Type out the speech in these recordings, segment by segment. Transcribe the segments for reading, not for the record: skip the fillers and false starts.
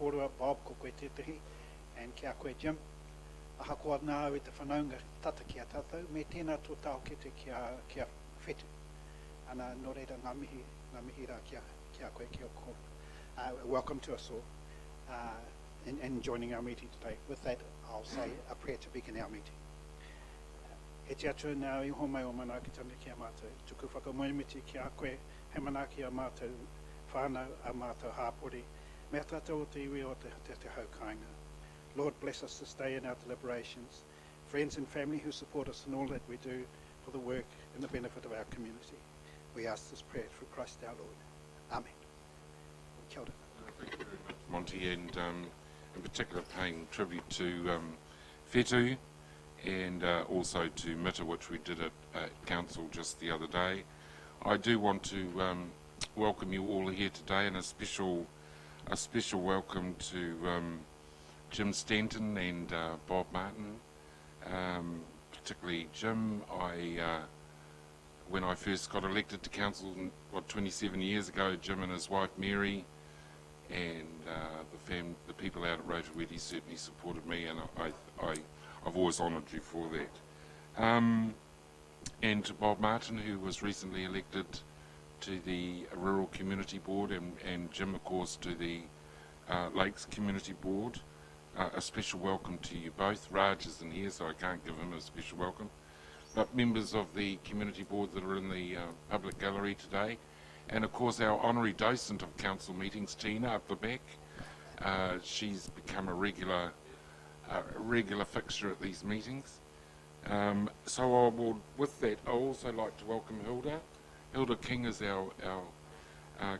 Rotorua, Bob, ko koe tētahi, and kia koe Jim. Aha koa nā e te whanaunga tata ki a tātou, me tēnā tō tau kete kia whetu. Ana no reira ngā mihi rā kia koe kia kō. Welcome to us all in joining our meeting today. With that, I'll say a prayer to begin our meeting. E te atu nā iho mai o mana ki tana ki a mātou. Tuku whakamoemiti ki a koe, he mana ki a mātou, whānau a mātou hāpori, mea tātou o te iwi o te haukainga. Lord, bless us this day in our deliberations, friends and family who support us in all that we do for the work and the benefit of our community. We ask this prayer through Christ our Lord. Amen. Kia ora. Thank you very much, Monty, and in particular paying tribute to Whetu and also to Mita, which we did at Council just the other day. I do want to welcome you all here today, and a special welcome to Jim Stanton and Bob Martin, particularly Jim. When I first got elected to council, 27 years ago, Jim and his wife Mary and the people out at Rotorua certainly supported me, and I've always honoured you for that. And to Bob Martin, who was recently elected to the Rural Community Board, and Jim, of course, to the Lakes Community Board. A special welcome to you both. Raj isn't here, so I can't give him a special welcome. But members of the Community Board that are in the public gallery today, and of course our honorary docent of council meetings, Tina, up the back. She's become a regular fixture at these meetings. So with that, I'd also like to welcome Hilda. Hilda King is our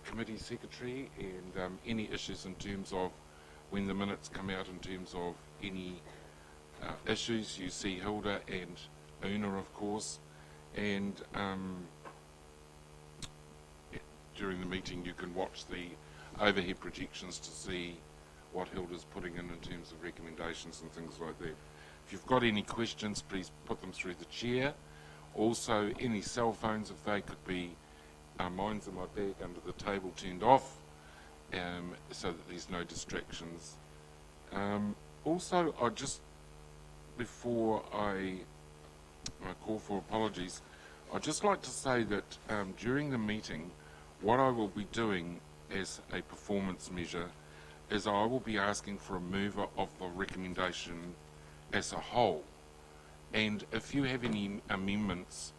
committee secretary, and any issues in terms of when the minutes come out in terms of any issues, you see Hilda and Una, of course, and during the meeting you can watch the overhead projections to see what Hilda's putting in terms of recommendations and things like that. If you've got any questions, please put them through the chair. Also, any cell phones, if they could be, mine's in my bag under the table, turned off, so that there's no distractions. Also, before I call for apologies, I'd just like to say that during the meeting, what I will be doing as a performance measure is I will be asking for a mover of the recommendation as a whole. And if you have any amendments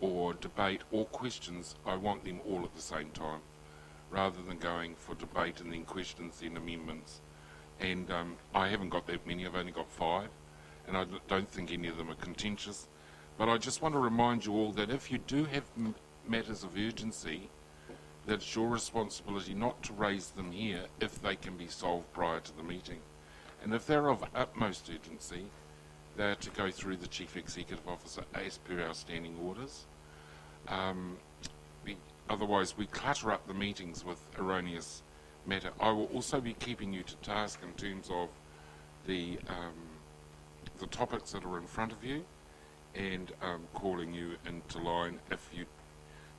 or debate or questions, I want them all at the same time, rather than going for debate and then questions, then amendments. And I haven't got that many, I've only got 5, and I don't think any of them are contentious. But I just want to remind you all that if you do have matters of urgency, that it's your responsibility not to raise them here if they can be solved prior to the meeting. And if they're of utmost urgency, they're to go through the Chief Executive Officer as per our standing orders. Otherwise, we clutter up the meetings with erroneous matter. I will also be keeping you to task in terms of the topics that are in front of you, and calling you into line if you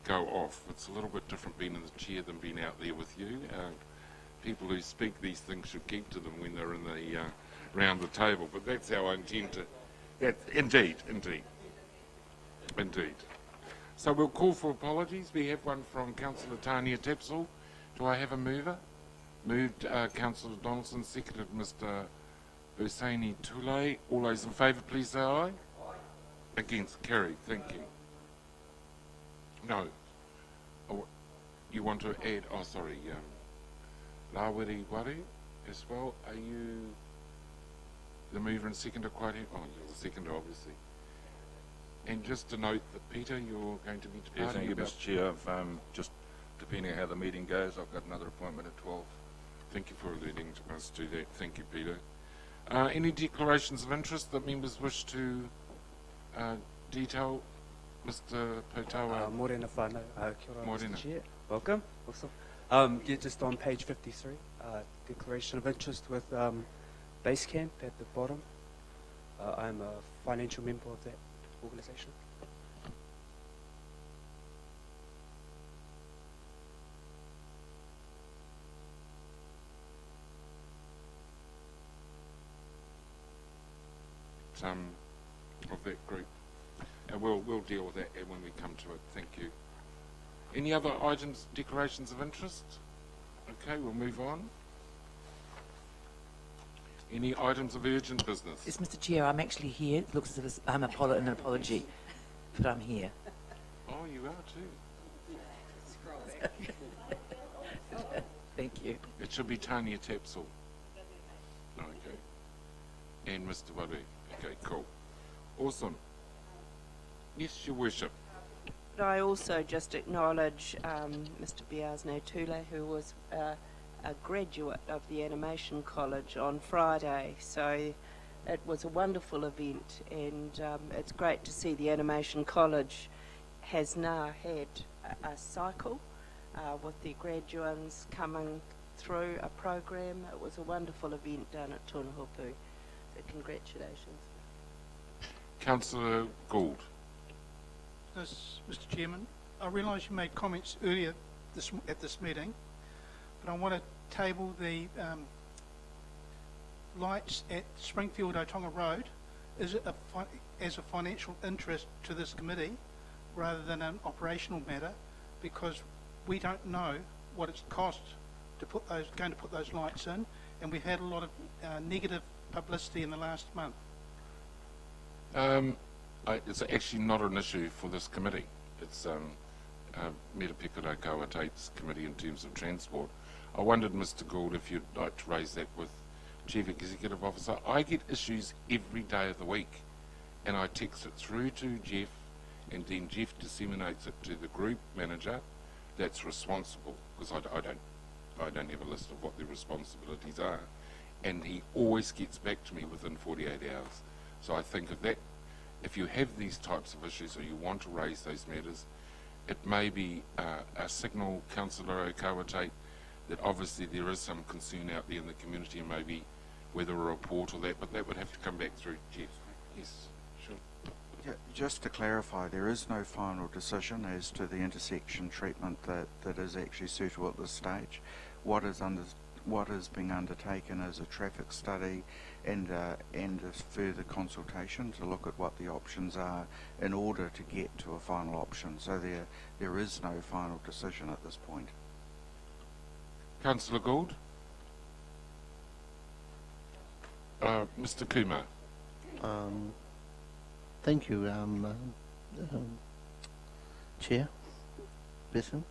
go off. It's a little bit different being in the chair than being out there with you. People who speak these things should keep to them when they're in the round the table, but that's how I intend to. Indeed. So we'll call for apologies. We have one from Councillor Tania Tapsell. Do I have a mover? Moved Councillor Donaldson, seconded Mr. Hussaini Tule. All those in favour, please say aye. Aye. Against, carried. Thank you. No. Oh, you want to add? Oh, sorry. Lawiri Waru as well. Are you the mover and seconder? Quite. Oh, you're the seconder, obviously. And just to note that Peter, you're going to be departing. Yes, thank you, Mr. Chair. Just depending on how the meeting goes, I've got another appointment at 12. Thank you for letting us do that. Thank you, Peter. Any declarations of interest that members wish to detail? Mr. Potawa. Morena whānau, kia ora, Morena. Mr. Chair. Welcome. Awesome. Yeah, just on page 53, declaration of interest with Basecamp at the bottom. I'm a financial member of that organisation. group. And we'll deal with that when we come to it. Thank you. Any other items, declarations of interest? Okay, we'll move on. Any items of urgent business? Yes, Mr. Chair, I'm actually here. It looks as if I'm an apology, but I'm here. Oh, you are too. Thank you. It should be Tanya Tapsell. Okay. And Mr. Wadu. Okay, cool. Awesome. Yes, Your Worship. But I also just acknowledge Mr. Biasne Tule, who was a graduate of the Animation College on Friday. So it was a wonderful event, and it's great to see the Animation College has now had a cycle with their graduates coming through a program. It was a wonderful event down at Tūnahopu. So congratulations. Councillor Gould. Yes, Mr. Chairman, I realise you made comments earlier at this meeting, but I want to table the lights at Springfield Otonga Road as a financial interest to this committee rather than an operational matter, because we don't know what it's cost to put those lights in, and we've had a lot of negative publicity in the last month. It's actually not an issue for this committee. It's Meta Pikura Kawatate's committee in terms of transport. I wondered, Mr. Gould, if you'd like to raise that with Chief Executive Officer. I get issues every day of the week, and I text it through to Jeff, and then Jeff disseminates it to the group manager that's responsible, because I don't have a list of what their responsibilities are, and he always gets back to me within 48 hours. So I think if you have these types of issues or you want to raise those matters, it may be a signal, Councillor Okawatate, that obviously there is some concern out there in the community, and maybe whether a report or that, but that would have to come back through Jeff. Yes, sure. Yeah, just to clarify, there is no final decision as to the intersection treatment that is actually suitable at this stage. What is being undertaken is a traffic study and a further consultation to look at what the options are in order to get to a final option. So there is no final decision at this point. Councillor Gould. Mr. Kumar. Thank you, Chair Besson.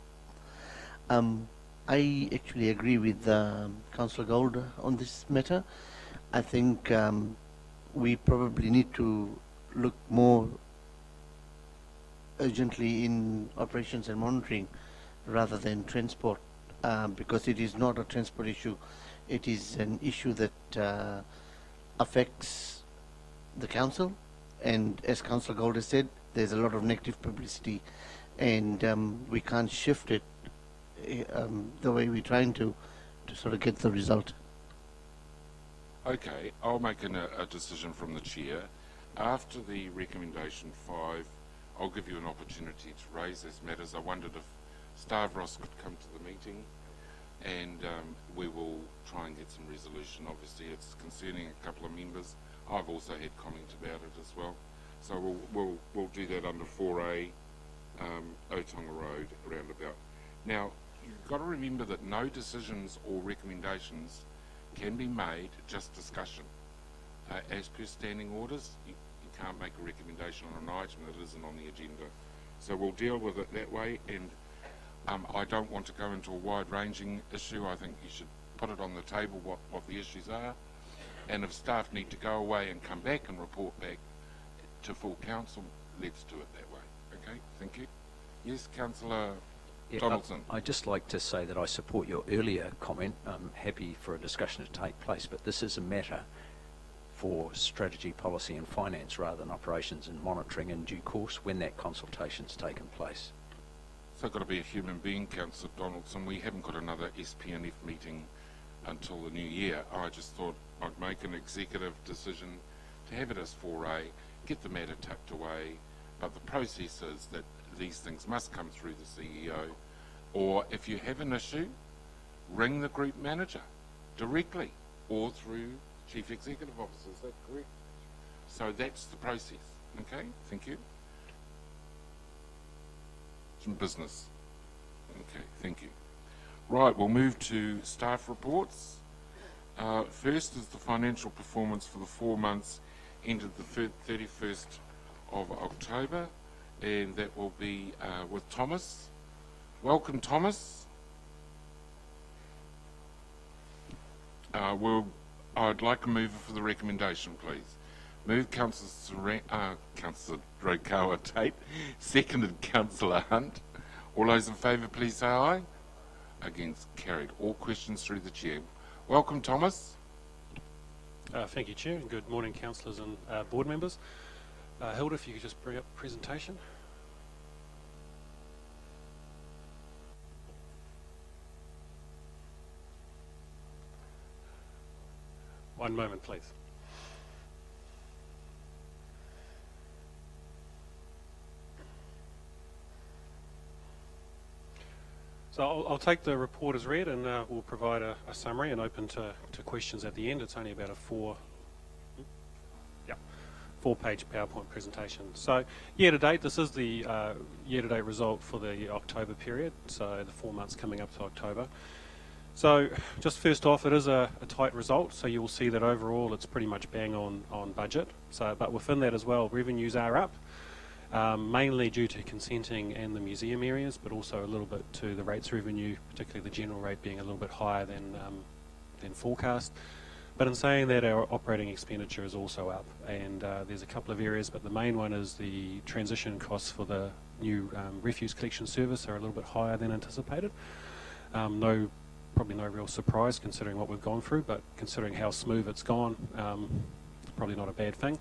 I actually agree with Councillor Gould on this matter. I think we probably need to look more urgently in operations and monitoring rather than transport, because it is not a transport issue. It is an issue that affects the council, and as Councillor Gould has said, there's a lot of negative publicity, and we can't shift it the way we're trying to sort of get the result. Okay, I'll make a decision from the chair. After the recommendation 5, I'll give you an opportunity to raise those matters. I wondered if Stavros could come to the meeting, and we will try and get some resolution. Obviously, it's concerning a couple of members. I've also had comment about it as well. So we'll do that under 4A, Otonga Road, roundabout. Now, you've got to remember that no decisions or recommendations can be made, just discussion. As per standing orders, you can't make a recommendation on an item that isn't on the agenda. So we'll deal with it that way, and I don't want to go into a wide-ranging issue. I think you should put it on the table what the issues are, and if staff need to go away and come back and report back to full council, let's do it that way. Okay, thank you. Yes, Councillor Donaldson. I'd just like to say that I support your earlier comment. I'm happy for a discussion to take place, but this is a matter for strategy, policy and finance rather than operations and monitoring in due course when that consultation's taken place. So got to be a human being, Councillor Donaldson. We haven't got another SPNF meeting until the new year. I just thought I'd make an executive decision to have it as 4A, get the matter tucked away, but the process is that these things must come through the CEO, or if you have an issue, ring the group manager directly or through Chief Executive Officer. Is that correct? So that's the process. Okay, thank you. Some business. Okay, thank you. Right, we'll move to staff reports. First is the financial performance for the 4 months ended the 31st of October, and that will be with Thomas. Welcome, Thomas. I'd like a mover for the recommendation, please. Move Councillor Rokawa Tate, seconded Councillor Hunt. All those in favour, please say aye. Against, carried. All questions through the chair. Welcome, Thomas. Thank you, Chair, and good morning, councillors and board members. Hilda, if you could just bring up the presentation. One moment, please. So I'll take the report as read, and we'll provide a summary and open to questions at the end. It's only about a four-page PowerPoint presentation. So year to date, this is the year-to-date result for the October period, so the 4 months coming up to October. So just first off, it is a tight result, so you will see that overall it's pretty much bang on budget. So, but within that as well, revenues are up, mainly due to consenting and the museum areas, but also a little bit to the rates revenue, particularly the general rate being a little bit higher than forecast. But in saying that, our operating expenditure is also up, and there's a couple of areas, but the main one is the transition costs for the new refuse collection service are a little bit higher than anticipated. Probably no real surprise considering what we've gone through, but considering how smooth it's gone, probably not a bad thing.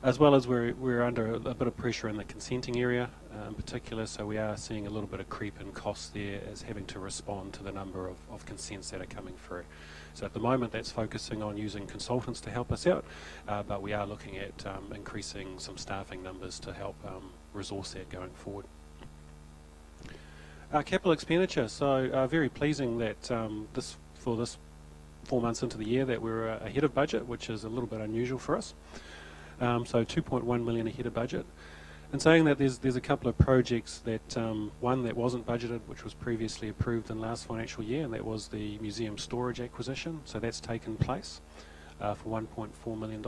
As well as we're under a bit of pressure in the consenting area in particular, so we are seeing a little bit of creep in costs there as having to respond to the number of consents that are coming through. So at the moment that's focusing on using consultants to help us out, but we are looking at increasing some staffing numbers to help resource that going forward. Capital expenditure, so very pleasing that this 4 months into the year that we're ahead of budget, which is a little bit unusual for us. So 2.1 million ahead of budget. And saying that there's a couple of projects that, one that wasn't budgeted, which was previously approved in last financial year, and that was the museum storage acquisition. So that's taken place for $1.4 million.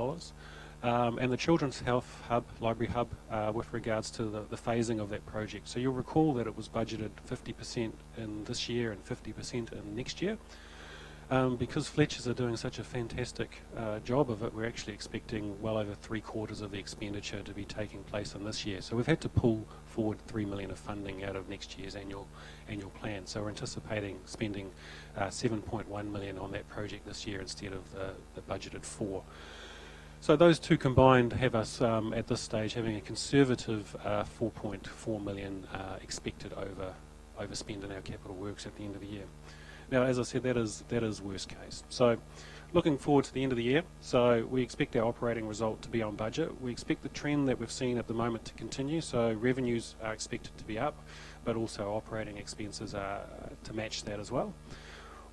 And the Children's Health Hub, Library Hub, with regards to the phasing of that project. So you'll recall that it was budgeted 50% in this year and 50% in next year. Because Fletchers are doing such a fantastic job of it, we're actually expecting well over 3/4 of the expenditure to be taking place in this year. So we've had to pull forward $3 million of funding out of next year's annual plan. So we're anticipating spending $7.1 million on that project this year instead of the budgeted $4 million. So those two combined have us at this stage having a conservative $4.4 million expected overspend in our capital works at the end of the year. Now, as I said, that is worst case. So looking forward to the end of the year, so we expect our operating result to be on budget. We expect the trend that we've seen at the moment to continue, so revenues are expected to be up, but also operating expenses are to match that as well.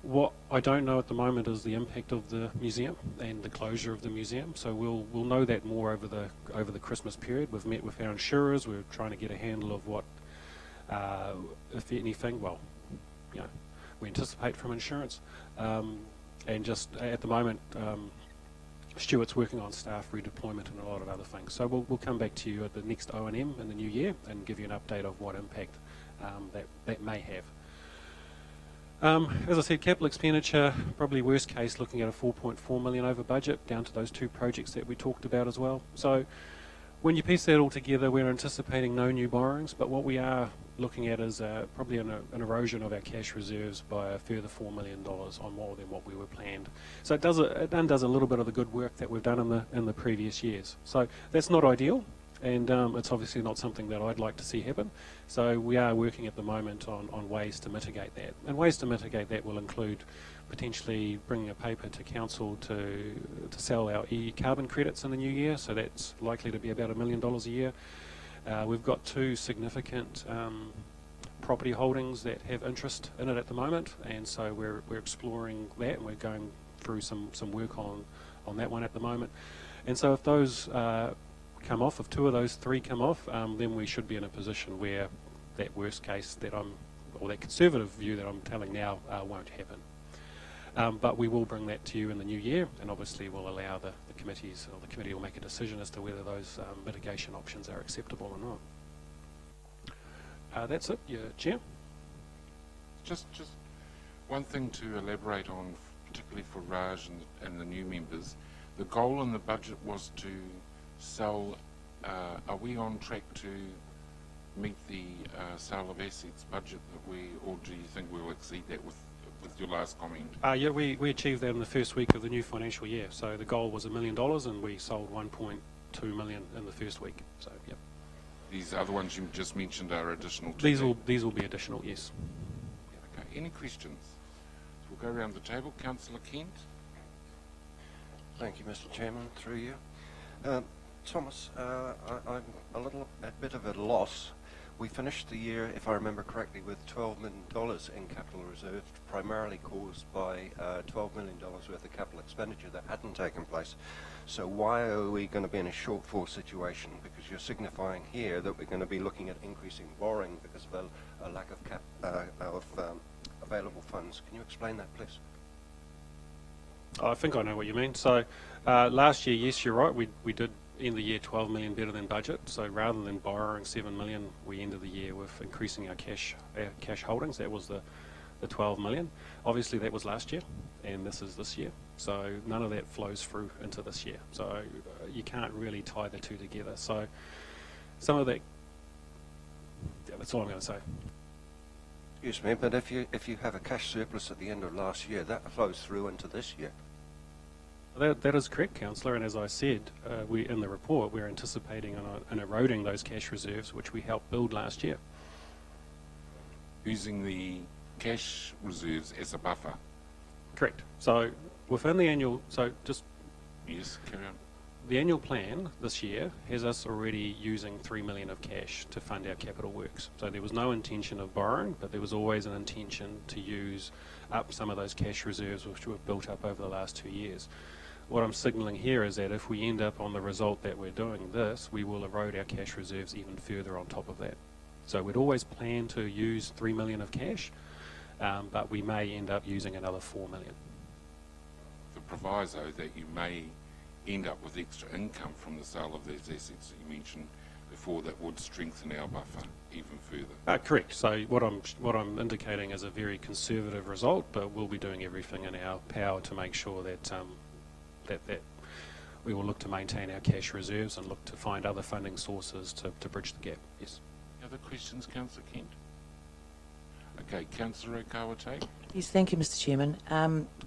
What I don't know at the moment is the impact of the museum and the closure of the museum, so we'll know that more over the Christmas period. We've met with our insurers, we're trying to get a handle of what, if anything, well, you know, we anticipate from insurance, and just at the moment Stuart's working on staff redeployment and a lot of other things. So we'll come back to you at the next O&M in the new year and give you an update of what impact that may have. As I said, capital expenditure, probably worst case looking at a 4.4 million over budget, down to those two projects that we talked about as well. So when you piece that all together, we're anticipating no new borrowings, but what we are looking at is probably an erosion of our cash reserves by a further $4 million on more than what we were planned. So it undoes a little bit of the good work that we've done in the previous years. So that's not ideal, and it's obviously not something that I'd like to see happen. So we are working at the moment on ways to mitigate that. And ways to mitigate that will include potentially bringing a paper to council to sell our carbon credits in the new year. So that's likely to be about $1 million a year. We've got two significant property holdings that have interest in it at the moment, and so we're exploring that, and we're going through some work on that one at the moment. And so if those come off, if 2 of those 3 come off, then we should be in a position where that worst case or that conservative view that I'm telling now won't happen. But we will bring that to you in the new year, and obviously we'll allow the committees, or the committee will make a decision as to whether those mitigation options are acceptable or not. That's it, Chair. Just one thing to elaborate on, particularly for Raj and the new members. The goal in the budget was to sell. Are we on track to meet the sale of assets budget or do you think we'll exceed that with your last comment? Yeah, we achieved that in the first week of the new financial year. So the goal was $1 million, and we sold 1.2 million in the first week. So, yep. These other ones you just mentioned are additional to These will be additional, yes. Okay. Any questions? We'll go around the table. Councillor Kent. Thank you, Mr. Chairman. Through you, Thomas. I'm a bit of a loss. We finished the year, if I remember correctly, with $12 million in capital reserve, primarily caused by $12 million worth of capital expenditure that hadn't taken place. So why are we going to be in a shortfall situation? Because you're signifying here that we're going to be looking at increasing borrowing because of a lack of available funds. Can you explain that, please? I think I know what you mean. So last year, yes, you're right, we did end the year 12 million better than budget. So rather than borrowing 7 million, we ended the year with increasing our cash holdings. That was the 12 million. Obviously, that was last year, and this is this year. So none of that flows through into this year. So you can't really tie the two together. So some of that, yeah, that's all I'm going to say. Excuse me, but if you have a cash surplus at the end of last year, that flows through into this year. That is correct, Councillor, and as I said, in the report, we're anticipating an eroding those cash reserves, which we helped build last year. Using the cash reserves as a buffer. Correct. So within the annual, Yes, carry on. The annual plan this year has us already using 3 million of cash to fund our capital works. So there was no intention of borrowing, but there was always an intention to use up some of those cash reserves which were built up over the last 2 years. What I'm signalling here is that if we end up on the result that we're doing this, we will erode our cash reserves even further on top of that. So we'd always plan to use 3 million of cash, but we may end up using another 4 million. The proviso that you may end up with extra income from the sale of those assets that you mentioned before that would strengthen our buffer even further. Correct. So what I'm indicating is a very conservative result, but we'll be doing everything in our power to make sure that that we will look to maintain our cash reserves and look to find other funding sources to bridge the gap. Yes. Other questions, Councillor Kent? Okay, Councillor Kawate. Yes, thank you, Mr. Chairman.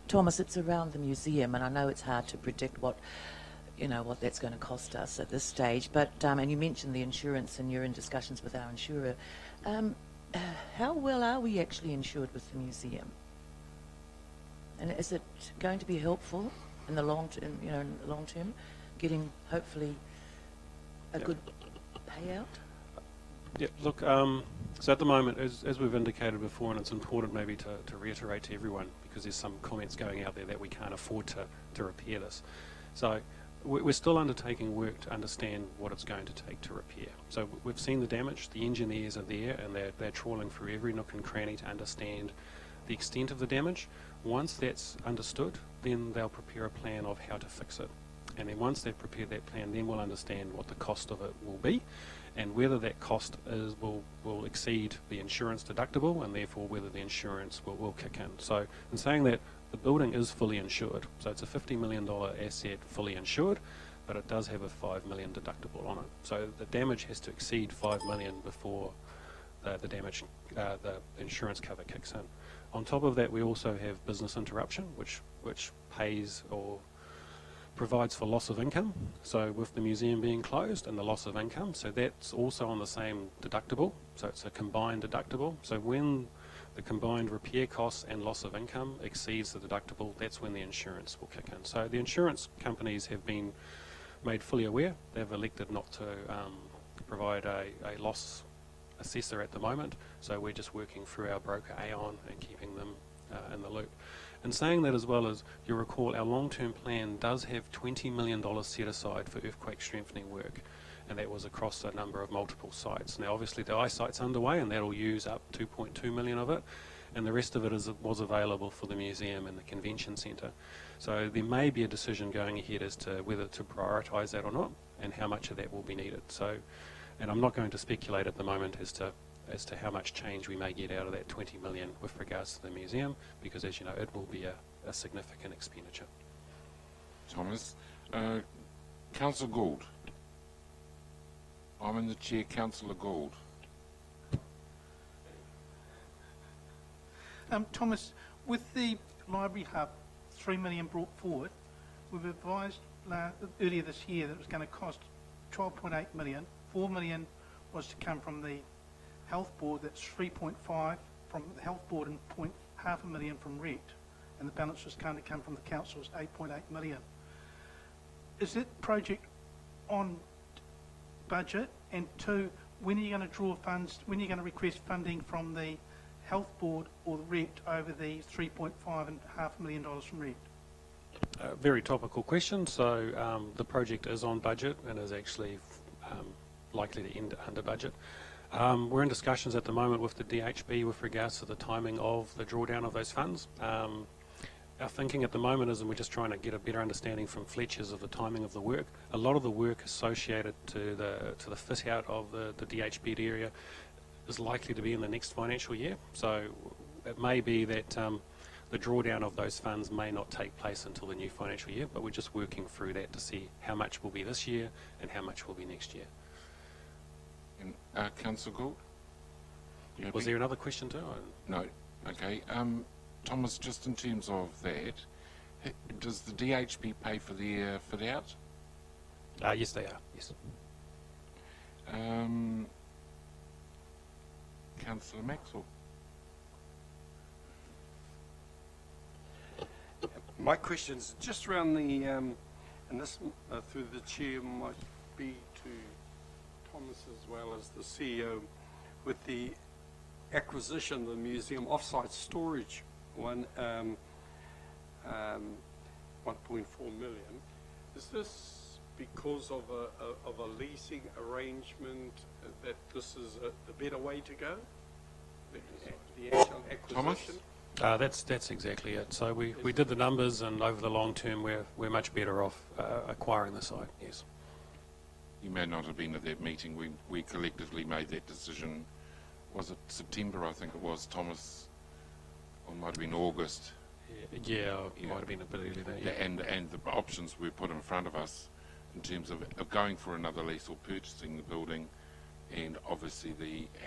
Thomas, it's around the museum, and I know it's hard to predict what that's going to cost us at this stage. But and you mentioned the insurance, and you're in discussions with our insurer. How well are we actually insured with the museum? And is it going to be helpful in the long term, getting hopefully a good payout? Yeah, look, so at the moment, as we've indicated before, and it's important maybe to reiterate to everyone, because there's some comments going out there that we can't afford to repair this. So we're still undertaking work to understand what it's going to take to repair. So we've seen the damage, the engineers are there, and they're trawling through every nook and cranny to understand the extent of the damage. Once that's understood, then they'll prepare a plan of how to fix it. And then once they've prepared that plan, then we'll understand what the cost of it will be, and whether that cost will exceed the insurance deductible, and therefore whether the insurance will kick in. So in saying that, the building is fully insured. So it's a $50 million asset fully insured, but it does have a $5 million deductible on it. So the damage has to exceed $5 million before the insurance cover kicks in. On top of that, we also have business interruption, which pays or provides for loss of income. So with the museum being closed and the loss of income, so that's also on the same deductible. So it's a combined deductible. So when the combined repair costs and loss of income exceeds the deductible, that's when the insurance will kick in. So the insurance companies have been made fully aware. They've elected not to provide a loss assessor at the moment. So we're just working through our broker Aon and keeping them in the loop. In saying that as well, as you recall, our long-term plan does have $20 million set aside for earthquake strengthening work, and that was across a number of multiple sites. Now obviously the eyesite's underway and that'll use up 2.2 million of it, and the rest of it was available for the museum and the convention centre. So there may be a decision going ahead as to whether to prioritise that or not, and how much of that will be needed. So, and I'm not going to speculate at the moment as to how much change we may get out of that 20 million with regards to the museum, because as you know, it will be a significant expenditure. Thomas. Councillor Gould. I'm in the chair, Councillor Gould. Thomas, with the library hub, 3 million brought forward, we've advised earlier this year that it was going to cost 12.8 million. 4 million was to come from the health board, that's 3.5 from the health board and half a million from RET, and the balance was going to come from the council's 8.8 million. Is that project on budget? And two, when are you going to draw funds, when are you going to request funding from the health board or the RET over the $3.5 and half $1 million from RET? Very topical question. So the project is on budget and is actually likely to end under budget. We're in discussions at the moment with the DHB with regards to the timing of the drawdown of those funds. Our thinking at the moment is, and we're just trying to get a better understanding from Fletcher's of the timing of the work. A lot of the work associated to the fit out of the DHB area is likely to be in the next financial year. So it may be that the drawdown of those funds may not take place until the new financial year, but we're just working through that to see how much will be this year and how much will be next year. And Councillor Gould? Was there another question too? No. Okay. Thomas, just in terms of that, does the DHB pay for their fit out? Yes, they are. Yes. Councillor Maxwell. My question is just around the, and this through the chair might be to Thomas as well as the CEO, with the acquisition of the museum offsite storage, 1.4 million. Is this because of a leasing arrangement that this is the better way to go? The actual acquisition? Thomas? That's exactly it. So we did the numbers, and over the long term, we're much better off acquiring the site. Yes. You may not have been at that meeting. We collectively made that decision. Was it September? I think it was, Thomas. Or it might have been August. Yeah, it might have been a bit earlier than that. Yeah. And the options were put in front of us in terms of going for another lease or purchasing the building, and obviously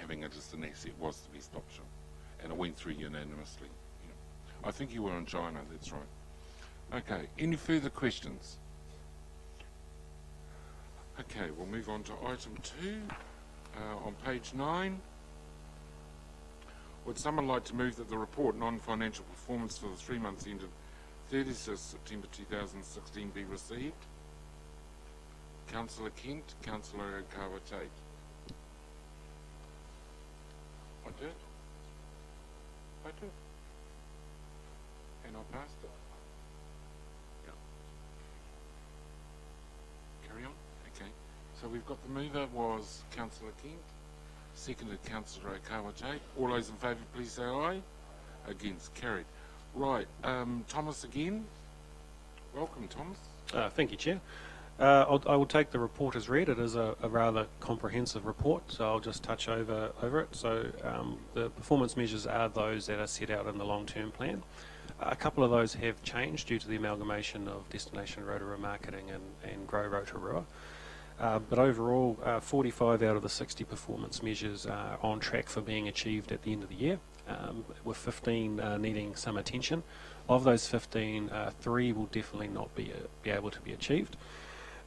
having it as an asset was the best option. And it went through unanimously. Yeah. I think you were in China, that's right. Okay, any further questions? Okay, we'll move on to item 2 on page 9. Would someone like to move that the report non-financial performance for the 3 months ended 30th September 2016 be received? Councillor Kent, Councillor Okawa-Tate. I did. And I passed it. Yeah. Carry on? Okay. So we've got the mover was Councillor Kent, seconded Councillor Okawa-Tate. All those in favour please say aye. Against, carried. Right, Thomas again. Welcome, Thomas. Thank you, Chair. I will take the report as read. It is a rather comprehensive report, so I'll just touch over it. So the performance measures are those that are set out in the long-term plan. A couple of those have changed due to the amalgamation of Destination Rotorua Marketing and Grow Rotorua. But overall, 45 out of the 60 performance measures are on track for being achieved at the end of the year, with 15 needing some attention. Of those 15, 3 will definitely not be able to be achieved.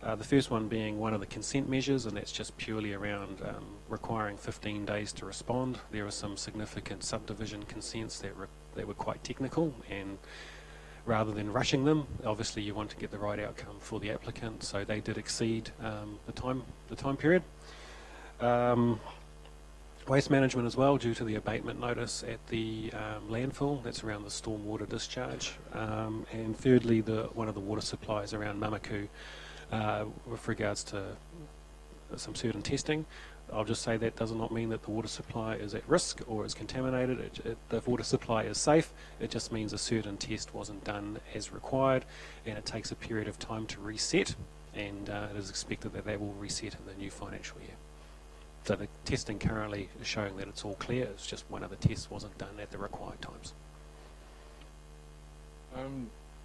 The first one being one of the consent measures, and that's just purely around requiring 15 days to respond. There are some significant subdivision consents that were quite technical, and rather than rushing them, obviously you want to get the right outcome for the applicant, so they did exceed the time period. Waste management as well, due to the abatement notice at the landfill, that's around the stormwater discharge. And thirdly, one of the water supplies around Mamaku with regards to some certain testing. I'll just say that does not mean that the water supply is at risk or is contaminated. The water supply is safe. It just means a certain test wasn't done as required, and it takes a period of time to reset, and it is expected that they will reset in the new financial year. So the testing currently is showing that it's all clear. It's just one of the tests wasn't done at the required times.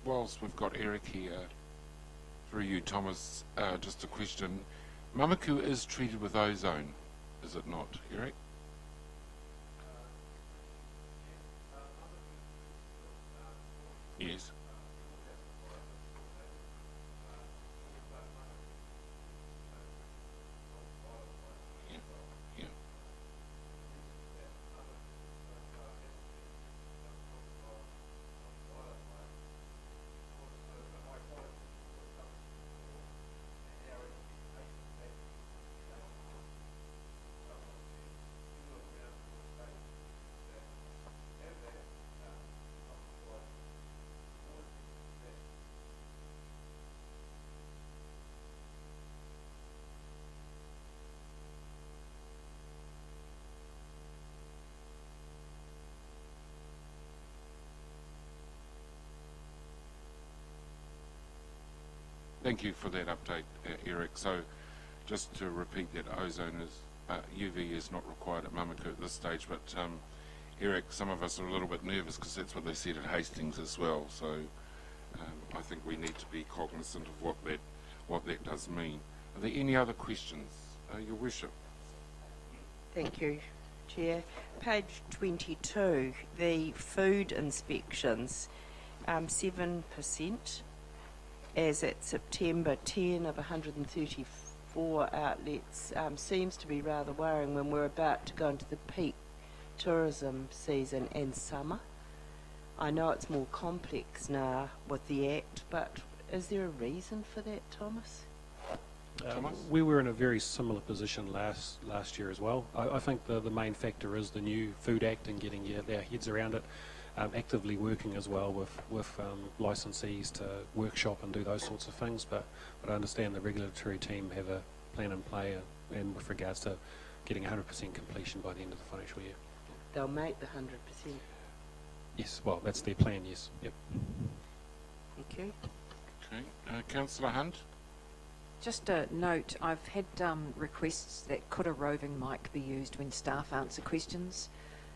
Whilst we've got Eric here, through you, Thomas, just a question. Mamaku is treated with ozone, is it not, Eric? Yes. Yeah, yeah. Thank you for that update, Eric. So, just to repeat that, ozone is UV is not required at Mamaku at this stage. But Eric, some of us are a little bit nervous because that's what they said at Hastings as well. So, I think we need to be cognizant of what that does mean. Are there any other questions, Your Worship? Thank you, Chair. Page 22, the food inspections, 7%. As at September, 10 of 134 outlets seems to be rather worrying when we're about to go into the peak tourism season and summer. I know it's more complex now with the Act, but is there a reason for that, Thomas? We were in a very similar position last year as well. I think the main factor is the new Food Act and getting our heads around it. Actively working as well with licensees to workshop and do those sorts of things, but I understand the regulatory team have a plan in play and with regards to getting 100% completion by the end of the financial year. They'll make the 100%. Yes, well, that's their plan, yes. Yep. Thank you. Okay. Councillor Hunt? Just a note, I've had requests that could a roving mic be used when staff answer questions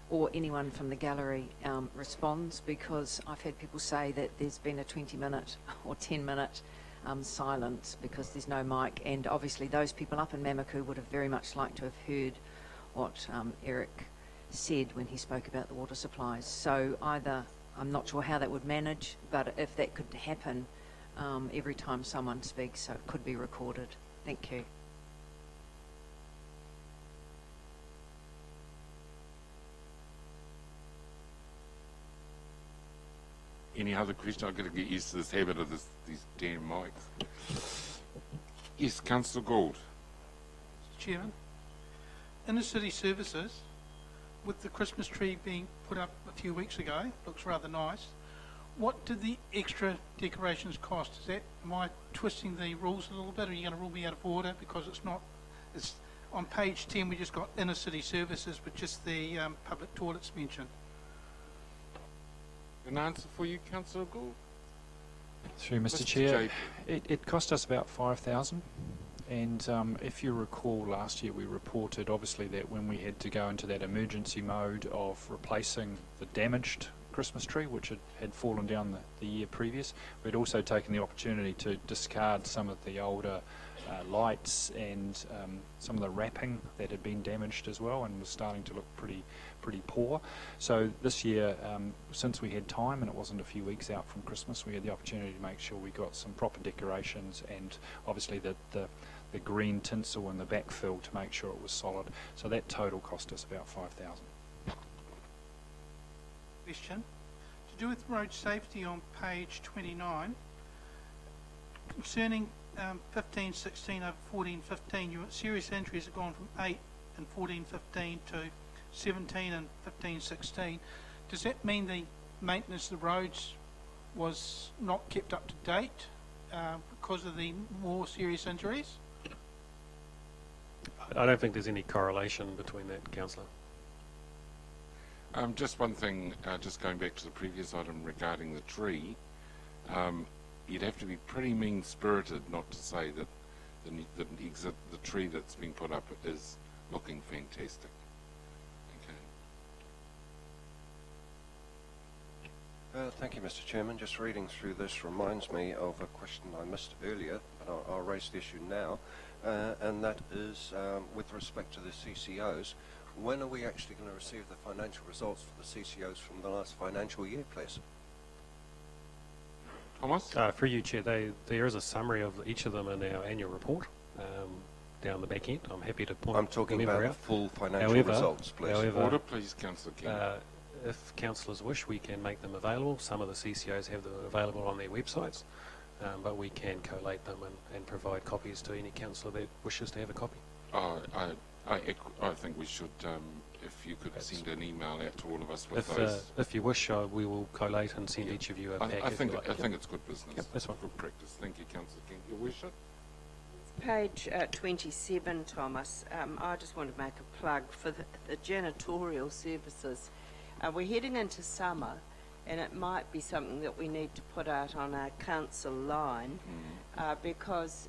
or anyone from the gallery responds, because I've had people say that there's been a 20-minute or 10-minute silence because there's no mic, and obviously those people up in Mamaku would have very much liked to have heard what Eric said when he spoke about the water supplies. So either, I'm not sure how that would manage, but if that could happen every time someone speaks, so it could be recorded. Thank you. Any other question? I've got to get used to this habit of these damn mics. Yes, Councillor Gould. Chairman, inner city services, with the Christmas tree being put up a few weeks ago, looks rather nice. What did the extra decorations cost? Am I twisting the rules a little bit? Are you going to rule me out of order because it's on page 10 we just got inner city services with just the public toilets mentioned. An answer for you, Councillor Gould? Through Mr. Chair, it cost us about 5,000, and if you recall last year we reported obviously that when we had to go into that emergency mode of replacing the damaged Christmas tree which had fallen down the year previous, we'd also taken the opportunity to discard some of the older lights and some of the wrapping that had been damaged as well and was starting to look pretty poor. So this year, since we had time and it wasn't a few weeks out from Christmas, we had the opportunity to make sure we got some proper decorations and obviously the green tinsel and the backfill to make sure it was solid. So that total cost us about 5,000. Question. To do with road safety on page 29, concerning 15-16 over 14-15, your serious injuries have gone from 8 in 14-15 to 17 and 15-16. Does that mean the maintenance of the roads was not kept up to date because of the more serious injuries? I don't think there's any correlation between that, Councillor. Just one thing, just going back to the previous item regarding the tree, you'd have to be pretty mean-spirited not to say that the tree that's been put up is looking fantastic. Okay. Thank you, Mr. Chairman. Just reading through this reminds me of a question I missed earlier, but I'll raise the issue now, and that is with respect to the CCOs. When are we actually going to receive the financial results for the CCOs from the last financial year, please? Thomas? For you, Chair, there is a summary of each of them in our annual report down the back end. I'm happy to point. I'm talking about the full financial results, please. However, order, please, Councillor King. If councillors wish, we can make them available. Some of the CCOs have them available on their websites, but we can collate them and provide copies to any councillor that wishes to have a copy. I think we should, if you could send an email out to all of us with those. If you wish, we will collate and send each of you a pack. I think it's good business. Yep, that's fine. Good practice. Thank you, Councillor King. Your worship. Page 27, Thomas. I just want to make a plug for the janitorial services. We're heading into summer, and it might be something that we need to put out on our council line because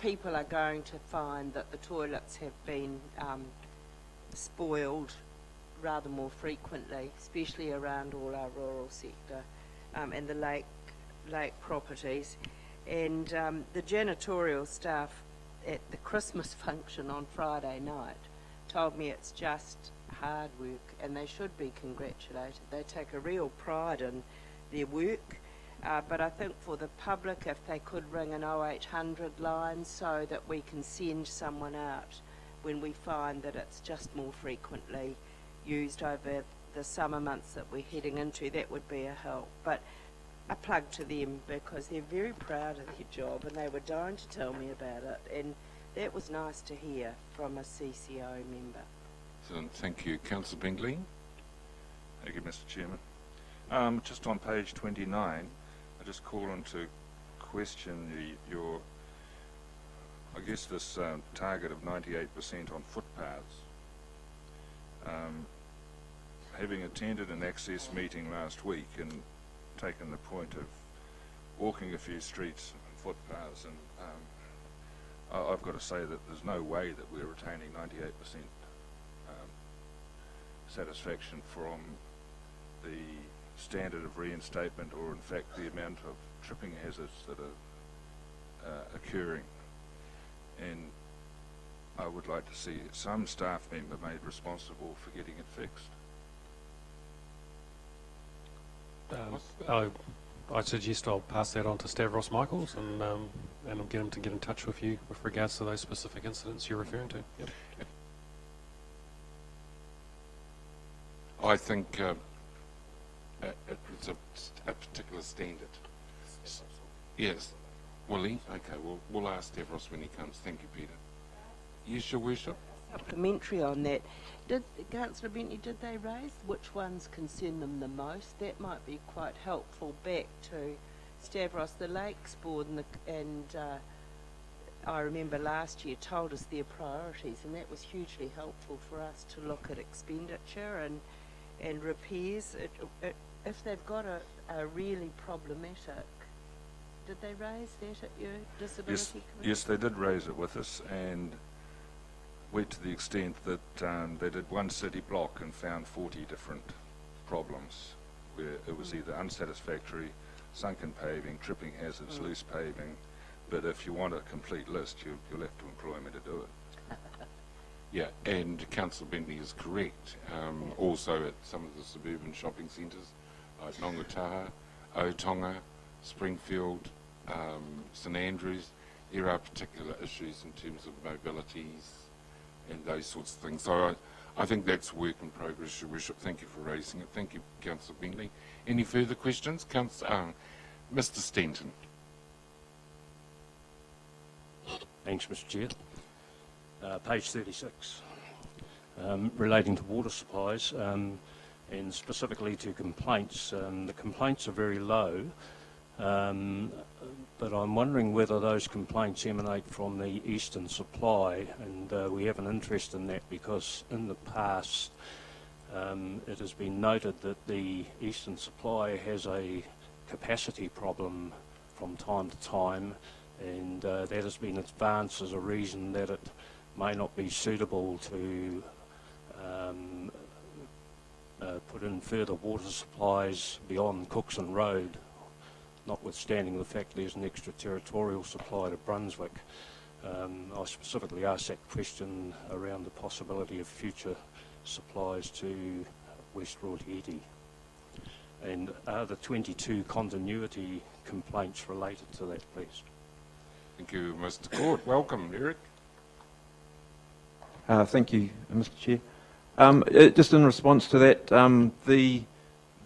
people are going to find that the toilets have been spoiled rather more frequently, especially around all our rural sector and the lake properties. And the janitorial staff at the Christmas function on Friday night told me it's just hard work, and they should be congratulated. They take a real pride in their work. But I think for the public, if they could ring an 0800 line so that we can send someone out when we find that it's just more frequently used over the summer months that we're heading into, that would be a help. But a plug to them because they're very proud of their job and they were dying to tell me about it, and that was nice to hear from a CCO member. Thank you. Councillor Bingley. Thank you, Mr. Chairman. Just on page 29, I just call into question your, I guess, this target of 98% on footpaths. Having attended an access meeting last week and taken the point of walking a few streets and footpaths, and I've got to say that there's no way that we're retaining 98% satisfaction from the standard of reinstatement, or in fact the amount of tripping hazards that are occurring. And I would like to see some staff member made responsible for getting it fixed. I suggest I'll pass that on to Stavros Michaels and I'll get him to get in touch with you with regards to those specific incidents you're referring to. Yep. I think it's a particular standard. Yes. Willie? Okay, we'll ask Stavros when he comes. Thank you, Peter. Yes, Your Worship? Supplementary on that. Councillor Bentley, did they raise which ones concern them the most? That might be quite helpful back to Stavros. The Lakes Board and I remember last year told us their priorities, and that was hugely helpful for us to look at expenditure and repairs. If they've got a really problematic, did they raise that at your disability committee? Yes, they did raise it with us, and went to the extent that they did one city block and found 40 different problems where it was either unsatisfactory, sunken paving, tripping hazards, loose paving. But if you want a complete list, you'll have to employ me to do it. Yeah, and Councillor Bentley is correct. Also at some of the suburban shopping centres, like Nongataha, Otonga, Springfield, St Andrews, there are particular issues in terms of mobilities and those sorts of things. So I think that's work in progress, Your Worship. Thank you for raising it. Thank you, Councillor Bentley. Any further questions? Mr Stanton. Thanks, Mr Chair. Page 36. relating to water supplies, and specifically to complaints. The complaints are very low, but I'm wondering whether those complaints emanate from the Eastern Supply, and we have an interest in that because in the past it has been noted that the Eastern Supply has a capacity problem from time to time, and that has been advanced as a reason that it may not be suitable to put in further water supplies beyond Cookson Road, notwithstanding the fact there's an extraterritorial supply to Brunswick. I specifically asked that question around the possibility of future supplies to West Rotorua. And are the 22 continuity complaints related to that, please? Thank you, Mr. Court. Welcome, Eric. Thank you, Mr. Chair. Just in response to that,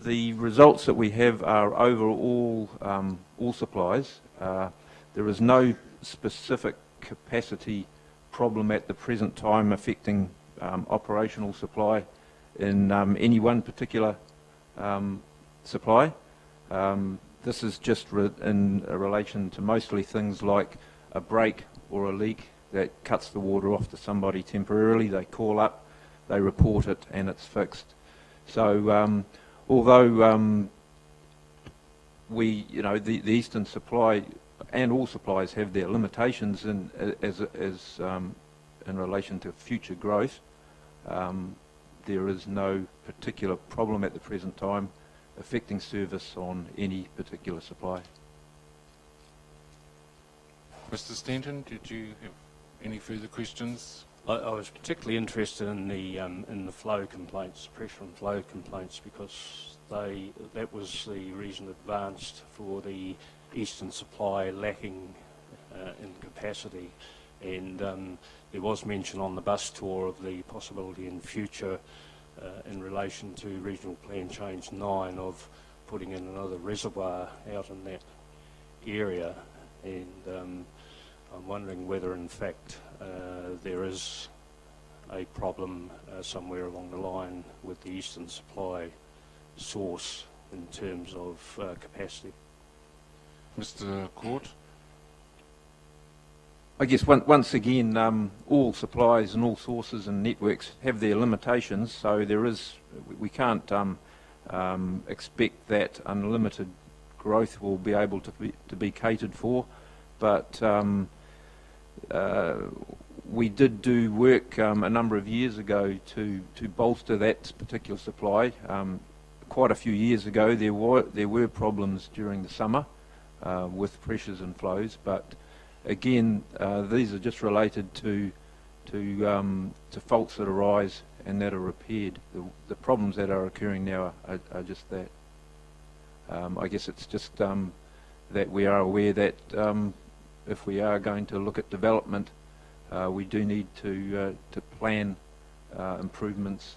the results that we have are over all supplies. There is no specific capacity problem at the present time affecting operational supply in any one particular supply. This is just in relation to mostly things like a break or a leak that cuts the water off to somebody temporarily. They call up, they report it, and it's fixed. So although the Eastern Supply and all supplies have their limitations in relation to future growth, there is no particular problem at the present time affecting service on any particular supply. Mr. Stanton, did you have any further questions? I was particularly interested in the flow complaints, pressure and flow complaints, because that was the reason advanced for the Eastern Supply lacking in capacity, and there was mention on the bus tour of the possibility in future in relation to Regional Plan Change 9 of putting in another reservoir out in that area, and I'm wondering whether in fact there is a problem somewhere along the line with the Eastern Supply source in terms of capacity. Mr. Court? I guess once again, all supplies and all sources and networks have their limitations, so we can't expect that unlimited growth will be able to be catered for, but we did do work a number of years ago to bolster that particular supply. Quite a few years ago there were problems during the summer with pressures and flows, but again these are just related to faults that arise and that are repaired. The problems that are occurring now are just that. I guess it's just that we are aware that if we are going to look at development, we do need to plan improvements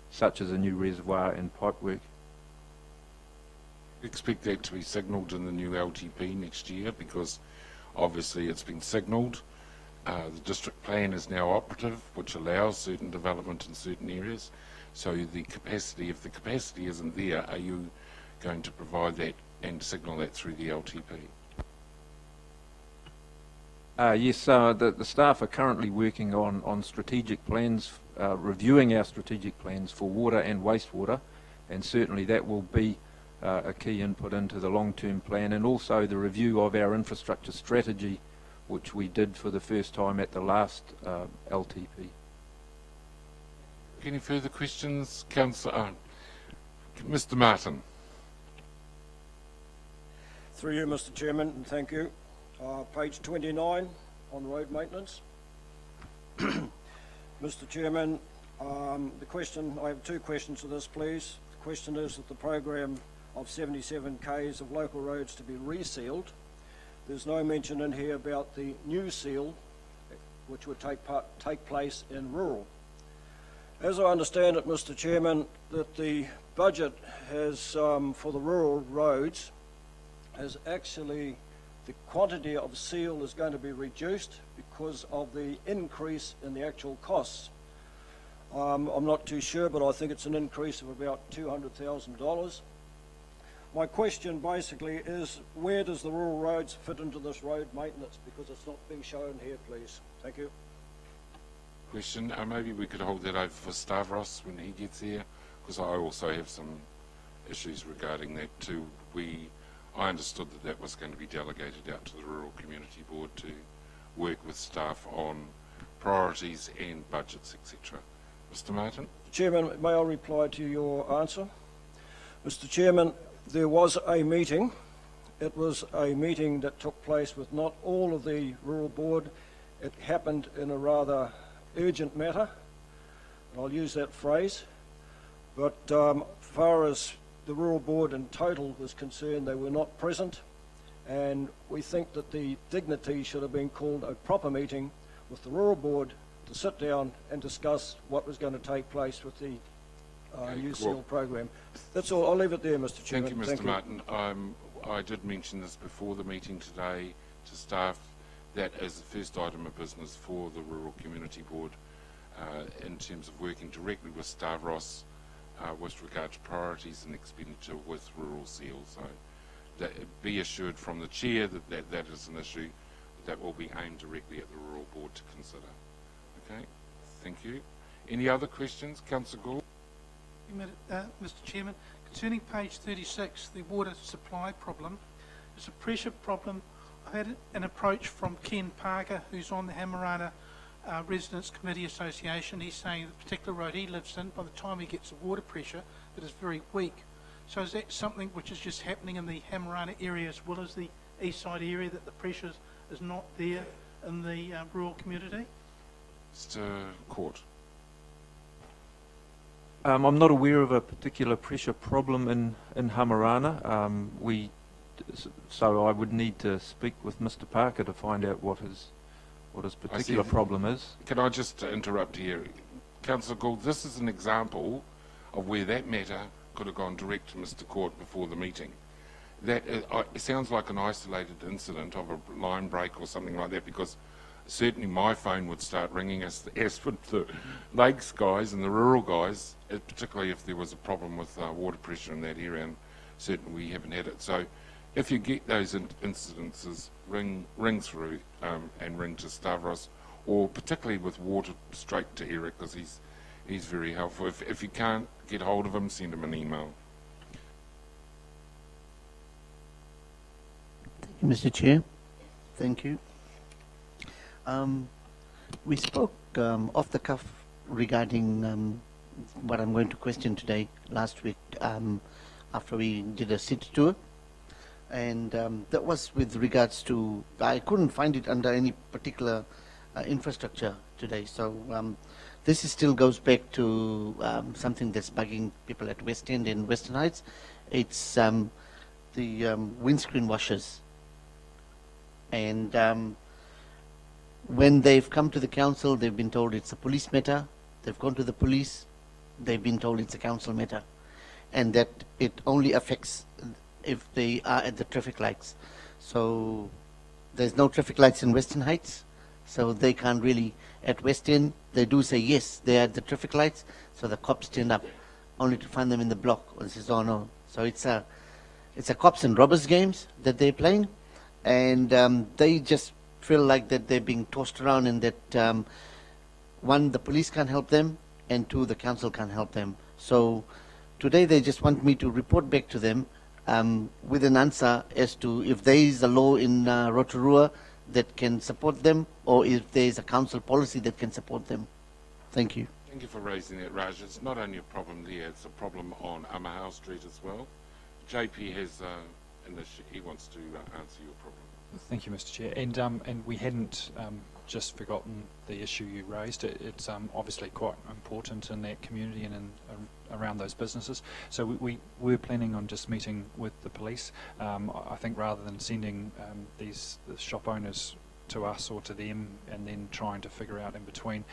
such as a new reservoir and pipe work. Expect that to be signalled in the new LTP next year, because obviously it's been signalled. The district plan is now operative, which allows certain development in certain areas. So if the capacity isn't there, are you going to provide that and signal that through the LTP? Yes, the staff are currently working on strategic plans, reviewing our strategic plans for water and wastewater, and certainly that will be a key input into the long-term plan, and also the review of our infrastructure strategy, which we did for the first time at the last LTP. Any further questions, Councillor? Mr. Martin. Through you, Mr. Chairman, and thank you. Page 29 on road maintenance. Mr. Chairman, I have two questions to this, please. The question is that the program of 77 k's of local roads to be resealed. There's no mention in here about the new seal, which would take place in rural. As I understand it, Mr. Chairman, that the budget has for the rural roads has actually, the quantity of seal is going to be reduced because of the increase in the actual costs. I'm not too sure, but I think it's an increase of about $200,000. My question basically is, where does the rural roads fit into this road maintenance? Because it's not being shown here, please. Thank you. Question. Maybe we could hold that over for Stavros when he gets here, because I also have some issues regarding that too. I understood that was going to be delegated out to the Rural Community Board to work with staff on priorities and budgets, etc. Mr. Martin? Chairman, may I reply to your answer? Mr. Chairman, there was a meeting. It was a meeting that took place with not all of the Rural Board. It happened in a rather urgent matter, and I'll use that phrase. But as far as the Rural Board in total was concerned, they were not present, and we think that the dignity should have been called a proper meeting with the Rural Board to sit down and discuss what was going to take place with the New Seal program. That's all. I'll leave it there, Mr. Chairman. Thank you, Mr. Martin. I did mention this before the meeting today to staff. That is the first item of business for the Rural Community Board in terms of working directly with Stavros with regard to priorities and expenditure with rural seal. So be assured from the chair that is an issue that will be aimed directly at the Rural Board to consider. Okay, thank you. Any other questions? Councillor Gould? Mr. Chairman, concerning page 36, the water supply problem, it's a pressure problem. I had an approach from Ken Parker, who's on the Hamarana Residents Committee Association. He's saying the particular road he lives in, by the time he gets the water pressure, it is very weak. So is that something which is just happening in the Hamarana area as well as the east side area, that the pressure is not there in the rural community? Mr. Court. I'm not aware of a particular pressure problem in Hamarana. So I would need to speak with Mr. Parker to find out what his particular problem is. Can I just interrupt here? Councillor Gould, this is an example of where that matter could have gone direct to Mr. Court before the meeting. That it sounds like an isolated incident of a line break or something like that, because certainly my phone would start ringing as would the lakes guys and the rural guys, particularly if there was a problem with water pressure in that area, and certainly we haven't had it. So if you get those incidences, ring through and ring to Stavros, or particularly with water, straight to Eric, because he's very helpful. If you can't get hold of him, send him an email. Thank you, Mr. Chair. Thank you. We spoke off the cuff regarding what I'm going to question today last week after we did a city tour, and that was with regards to, I couldn't find it under any particular infrastructure today, so this still goes back to something that's bugging people at West End and Western Heights. It's the windscreen washers, and when they've come to the council, they've been told it's a police matter. They've gone to the police, they've been told it's a council matter, and that it only affects if they are at the traffic lights. So there's no traffic lights in Western Heights, so they can't really. At West End, they do say yes, they're at the traffic lights, so the cops turn up, only to find them in the block. And says, oh no. So it's a cops and robbers games that they're playing, and they just feel like that they're being tossed around, and that one, the police can't help them, and two, the council can't help them. So today they just want me to report back to them with an answer as to if there is a law in Rotorua that can support them, or if there is a council policy that can support them. Thank you. Thank you for raising that, Raj. It's not only a problem there, it's a problem on Amahau Street as well. JP has an issue. He wants to answer your problem. Thank you, Mr. Chair. And we hadn't just forgotten the issue you raised. It's obviously quite important in that community and around those businesses. So we were planning on just meeting with the police. I think rather than sending the shop owners to us or to them and then trying to figure out in between,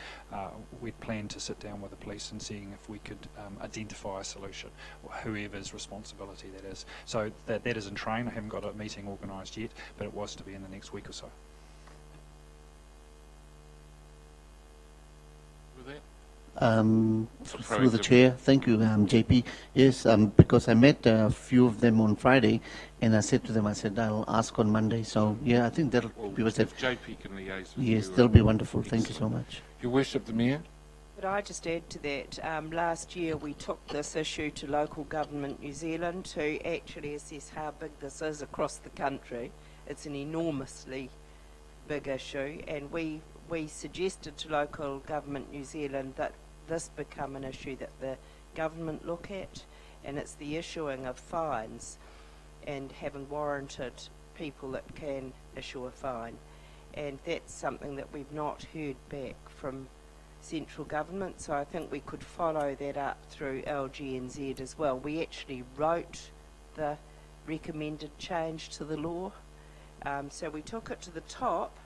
we'd planned to sit down with the police and seeing if we could identify a solution, or whoever's responsibility that is. So that is in train. I haven't got a meeting organised yet, but it was to be in the next week or so. With that? Through the chair, thank you, JP. Yes, because I met a few of them on Friday, and I said to them, I said, I'll ask on Monday. So, yeah, I think that'll be what If JP can liaise with yes, you, that'll be wonderful. Thank you so excellent. much. Your Worship, the Mayor. Could I just add to that? Last year we took this issue to Local Government New Zealand to actually assess how big this is across the country. It's an enormously big issue, and we suggested to Local Government New Zealand that this become an issue that the government look at, and it's the issuing of fines and having warranted people that can issue a fine. And that's something that we've not heard back from central government, so I think we could follow that up through LGNZ as well. We actually wrote the recommended change to the law, so we took it to the top,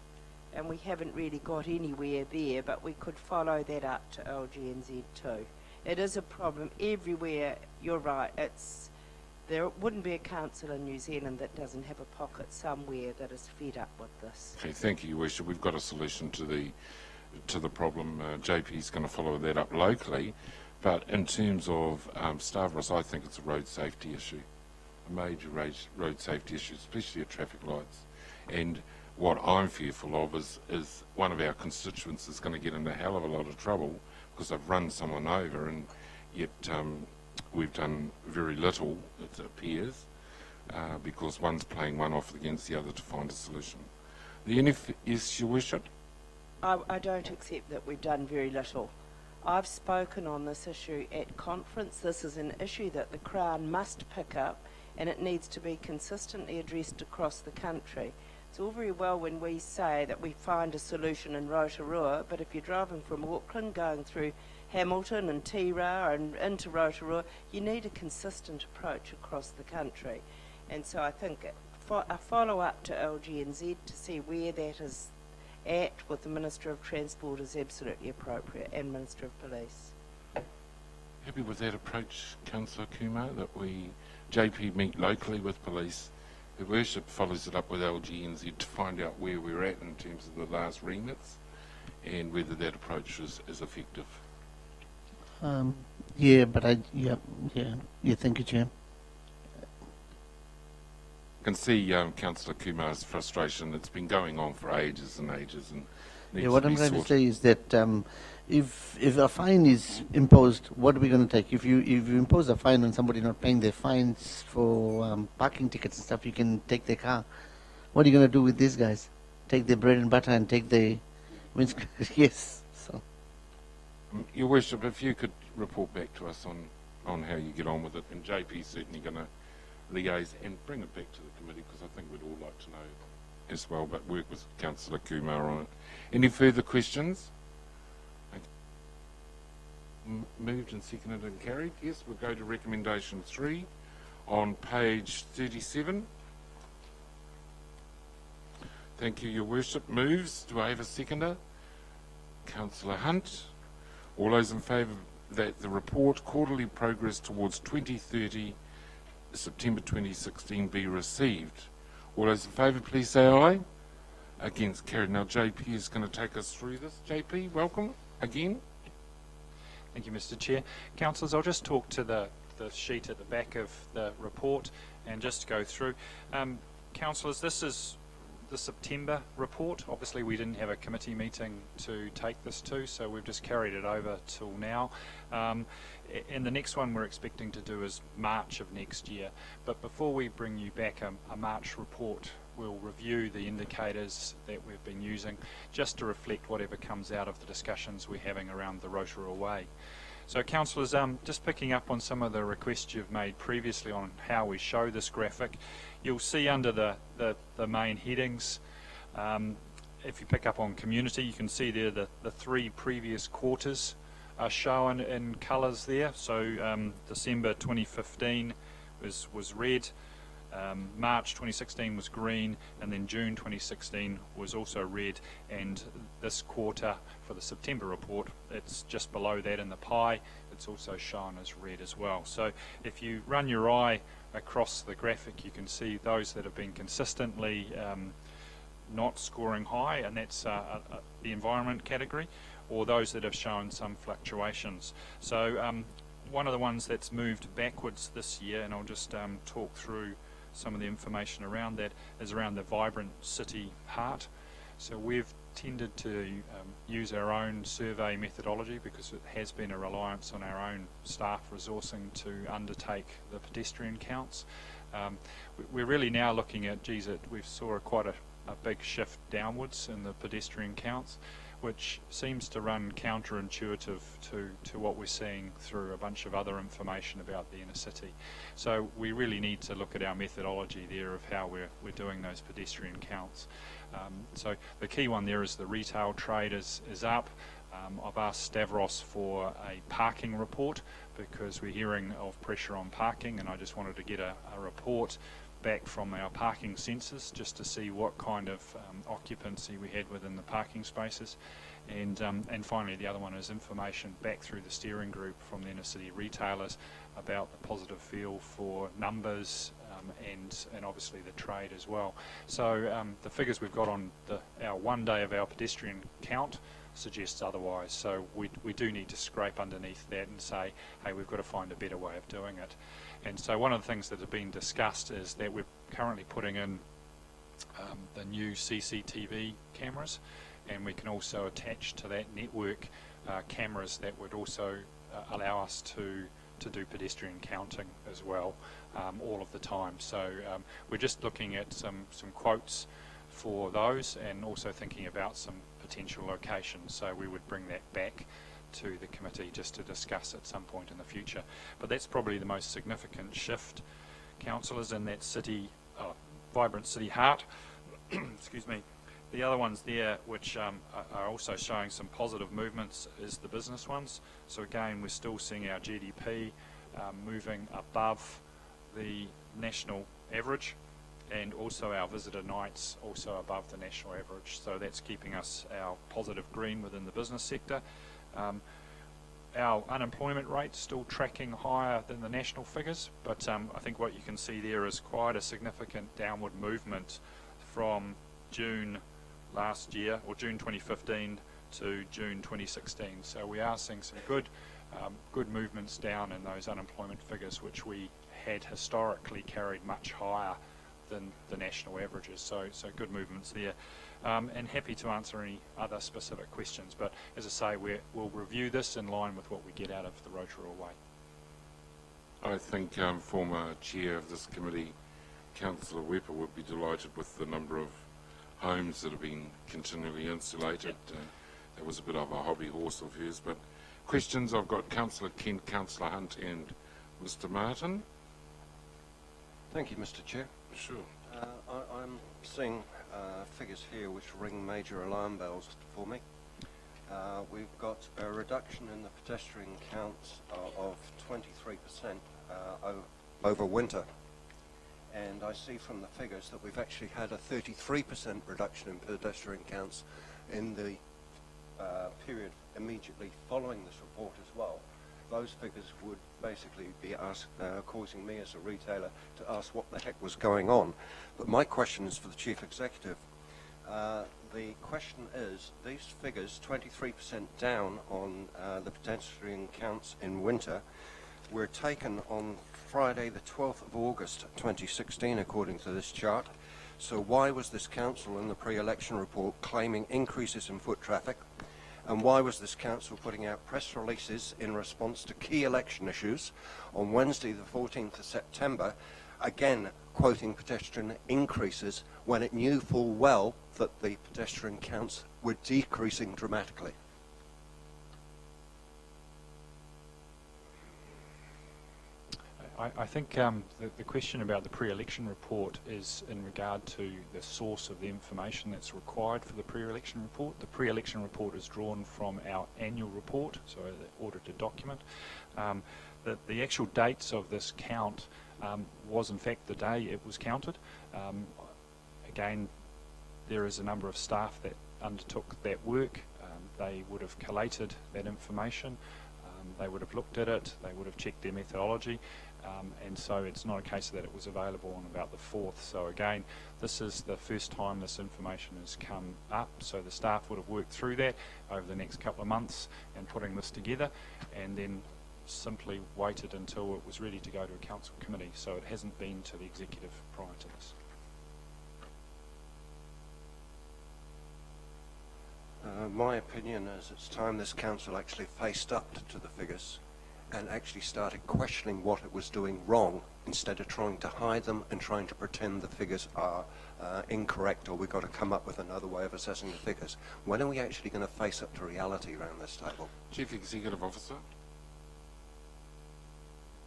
and we haven't really got anywhere there, but we could follow that up to LGNZ too. It is a problem everywhere. You're right. There wouldn't be a council in New Zealand that doesn't have a pocket somewhere that is fed up with this. Okay, thank you, Your Worship. We've got a solution to the problem. JP's going to follow that up locally, but in terms of Stavros, I think it's a road safety issue, a major road safety issue, especially at traffic lights. And what I'm fearful of is one of our constituents is going to get in a hell of a lot of trouble because they've run someone over, and yet we've done very little, it appears, because one's playing one off against the other to find a solution. The NF is, Your Worship? I don't accept that we've done very little. I've spoken on this issue at conference. This is an issue that the Crown must pick up, and it needs to be consistently addressed across the country. It's all very well when we say that we find a solution in Rotorua, but if you're driving from Auckland, going through Hamilton and Tira and into Rotorua, you need a consistent approach across the country. And so I think a follow-up to LGNZ to see where that is at with the Minister of Transport is absolutely appropriate, and Minister of Police. Happy with that approach, Councillor Kumar, that JP meet locally with police. The Worship follows it up with LGNZ to find out where we're at in terms of the last remits and whether that approach is effective. Yeah, but thank you, Chair. I can see Councillor Kumar's frustration. It's been going on for ages and ages, and needs What to I'm be trying to sorted. say is that if a fine is imposed, what are we going to take? If you impose a fine on somebody not paying their fines for parking tickets and stuff, you can take their car. What are you going to do with these guys? Take their bread and butter and take the yes. So. Your Worship, if you could report back to us on how you get on with it, and JP's certainly going to liaise and bring it back to the committee, because I think we'd all like to know as well, but work with Councillor Kumar on it. Any further questions? Moved and seconded and carried. Yes, we'll go to recommendation 3 on page 37. Thank you, Your Worship. Moves. Do I have a seconder? Councillor Hunt. All those in favour that the report Quarterly Progress Towards 2030 September 2016 be received. All those in favour, please say aye. Against, carried. Now JP is going to take us through this. JP, welcome again. Thank you, Mr. Chair. Councillors, I'll just talk to the sheet at the back of the report and just go through. Councillors, this is the September report. Obviously, we didn't have a committee meeting to take this to, so we've just carried it over till now. And the next one we're expecting to do is March of next year. But before we bring you back a March report, we'll review the indicators that we've been using just to reflect whatever comes out of the discussions we're having around the Rotorua Way. So councillors, just picking up on some of the requests you've made previously on how we show this graphic, you'll see under the main headings, if you pick up on community, you can see there the 3 previous quarters are shown in colours there. So December 2015 was red, March 2016 was green, and then June 2016 was also red, and this quarter for the September report, it's just below that in the pie, it's also shown as red as well. So if you run your eye across the graphic, you can see those that have been consistently not scoring high, and that's the environment category. or those that have shown some fluctuations. So one of the ones that's moved backwards this year, and I'll just talk through some of the information around that, is around the Vibrant City Heart. So we've tended to use our own survey methodology because it has been a reliance on our own staff resourcing to undertake the pedestrian counts. We're really now looking at, we saw quite a big shift downwards in the pedestrian counts, which seems to run counterintuitive to what we're seeing through a bunch of other information about the inner city. So we really need to look at our methodology there of how we're doing those pedestrian counts. So the key one there is the retail trade is up. I've asked Stavros for a parking report because we're hearing of pressure on parking, and I just wanted to get a report back from our parking sensors just to see what kind of occupancy we had within the parking spaces. And finally, the other one is information back through the steering group from the inner city retailers about the positive feel for numbers and obviously the trade as well. So the figures we've got on our one day of our pedestrian count suggests otherwise. So we do need to scrape underneath that and say, hey, we've got to find a better way of doing it. And so one of the things that have been discussed is that we're currently putting in the new CCTV cameras, and we can also attach to that network cameras that would also allow us to do pedestrian counting as well all of the time. So we're just looking at some quotes for those and also thinking about some potential locations. So we would bring that back to the committee just to discuss at some point in the future. But that's probably the most significant shift, councillors, in that city, Vibrant City Heart. Excuse me. The other ones there which are also showing some positive movements is the business ones. So again, we're still seeing our GDP moving above the national average, and also our visitor nights also above the national average. So that's keeping us our positive green within the business sector. Our unemployment rate still tracking higher than the national figures, but I think what you can see there is quite a significant downward movement from June last year, or June 2015 to June 2016. So we are seeing some good movements down in those unemployment figures, which we had historically carried much higher than the national averages. So good movements there. And happy to answer any other specific questions. But as I say, we'll review this in line with what we get out of the Rotorua Way. I think former chair of this committee, Councillor Weber, would be delighted with the number of homes that have been continually insulated. That was a bit of a hobby horse of hers. But questions, I've got Councillor Kent, Councillor Hunt and Mr Martin. Thank you, Mr Chair. Sure. I'm seeing figures here which ring major alarm bells for me. We've got a reduction in the pedestrian counts of 23% over winter. And I see from the figures that we've actually had a 33% reduction in pedestrian counts in the period immediately following this report as well. Those figures would basically be causing me as a retailer to ask what the heck was going on. But my question is for the Chief Executive. The question is, these figures, 23% down on the pedestrian counts in winter, were taken on Friday the 12th of August 2016 according to this chart. So why was this council in the pre-election report claiming increases in foot traffic? And why was this council putting out press releases in response to key election issues on Wednesday the 14th of September, again quoting pedestrian increases when it knew full well that the pedestrian counts were decreasing dramatically? I think the question about the pre-election report is in regard to the source of the information that's required for the pre-election report. The pre-election report is drawn from our annual report, so the audited document. The actual dates of this count was in fact the day it was counted. Again, there is a number of staff that undertook that work. They would have collated that information. They would have looked at it. They would have checked their methodology. and so it's not a case that it was available on about the 4th. So again, this is the first time this information has come up, so the staff would have worked through that over the next couple of months and putting this together, and then simply waited until it was ready to go to a council committee, so it hasn't been to the executive prior to this. My opinion is it's time this council actually faced up to the figures and actually started questioning what it was doing wrong instead of trying to hide them and trying to pretend the figures are incorrect, or we've got to come up with another way of assessing the figures. When are we actually going to face up to reality around this table? Chief Executive Officer.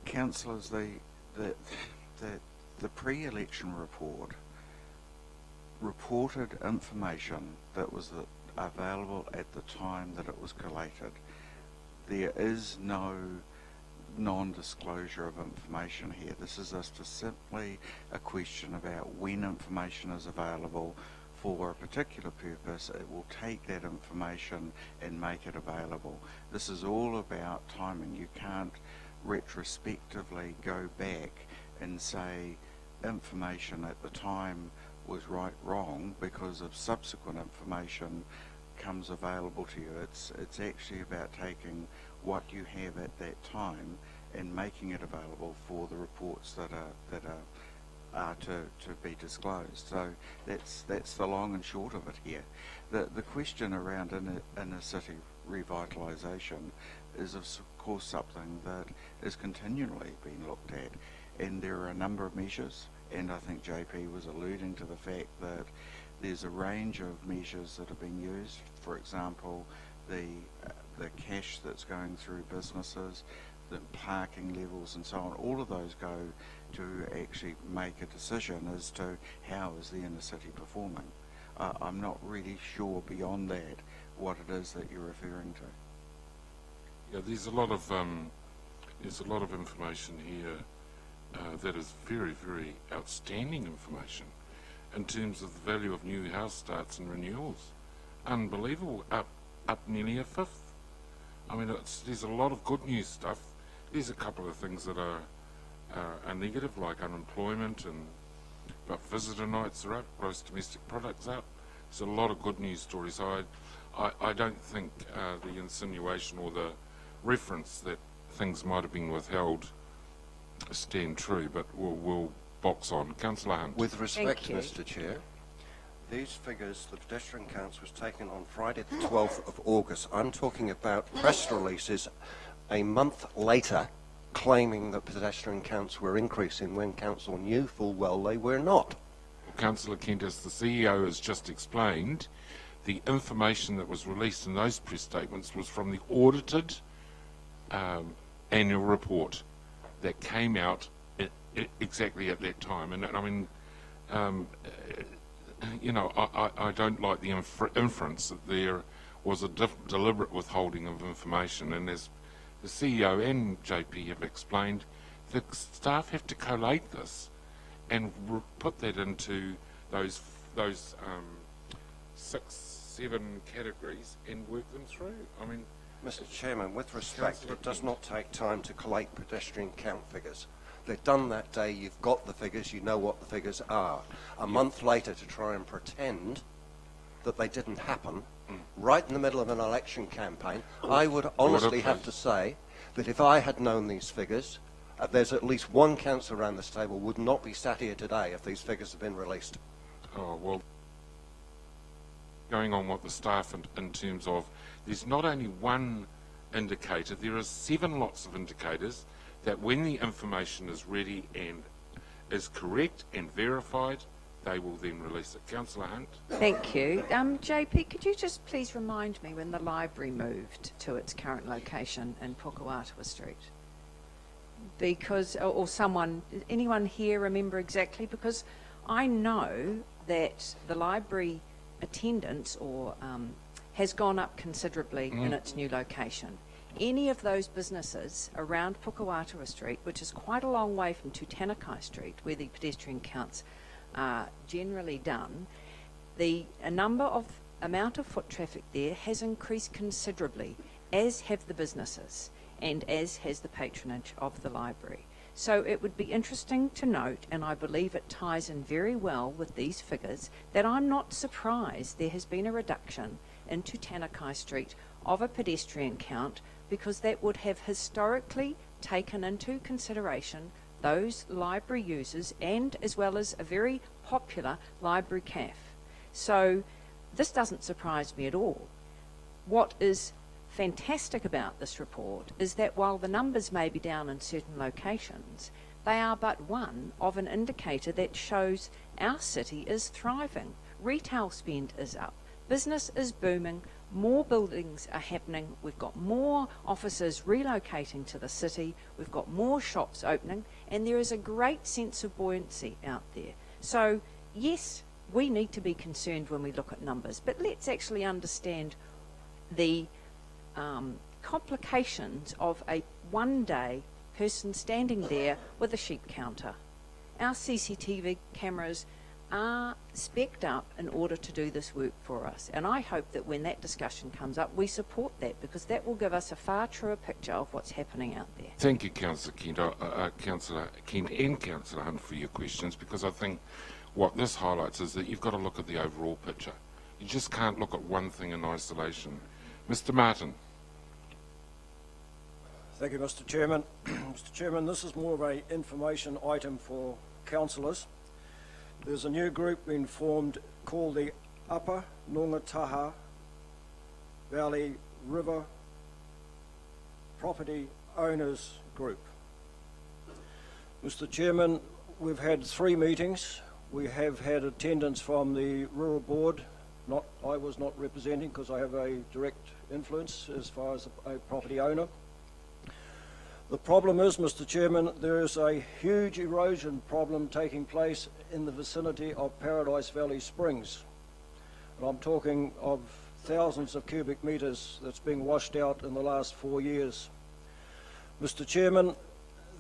Councillors, the pre-election report reported information that was available at the time that it was collated. There is no non-disclosure of information here. This is just simply a question about when information is available for a particular purpose. It will take that information and make it available. This is all about timing. You can't retrospectively go back and say information at the time was wrong because of subsequent information comes available to you. It's actually about taking what you have at that time and making it available for the reports that are to be disclosed. So that's the long and short of it here. The question around inner city revitalisation is of course something that is continually being looked at, and there are a number of measures, and I think JP was alluding to the fact that there's a range of measures that are being used. For example, the cash that's going through businesses, the parking levels and so on, all of those go to actually make a decision as to how is the inner city performing. I'm not really sure beyond that what it is that you're referring to. Yeah, there's a lot of information here that is very, very outstanding information in terms of the value of new house starts and renewals. Unbelievable, up nearly a fifth. I mean, there's a lot of good news stuff. There's a couple of things that are negative, like unemployment, but visitor nights are up, gross domestic products up. There's a lot of good news stories. So I don't think the insinuation or the reference that things might have been withheld stand true, but we'll box on. Councillor Hunt. With respect, Mr Chair, these figures, the pedestrian counts was taken on Friday the 12th of August. I'm talking about press releases a month later claiming that pedestrian counts were increasing when council knew full well they were not. Well, Councillor Kent, as the CEO has just explained, the information that was released in those press statements was from the audited annual report that came out exactly at that time. And I mean, you know, I don't like the inference that there was a deliberate withholding of information. And as the CEO and JP have explained, the staff have to collate this and put that into those 6-7 categories and work them through. I mean, Mr Chairman, with respect, it does not take time to collate pedestrian count figures. They're done that day, you've got the figures, you know what the figures are. A month later to try and pretend that they didn't happen, right in the middle of an election campaign, I would honestly have to say that if I had known these figures, there's at least one councillor around this table would not be sat here today if these figures had been released. Oh, well, going on what the staff in terms of, there's not only one indicator, there are 7 lots of indicators that when the information is ready and is correct and verified, they will then release it. Councillor Hunt. Thank you. JP, could you just please remind me when the library moved to its current location in Pukewatua Street? Because, or someone, anyone here remember exactly? Because I know that the library attendance has gone up considerably in its new location. Any of those businesses around Pukewatua Street, which is quite a long way from Tūtanakai Street, where the pedestrian counts are generally done, the amount of foot traffic there has increased considerably, as have the businesses and as has the patronage of the library. So it would be interesting to note, and I believe it ties in very well with these figures, that I'm not surprised there has been a reduction into Tanakai Street of a pedestrian count, because that would have historically taken into consideration those library users and as well as a very popular library cafe. So this doesn't surprise me at all. What is fantastic about this report is that while the numbers may be down in certain locations, they are but one of an indicator that shows our city is thriving. Retail spend is up, business is booming, more buildings are happening, we've got more offices relocating to the city, we've got more shops opening, and there is a great sense of buoyancy out there. So yes, we need to be concerned when we look at numbers, but let's actually understand the complications of a one-day person standing there with a sheep counter. Our CCTV cameras are specced up in order to do this work for us, and I hope that when that discussion comes up we support that, because that will give us a far truer picture of what's happening out there. Thank you, Councillor Kent, Councillor Kent and Councillor Hunt for your questions, because I think what this highlights is that you've got to look at the overall picture. You just can't look at one thing in isolation. Mr. Martin. Thank you, Mr. Chairman. Mr. Chairman, this is more of an information item for councillors. There's a new group being formed called the Upper Nongataha Valley River Property Owners Group. Mr. Chairman, we've had 3 meetings. We have had attendance from the Rural Board. I was not representing because I have a direct influence as far as a property owner. The problem is, Mr. Chairman, there is a huge erosion problem taking place in the vicinity of Paradise Valley Springs. And I'm talking of thousands of cubic metres that's being washed out in the last 4 years. Mr. Chairman,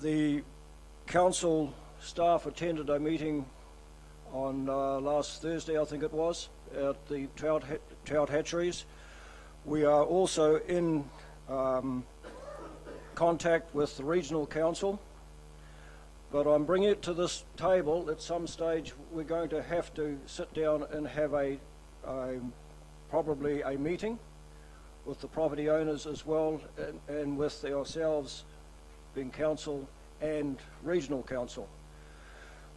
the council staff attended a meeting on last Thursday, I think it was, at the trout hatcheries. We are also in contact with the regional council, but I'm bringing it to this table. At some stage we're going to have to sit down and have probably a meeting with the property owners as well, and with ourselves being council and regional council.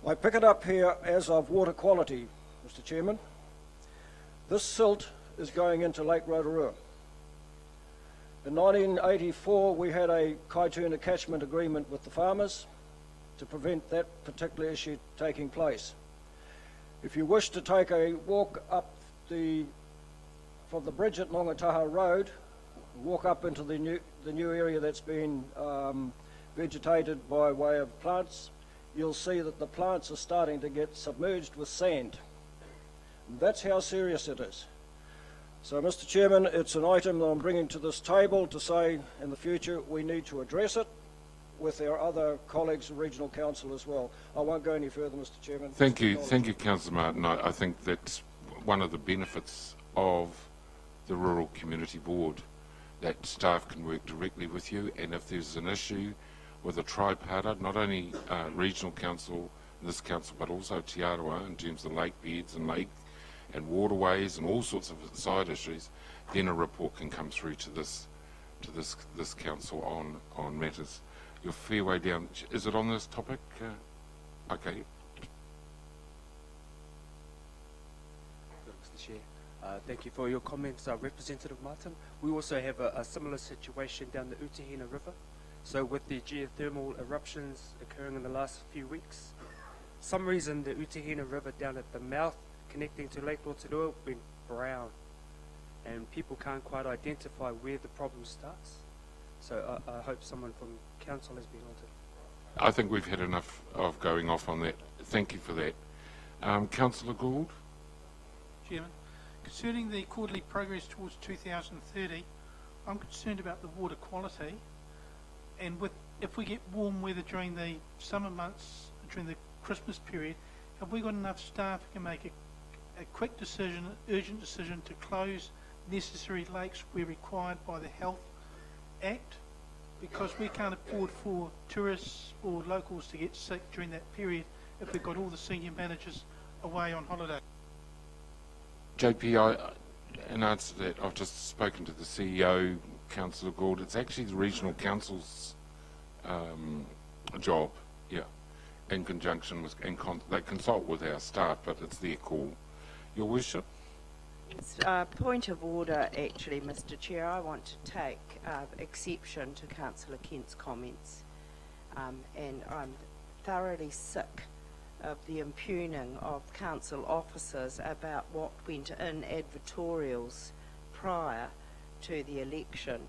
I pick it up here as of water quality, Mr. Chairman. This silt is going into Lake Rotorua. In 1984, we had a Kaituna catchment agreement with the farmers to prevent that particular issue taking place. If you wish to take a walk up from the bridge at Nongataha Road, walk up into the new area that's been vegetated by way of plants, you'll see that the plants are starting to get submerged with sand. And that's how serious it is. So, Mr. Chairman, it's an item that I'm bringing to this table to say in the future we need to address it with our other colleagues in Regional Council as well. I won't go any further, Mr. Chairman. Thank you, Councillor Martin. I think that's one of the benefits of the Rural Community Board, that staff can work directly with you, and if there's an issue with a tripartite, not only Regional Council, this council, but also Te Arawa in terms of lake beds and lake and waterways and all sorts of side issues, then a report can come through to this council on matters. You're fair way down. Is it on this topic? Okay. Mr. Chair, thank you for your comments, Representative Martin. We also have a similar situation down the Utahina River. So with the geothermal eruptions occurring in the last few weeks, some reason the Utahina River down at the mouth connecting to Lake Rotorua went brown, and people can't quite identify where the problem starts. So I hope someone from council has been on to. I think we've had enough of going off on that. Thank you for that. Councillor Gould? Chairman, concerning the quarterly progress towards 2030, I'm concerned about the water quality, and if we get warm weather during the summer months, during the Christmas period, have we got enough staff who can make a quick decision, an urgent decision to close necessary lakes where required by the Health Act? because we can't afford for tourists or locals to get sick during that period if we've got all the senior managers away on holiday. JP, in answer to that, I've just spoken to the CEO, Councillor Gould. It's actually the regional council's job, yeah, in conjunction with, they consult with our staff, but it's their call. Your Worship? It's point of order, actually, Mr. Chair. I want to take exception to Councillor Kent's comments, and I'm thoroughly sick of the impugning of council officers about what went in advertorials prior to the election.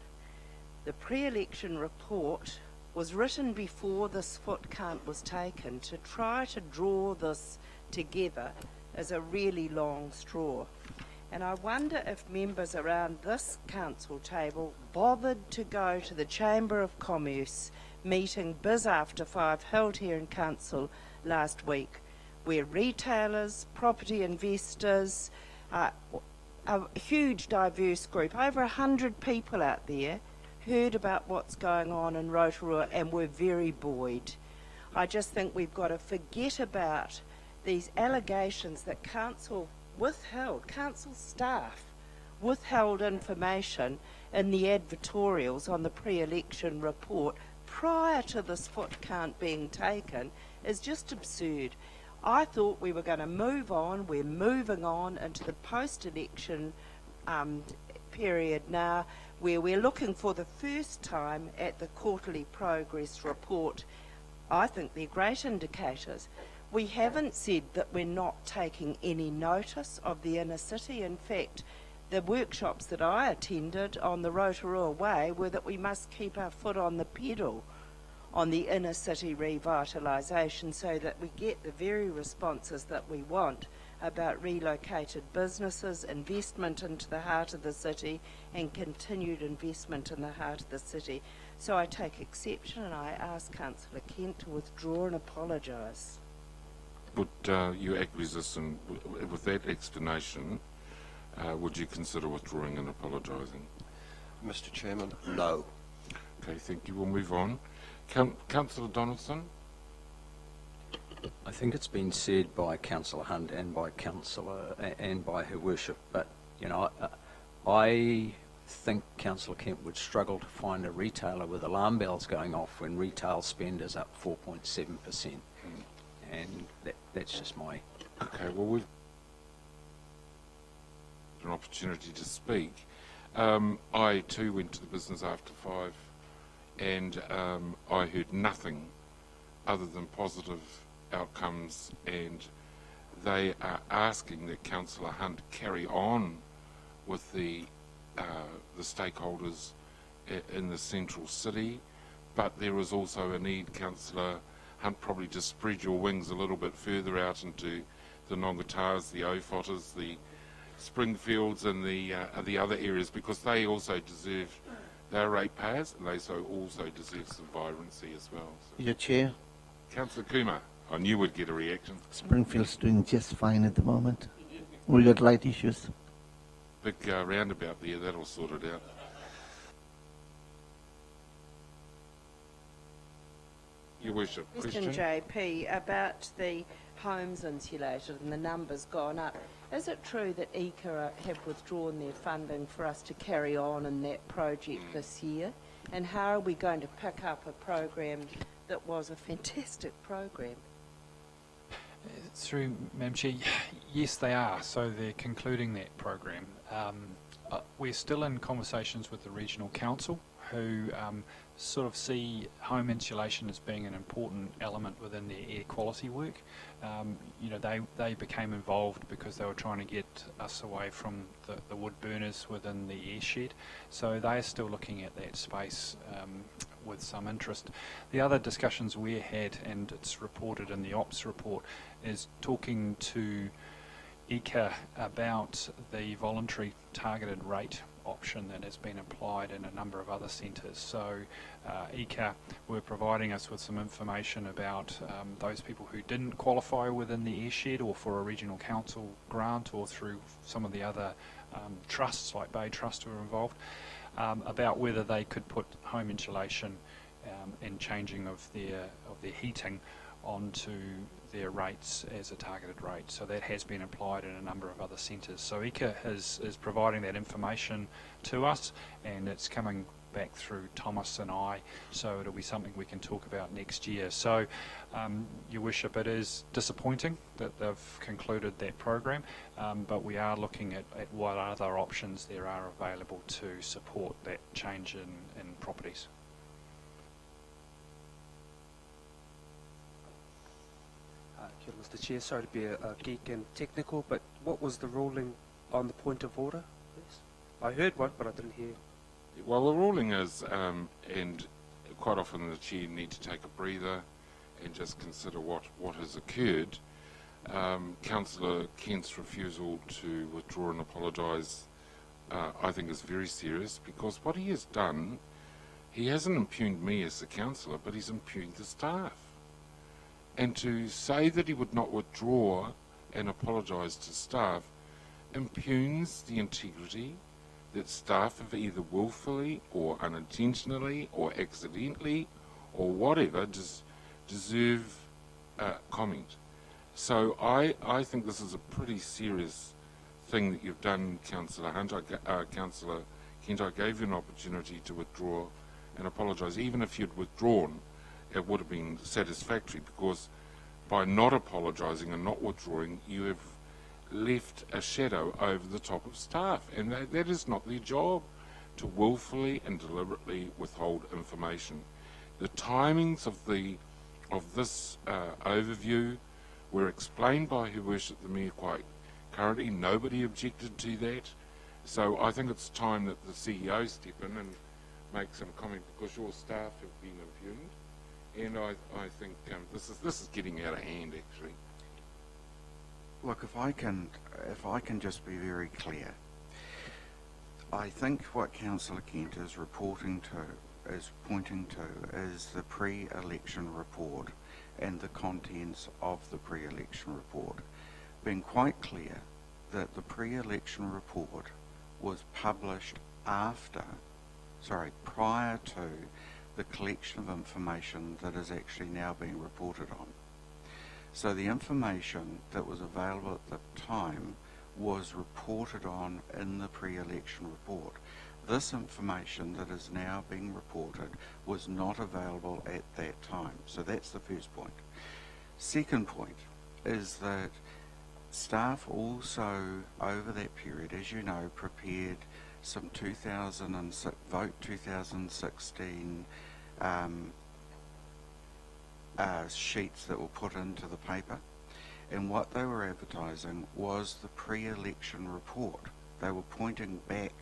The pre-election report was written before this foot count was taken to try to draw this together as a really long straw. And I wonder if members around this council table bothered to go to the Chamber of Commerce meeting Biz After 5 held here in council last week, where retailers, property investors, a huge diverse group, over 100 people out there, heard about what's going on in Rotorua and were very buoyed. I just think we've got to forget about these allegations that council staff withheld information in the advertorials on the pre-election report prior to this foot count being taken is just absurd. I thought we were going to move on. We're moving on into the post-election period now, where we're looking for the first time at the quarterly progress report. I think they're great indicators. We haven't said that we're not taking any notice of the inner city. In fact, the workshops that I attended on the Rotorua Way were that we must keep our foot on the pedal on the inner city revitalisation so that we get the very responses that we want about relocated businesses, investment into the heart of the city and continued investment in the heart of the city. So I take exception and I ask Councillor Kent to withdraw and apologise. Would you acquiesce with that explanation? Would you consider withdrawing and apologising? Mr. Chairman, no. Okay, thank you. We'll move on. Councillor Donaldson? I think it's been said by Councillor Hunt and by Her Worship, but you know, I think Councillor Kent would struggle to find a retailer with alarm bells going off when retail spend is up 4.7%, and that's just my. Okay, well we've an opportunity to speak. I too went to the Business After 5, and I heard nothing other than positive outcomes, and they are asking that Councillor Hunt carry on with the stakeholders in the central city, but there is also a need, Councillor Hunt, probably to spread your wings a little bit further out into the Nongatars, the Ofotas, the Springfields and the other areas, because they also deserve, they're ratepayers and they also deserve some vibrancy as well. So. Your Chair. Councillor Kumar, I knew we'd get a reaction. Springfield's doing just fine at the moment. We got light issues. Big roundabout there, that'll sort it out. Your Worship, question? JP, about the homes insulated and the numbers gone up. Is it true that ECA have withdrawn their funding for us to carry on in that project this year? And how are we going to pick up a program that was a fantastic program? Through Madam Chair, yes they are, so they're concluding that program. We're still in conversations with the Regional Council, who sort of see home insulation as being an important element within their air quality work. You know, they became involved because they were trying to get us away from the wood burners within the air shed, so they are still looking at that space with some interest. The other discussions we had, and it's reported in the ops report, is talking to ECA about the voluntary targeted rate option that has been applied in a number of other centres. So ECA were providing us with some information about those people who didn't qualify within the airshed or for a regional council grant or through some of the other trusts like Bay Trust who are involved. about whether they could put home insulation and changing of their heating onto their rates as a targeted rate. So that has been applied in a number of other centres. So ECA is providing that information to us, and it's coming back through Thomas and I, so it'll be something we can talk about next year. So, Your Worship, it is disappointing that they've concluded that program, but we are looking at what other options there are available to support that change in properties. Kia ora, Mr. Chair, sorry to be a geek and technical, but what was the ruling on the point of order, please? I heard one, but I didn't hear. Well, the ruling is, and quite often the chair need to take a breather and just consider what has occurred. Councillor Kent's refusal to withdraw and apologise, I think, is very serious, because what he has done, he hasn't impugned me as the councillor, but he's impugned the staff. And to say that he would not withdraw and apologise to staff impugns the integrity that staff have either willfully or unintentionally or accidentally or whatever deserve comment. So I think this is a pretty serious thing that you've done, Councillor Hunt. Councillor Kent, I gave you an opportunity to withdraw and apologise. Even if you'd withdrawn, it would have been satisfactory, because by not apologising and not withdrawing, you have left a shadow over the top of staff, and that is not their job, to willfully and deliberately withhold information. The timings of this overview were explained by Her Worship the Mayor quite currently. Nobody objected to that, so I think it's time that the CEO step in and make some comment, because your staff have been impugned. And I think this is getting out of hand, actually. Look, if I can just be very clear, I think what Councillor Kent is pointing to is the pre-election report and the contents of the pre-election report, being quite clear that the pre-election report was published prior to the collection of information that is actually now being reported on. So the information that was available at the time was reported on in the pre-election report. This information that is now being reported was not available at that time. So that's the first point. Second point is that staff also, over that period, as you know, prepared some 2016 sheets that were put into the paper, and what they were advertising was the pre-election report. They were pointing back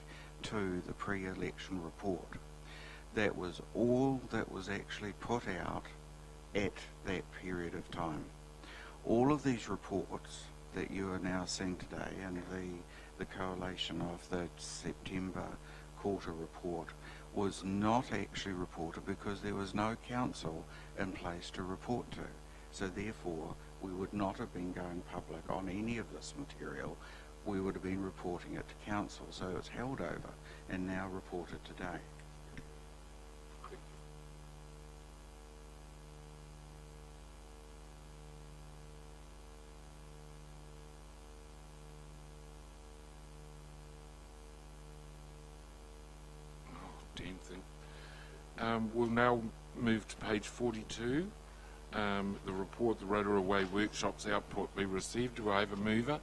to the pre-election report. That was all that was actually put out at that period of time. All of these reports that you are now seeing today, and the collation of the September quarter report, was not actually reported because there was no council in place to report to. So therefore, we would not have been going public on any of this material. We would have been reporting it to council. So it's held over and now reported today. We'll now move to page 42. The report, the Rotorua Way Workshops output be received. Do I have a mover?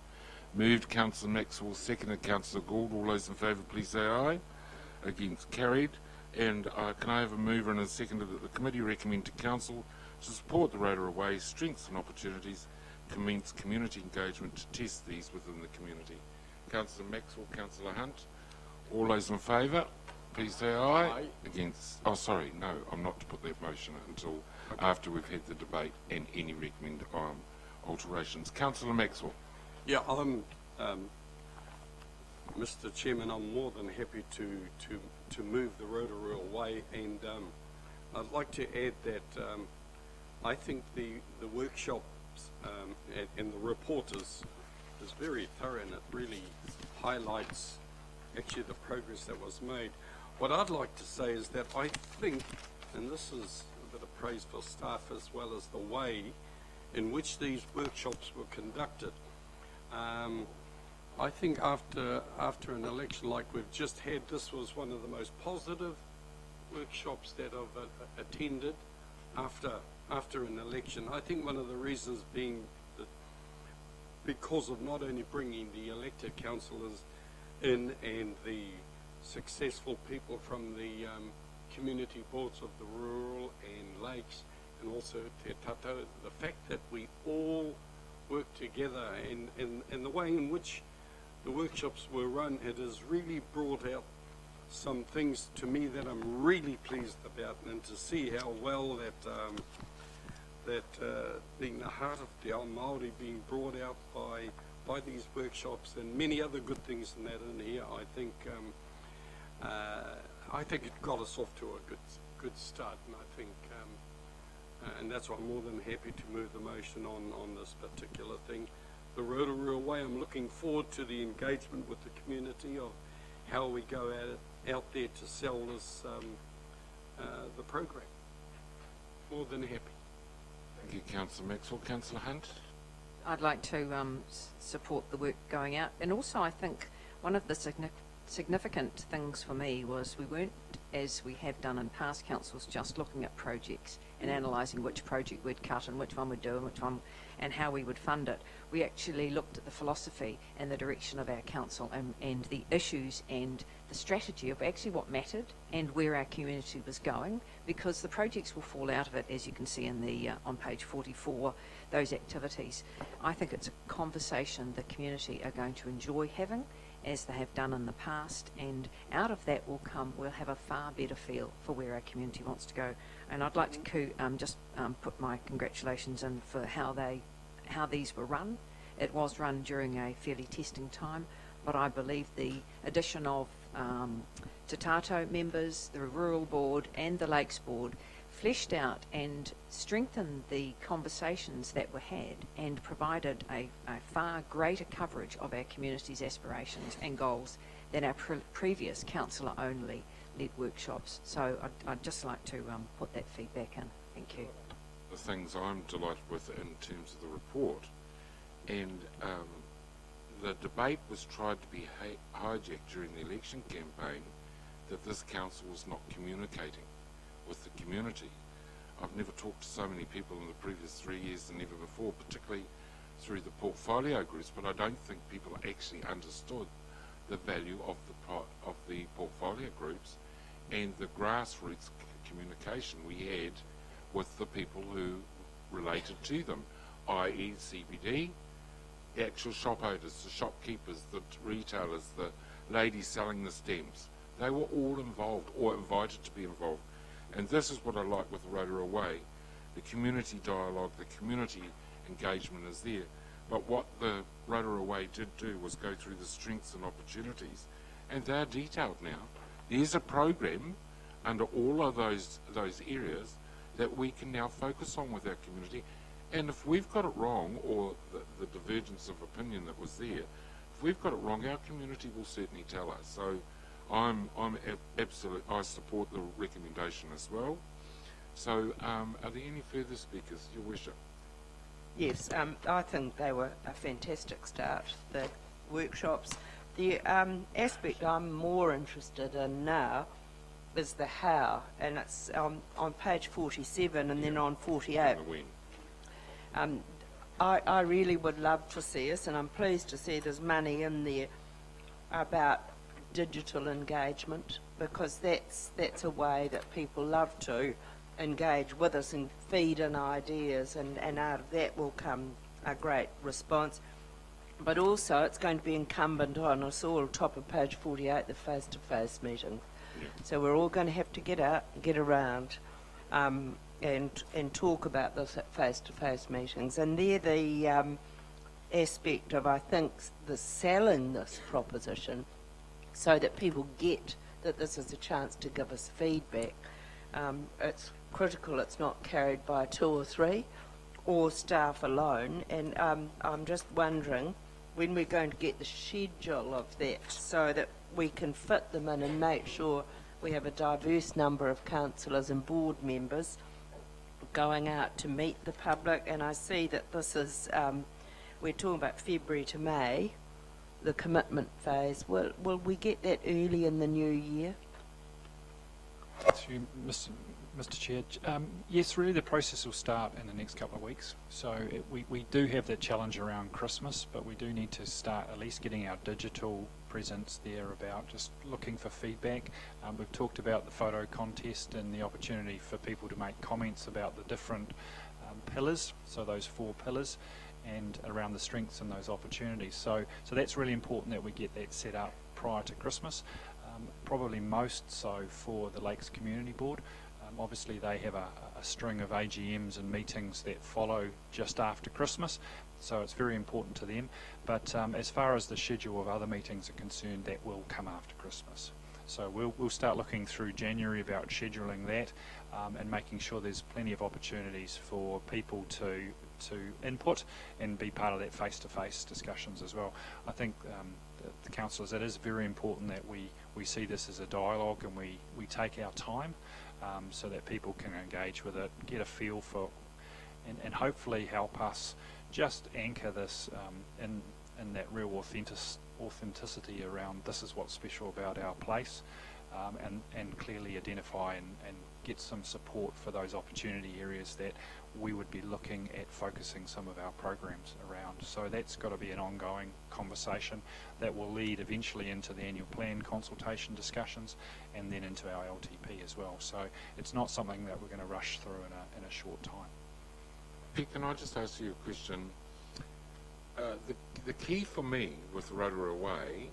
Moved Councillor Maxwell, seconded Councillor Gould. All those in favour, please say aye. Against, carried. And can I have a mover and a seconder that the committee recommend to Council to support the Rotorua Way strengths and opportunities, commence community engagement to test these within the community? Councillor Maxwell, Councillor Hunt. All those in favour, please say aye. Aye. Against. Oh, sorry, no, I'm not to put that motion until after we've had the debate and any recommended alterations. Councillor Maxwell. Yeah, Mr. Chairman, I'm more than happy to move the Rotorua Way, and I'd like to add that I think the workshops and the report is very thorough, and it really highlights actually the progress that was made. what I'd like to say is that I think, and this is a bit of praise for staff as well as the way in which these workshops were conducted. I think after an election like we've just had, this was one of the most positive workshops that I've attended after an election. I think one of the reasons being that because of not only bringing the elected councillors in and the successful people from the community boards of the rural and lakes and also Te Tato, the fact that we all work together and the way in which the workshops were run, it has really brought out some things to me that I'm really pleased about, and to see how well that being the heart of Te Ao Māori being brought out by these workshops and many other good things in that in here. I think it got us off to a good start, and I think and that's why I'm more than happy to move the motion on this particular thing. The Rotorua way, I'm looking forward to the engagement with the community of how we go out there to sell this the program. More than happy. Thank you, Councillor Maxwell. Councillor Hunt? I'd like to support the work going out, and also I think one of the significant things for me was we weren't, as we have done in past councils, just looking at projects and analysing which project we'd cut and which one we'd do and which one and how we would fund it. We actually looked at the philosophy and the direction of our council and the issues and the strategy of actually what mattered and where our community was going, because the projects will fall out of it, as you can see in the on page 44, those activities. I think it's a conversation the community are going to enjoy having, as they have done in the past, and out of that we'll have a far better feel for where our community wants to go. And I'd like to just put my congratulations in for how these were run. It was run during a fairly testing time, but I believe the addition of Te Tato members, the Rural Board and the Lakes Board fleshed out and strengthened the conversations that were had and provided a far greater coverage of our community's aspirations and goals than our previous councillor-only led workshops. So I'd just like to put that feedback in. Thank you. The things I'm delighted with in terms of the report, and the debate was tried to be hijacked during the election campaign, that this council was not communicating with the community. I've never talked to so many people in the previous 3 years than ever before, particularly through the portfolio groups, but I don't think people actually understood the value of the portfolio groups and the grassroots communication we had with the people who related to them, i.e. CBD, the actual shop owners, the shopkeepers, the retailers, the ladies selling the stems. They were all involved or invited to be involved. And this is what I like with the Rotorua Way. The community dialogue, the community engagement is there. But what the Rotorua Way did do was go through the strengths and opportunities. And they're detailed now. There's a program under all of those areas that we can now focus on with our community. And if we've got it wrong, or the divergence of opinion that was there, if we've got it wrong, our community will certainly tell us. So I'm absolutely, I support the recommendation as well. So are there any further speakers? Your worship. Yes, I think they were a fantastic start, the workshops. The aspect I'm more interested in now is the how, and it's on page 47 and then on 48. I really would love to see us, and I'm pleased to see there's money in there about digital engagement, because that's a way that people love to engage with us and feed in ideas, and out of that will come a great response. But also it's going to be incumbent on us all, top of page 48, the face-to-face meeting. So we're all going to have to get out, get around, and talk about those face-to-face meetings. And they're the aspect of, I think, the selling this proposition, so that people get that this is a chance to give us feedback. It's critical it's not carried by 2 or 3 or staff alone, and I'm just wondering when we're going to get the schedule of that so that we can fit them in and make sure we have a diverse number of councillors and board members going out to meet the public, and I see that this is, we're talking about February to May, the commitment phase. Will we get that early in the new year? Through Mr. Chair, yes, really the process will start in the next couple of weeks. So we do have that challenge around Christmas, but we do need to start at least getting our digital presence there about just looking for feedback. We've talked about the photo contest and the opportunity for people to make comments about the different pillars, so those 4 pillars, and around the strengths and those opportunities. So that's really important that we get that set up prior to Christmas. Probably most so for the Lakes Community Board. Obviously they have a string of AGMs and meetings that follow just after Christmas, so it's very important to them. But as far as the schedule of other meetings are concerned, that will come after Christmas. So we'll start looking through January about scheduling that and making sure there's plenty of opportunities for people to input and be part of that face-to-face discussions as well. I think the councillors, it is very important that we see this as a dialogue and we take our time so that people can engage with it, get a feel for, and hopefully help us just anchor this in that real authenticity around this is what's special about our place, and clearly identify and get some support for those opportunity areas that we would be looking at focusing some of our programs around. So that's got to be an ongoing conversation that will lead eventually into the annual plan consultation discussions and then into our LTP as well. So it's not something that we're going to rush through in a short time. Pete, can I just ask you a question? The key for me with Rotorua Way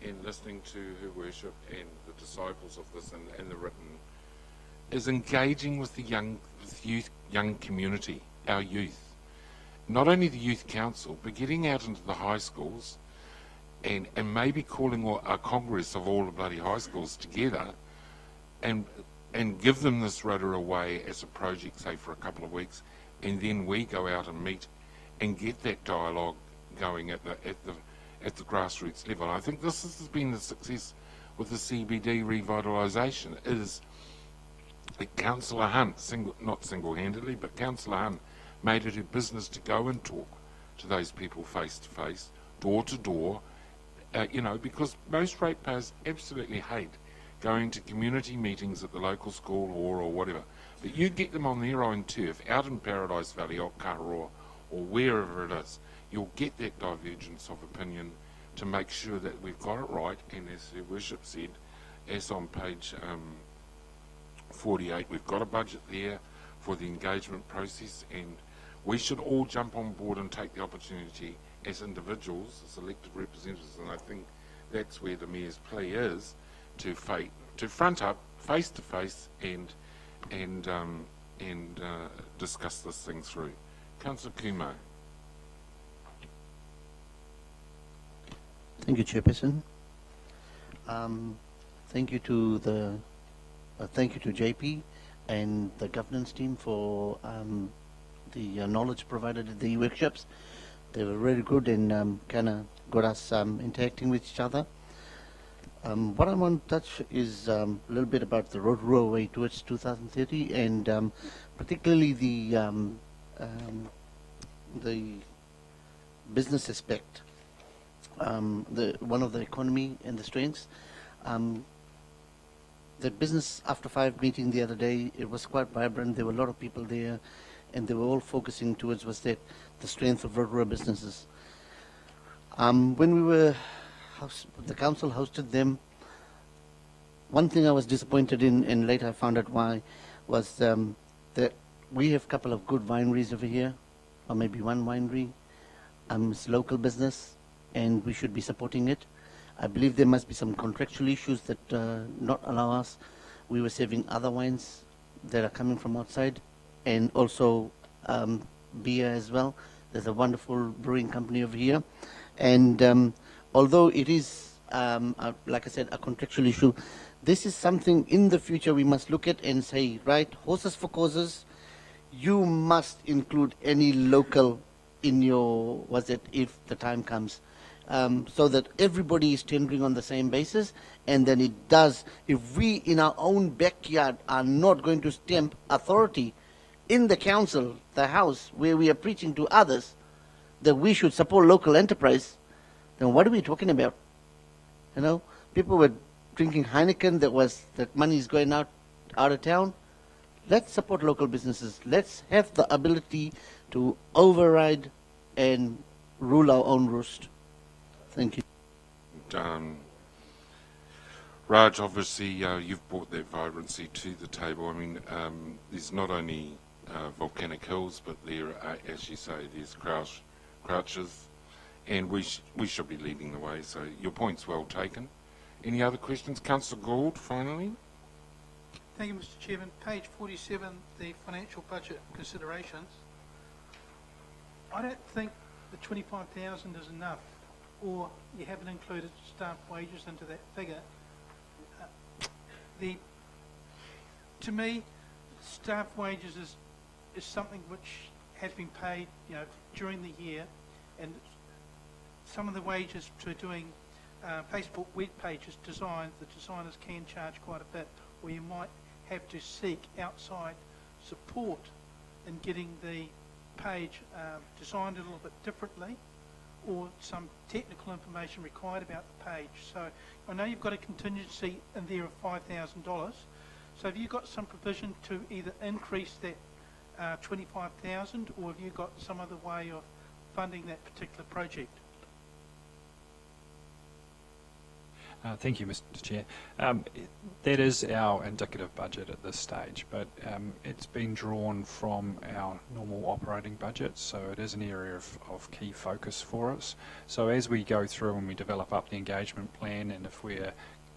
in listening to her worship and the disciples of this and the written is engaging with the young community, our youth. Not only the youth council, but getting out into the high schools and maybe calling a congress of all the bloody high schools together and give them this Rotorua Way as a project, say for a couple of weeks, and then we go out and meet and get that dialogue going at the grassroots level. I think this has been the success with the CBD revitalisation, is that Councillor Hunt, not single-handedly, but Councillor Hunt made it her business to go and talk to those people face to face, door to door, because most ratepayers absolutely hate going to community meetings at the local school or whatever. But you get them on their own turf, out in Paradise Valley or Karoa or wherever it is, you'll get that divergence of opinion to make sure that we've got it right. And as Her Worship said, as on page 48, we've got a budget there for the engagement process, and we should all jump on board and take the opportunity as individuals, as elected representatives, and I think that's where the Mayor's plea is, to front up, face to face, and discuss this thing through. Councillor Kumo. Thank you, Chairperson. Thank you to JP and the governance team for the knowledge provided at the workshops. They were really good and kind of got us interacting with each other. What I want to touch is a little bit about the Rotorua Way towards 2030, and particularly the business aspect, one of the economy and the strengths. The Business After 5 meeting the other day, it was quite vibrant. There were a lot of people there, and they were all focusing towards the strength of Rotorua businesses. When we were, the council hosted them, one thing I was disappointed in, and later I found out why, was that we have a couple of good wineries over here, or maybe one winery. It's local business, and we should be supporting it. I believe there must be some contractual issues that not allow us. We were serving other wines that are coming from outside, and also beer as well. There's a wonderful brewing company over here, and although it is, like I said, a contractual issue, this is something in the future we must look at and say, right, horses for causes, you must include any local in your, if the time comes. so that everybody is tendering on the same basis. And then it does, if we in our own backyard are not going to stamp authority in the council, the house, where we are preaching to others that we should support local enterprise, then what are we talking about? You know, people were drinking Heineken, that money is going out of town. Let's support local businesses. Let's have the ability to override and rule our own roost. Thank you. Raj, obviously you've brought that vibrancy to the table. I mean, there's not only volcanic hills, but there are, as you say, there's crouches, and we should be leading the way. So your point's well taken. Any other questions? Councillor Gould, finally. Thank you, Mr. Chairman. Page 47, the financial budget considerations. I don't think the 25,000 is enough, or you haven't included staff wages into that figure. To me, staff wages is something which has been paid, during the year, and some of the wages to doing Facebook web pages designs, the designers can charge quite a bit, or you might have to seek outside support in getting the page designed a little bit differently, or some technical information required about the page. So I know you've got a contingency in there of $5,000. So have you got some provision to either increase that 25,000, or have you got some other way of funding that particular project? Thank you, Mr. Chair. That is our indicative budget at this stage, but it's been drawn from our normal operating budget, so it is an area of key focus for us. So as we go through and we develop up the engagement plan, and if we're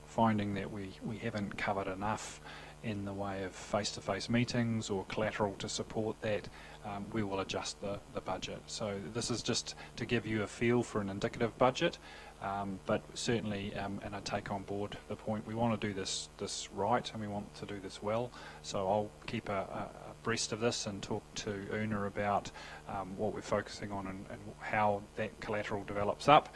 finding that we haven't covered enough in the way of face-to-face meetings or collateral to support that, we will adjust the budget. So this is just to give you a feel for an indicative budget. But certainly, and I take on board the point, we want to do this right, and we want to do this well. So I'll keep abreast of this and talk to Una about what we're focusing on and how that collateral develops up.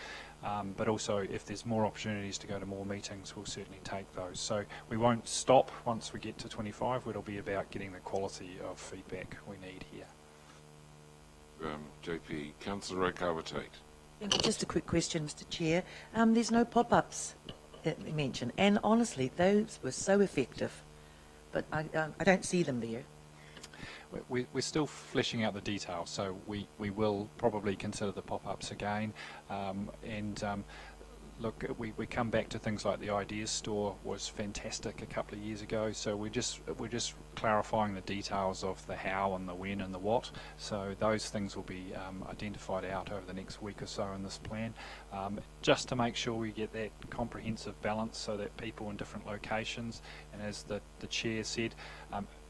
But also, if there's more opportunities to go to more meetings, we'll certainly take those. So we won't stop once we get to 25. It'll be about getting the quality of feedback we need here. JP, Councillor Rakawa-Tate. Just a quick question, Mr. Chair. There's no pop-ups that we mentioned, and honestly, those were so effective, but I don't see them there. We're still fleshing out the details, so we will probably consider the pop-ups again. Look, we come back to things like the Ideas Store was fantastic a couple of years ago, so we're just clarifying the details of the how and the when and the what. So those things will be identified out over the next week or so in this plan, just to make sure we get that comprehensive balance so that people in different locations, and as the Chair said,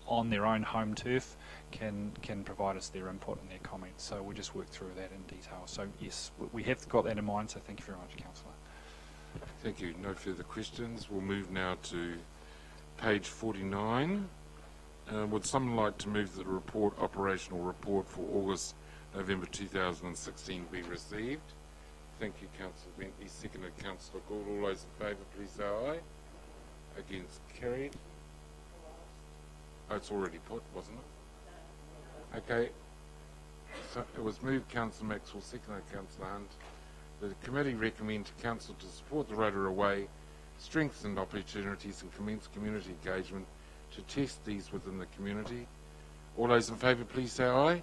on their own home turf can provide us their input and their comments. So we'll just work through that in detail. So yes, we have got that in mind, so thank you very much, Councillor. Thank you. No further questions. We'll move now to page 49. Would someone like to move that the operational report for August, November 2016 be received? Thank you, Councillor Bentley. Seconded, Councillor Gould. All those in favour, please say aye. Against, carried. Oh, it's already put, wasn't it? Okay. So it was moved, Councillor Maxwell, seconded, Councillor Hunt. The committee recommends to Council to support the Rotorua Way, strengthen opportunities and commence community engagement to test these within the community. All those in favour, please say aye.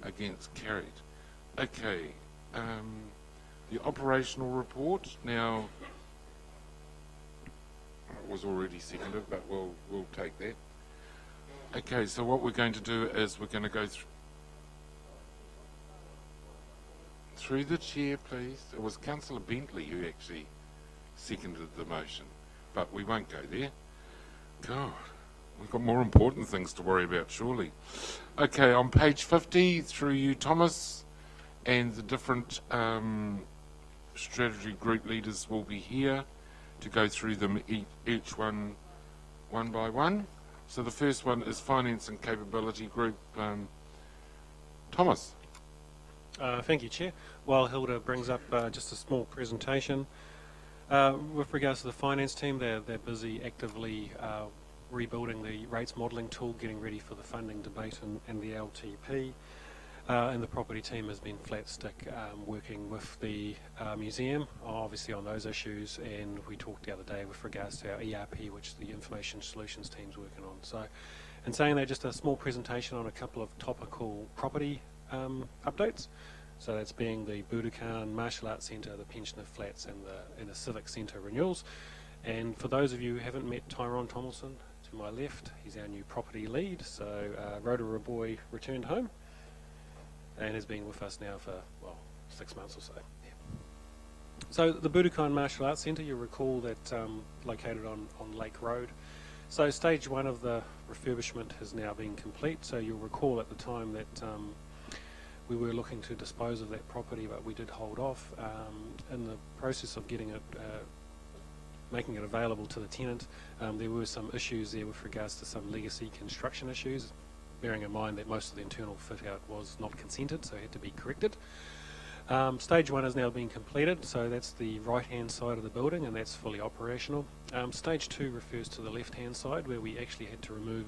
Against, carried. Okay. The operational report, now, it was already seconded, but we'll take that. Okay, so what we're going to do is we're going to go through the chair, please. It was Councillor Bentley who actually seconded the motion, but we won't go there. God, we've got more important things to worry about, surely. Okay, on page 50, through you, Thomas, and the different strategy group leaders will be here to go through them each one by one. So the first one is Finance and Capability Group. Thomas. Thank you, Chair. Well, while Hilda brings up just a small presentation. With regards to the finance team, they're busy actively rebuilding the rates modelling tool, getting ready for the funding debate and the LTP. And the property team has been flat stick working with the museum, obviously on those issues, and we talked the other day with regards to our ERP, which the Information Solutions team's working on. So, in saying that, just a small presentation on a couple of topical property updates. So that's being the Budokan Martial Arts Centre, the Pensioner Flats, and the Civic Centre renewals. And for those of you who haven't met Tyrone Tomlinson, to my left, he's our new property lead. So Rotorua boy returned home and has been with us now for, well, 6 months or so. Yeah. So the Budokan Martial Arts Centre, you'll recall that located on Lake Road. So stage one of the refurbishment has now been complete. So you'll recall at the time that we were looking to dispose of that property, but we did hold off in the process of getting it, making it available to the tenant. There were some issues there with regards to some legacy construction issues, bearing in mind that most of the internal fit out was not consented, so it had to be corrected. Stage one has now been completed, so that's the right hand side of the building, and that's fully operational. Stage two refers to the left hand side, where we actually had to remove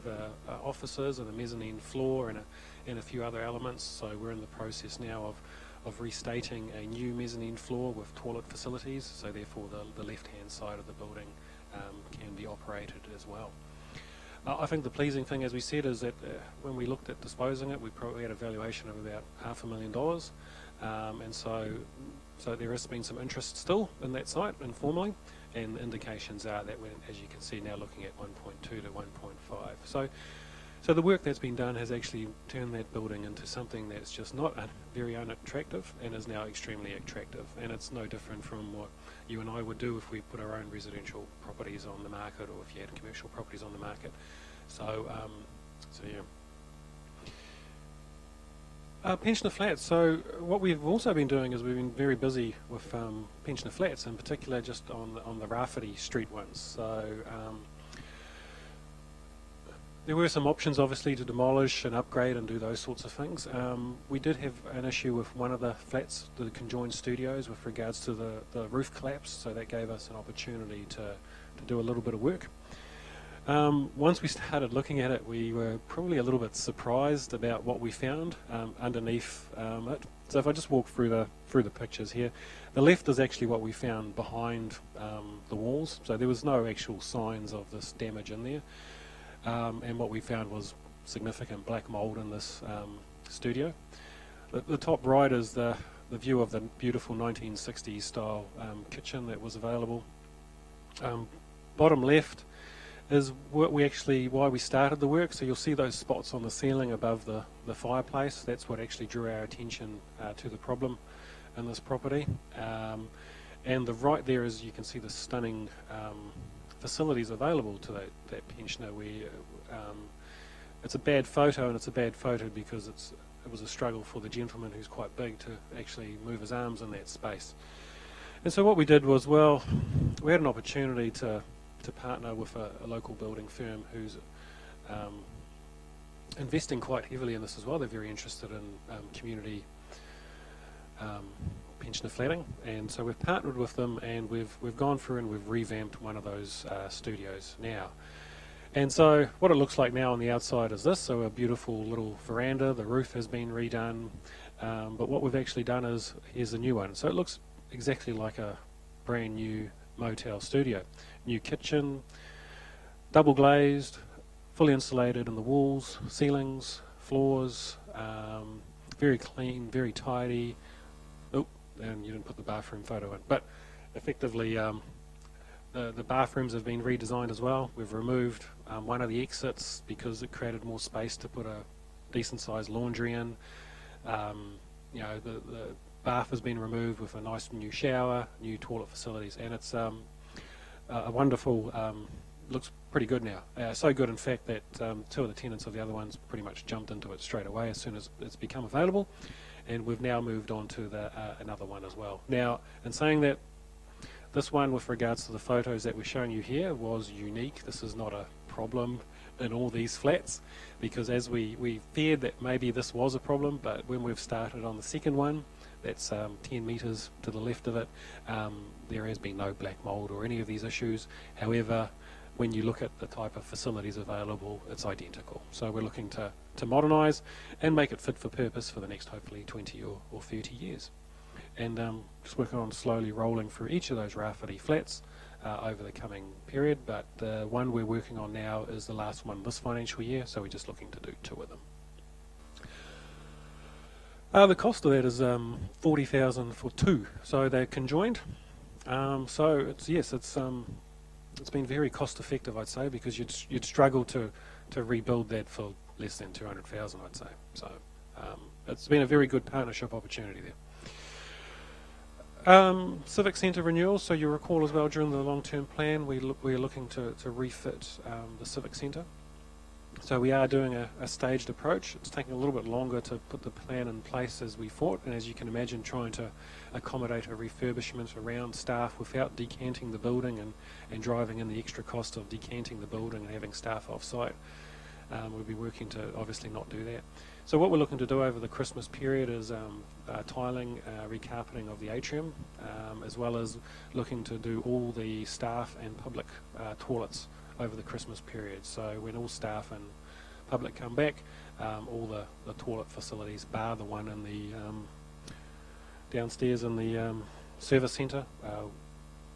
offices and a mezzanine floor and a few other elements. So we're in the process now of restating a new mezzanine floor with toilet facilities, so therefore the left hand side of the building can be operated as well. I think the pleasing thing, as we said, is that when we looked at disposing it, we probably had a valuation of about $500,000, and so there has been some interest still in that site informally, and indications are that we're, as you can see now, looking at 1.2 to 1.5. So the work that's been done has actually turned that building into something that's just not very unattractive and is now extremely attractive, and it's no different from what you and I would do if we put our own residential properties on the market, or if you had commercial properties on the market. So yeah. Pensioner Flats. So what we've also been doing is we've been very busy with Pensioner Flats, in particular just on the Rafferty Street ones. So there were some options, obviously, to demolish and upgrade and do those sorts of things. We did have an issue with one of the flats, the conjoined studios, with regards to the roof collapse, so that gave us an opportunity to do a little bit of work. Once we started looking at it, we were probably a little bit surprised about what we found underneath it. So if I just walk through the pictures here, the left is actually what we found behind the walls. So there was no actual signs of this damage in there. And what we found was significant black mould in this studio. The top right is the view of the beautiful 1960s style kitchen that was available. Bottom left is why we started the work. So you'll see those spots on the ceiling above the fireplace. That's what actually drew our attention to the problem in this property. And the right there is, you can see the stunning facilities available to that pensioner, where it's a bad photo, and it's a bad photo because it was a struggle for the gentleman, who's quite big, to actually move his arms in that space. And so what we did was, well, we had an opportunity to partner with a local building firm who's investing quite heavily in this as well. They're very interested in community pensioner flatting, and so we've partnered with them, and we've gone through and we've revamped one of those studios now. And so what it looks like now on the outside is this, so a beautiful little veranda, the roof has been redone, but what we've actually done is, here's a new one. So it looks exactly like a brand new motel studio. New kitchen, double glazed, fully insulated in the walls, ceilings, floors, very clean, very tidy. Oh, and you didn't put the bathroom photo in, but effectively the bathrooms have been redesigned as well. We've removed one of the exits because it created more space to put a decent sized laundry in. The bath has been removed with a nice new shower, new toilet facilities, and it's a wonderful, looks pretty good now. So good, in fact, that two of the tenants of the other ones pretty much jumped into it straight away as soon as it's become available, and we've now moved on to another one as well. Now, in saying that, this one, with regards to the photos that we're showing you here, was unique. This is not a problem in all these flats, because as we feared that maybe this was a problem, but when we've started on the second one, that's 10 metres to the left of it. There has been no black mould or any of these issues. However, when you look at the type of facilities available, it's identical. So we're looking to modernise and make it fit for purpose for the next hopefully 20 or 30 years. And just working on slowly rolling through each of those Rafferty flats over the coming period, but the one we're working on now is the last one this financial year, so we're just looking to do 2 of them. The cost of that is 40,000 for 2, so they're conjoined. So it's been very cost effective, I'd say, because you'd struggle to rebuild that for less than 200,000, I'd say. So it's been a very good partnership opportunity there. Civic Centre renewal. So you recall as well during the long-term plan we're looking to refit the Civic Centre. So we are doing a staged approach. It's taking a little bit longer to put the plan in place as we thought, and as you can imagine, trying to accommodate a refurbishment around staff without decanting the building and driving in the extra cost of decanting the building and having staff off-site. We'll be working to obviously not do that. So what we're looking to do over the Christmas period is tiling, recarpeting of the atrium, as well as looking to do all the staff and public toilets over the Christmas period. So when all staff and public come back, all the toilet facilities, bar the one in the downstairs in the service centre,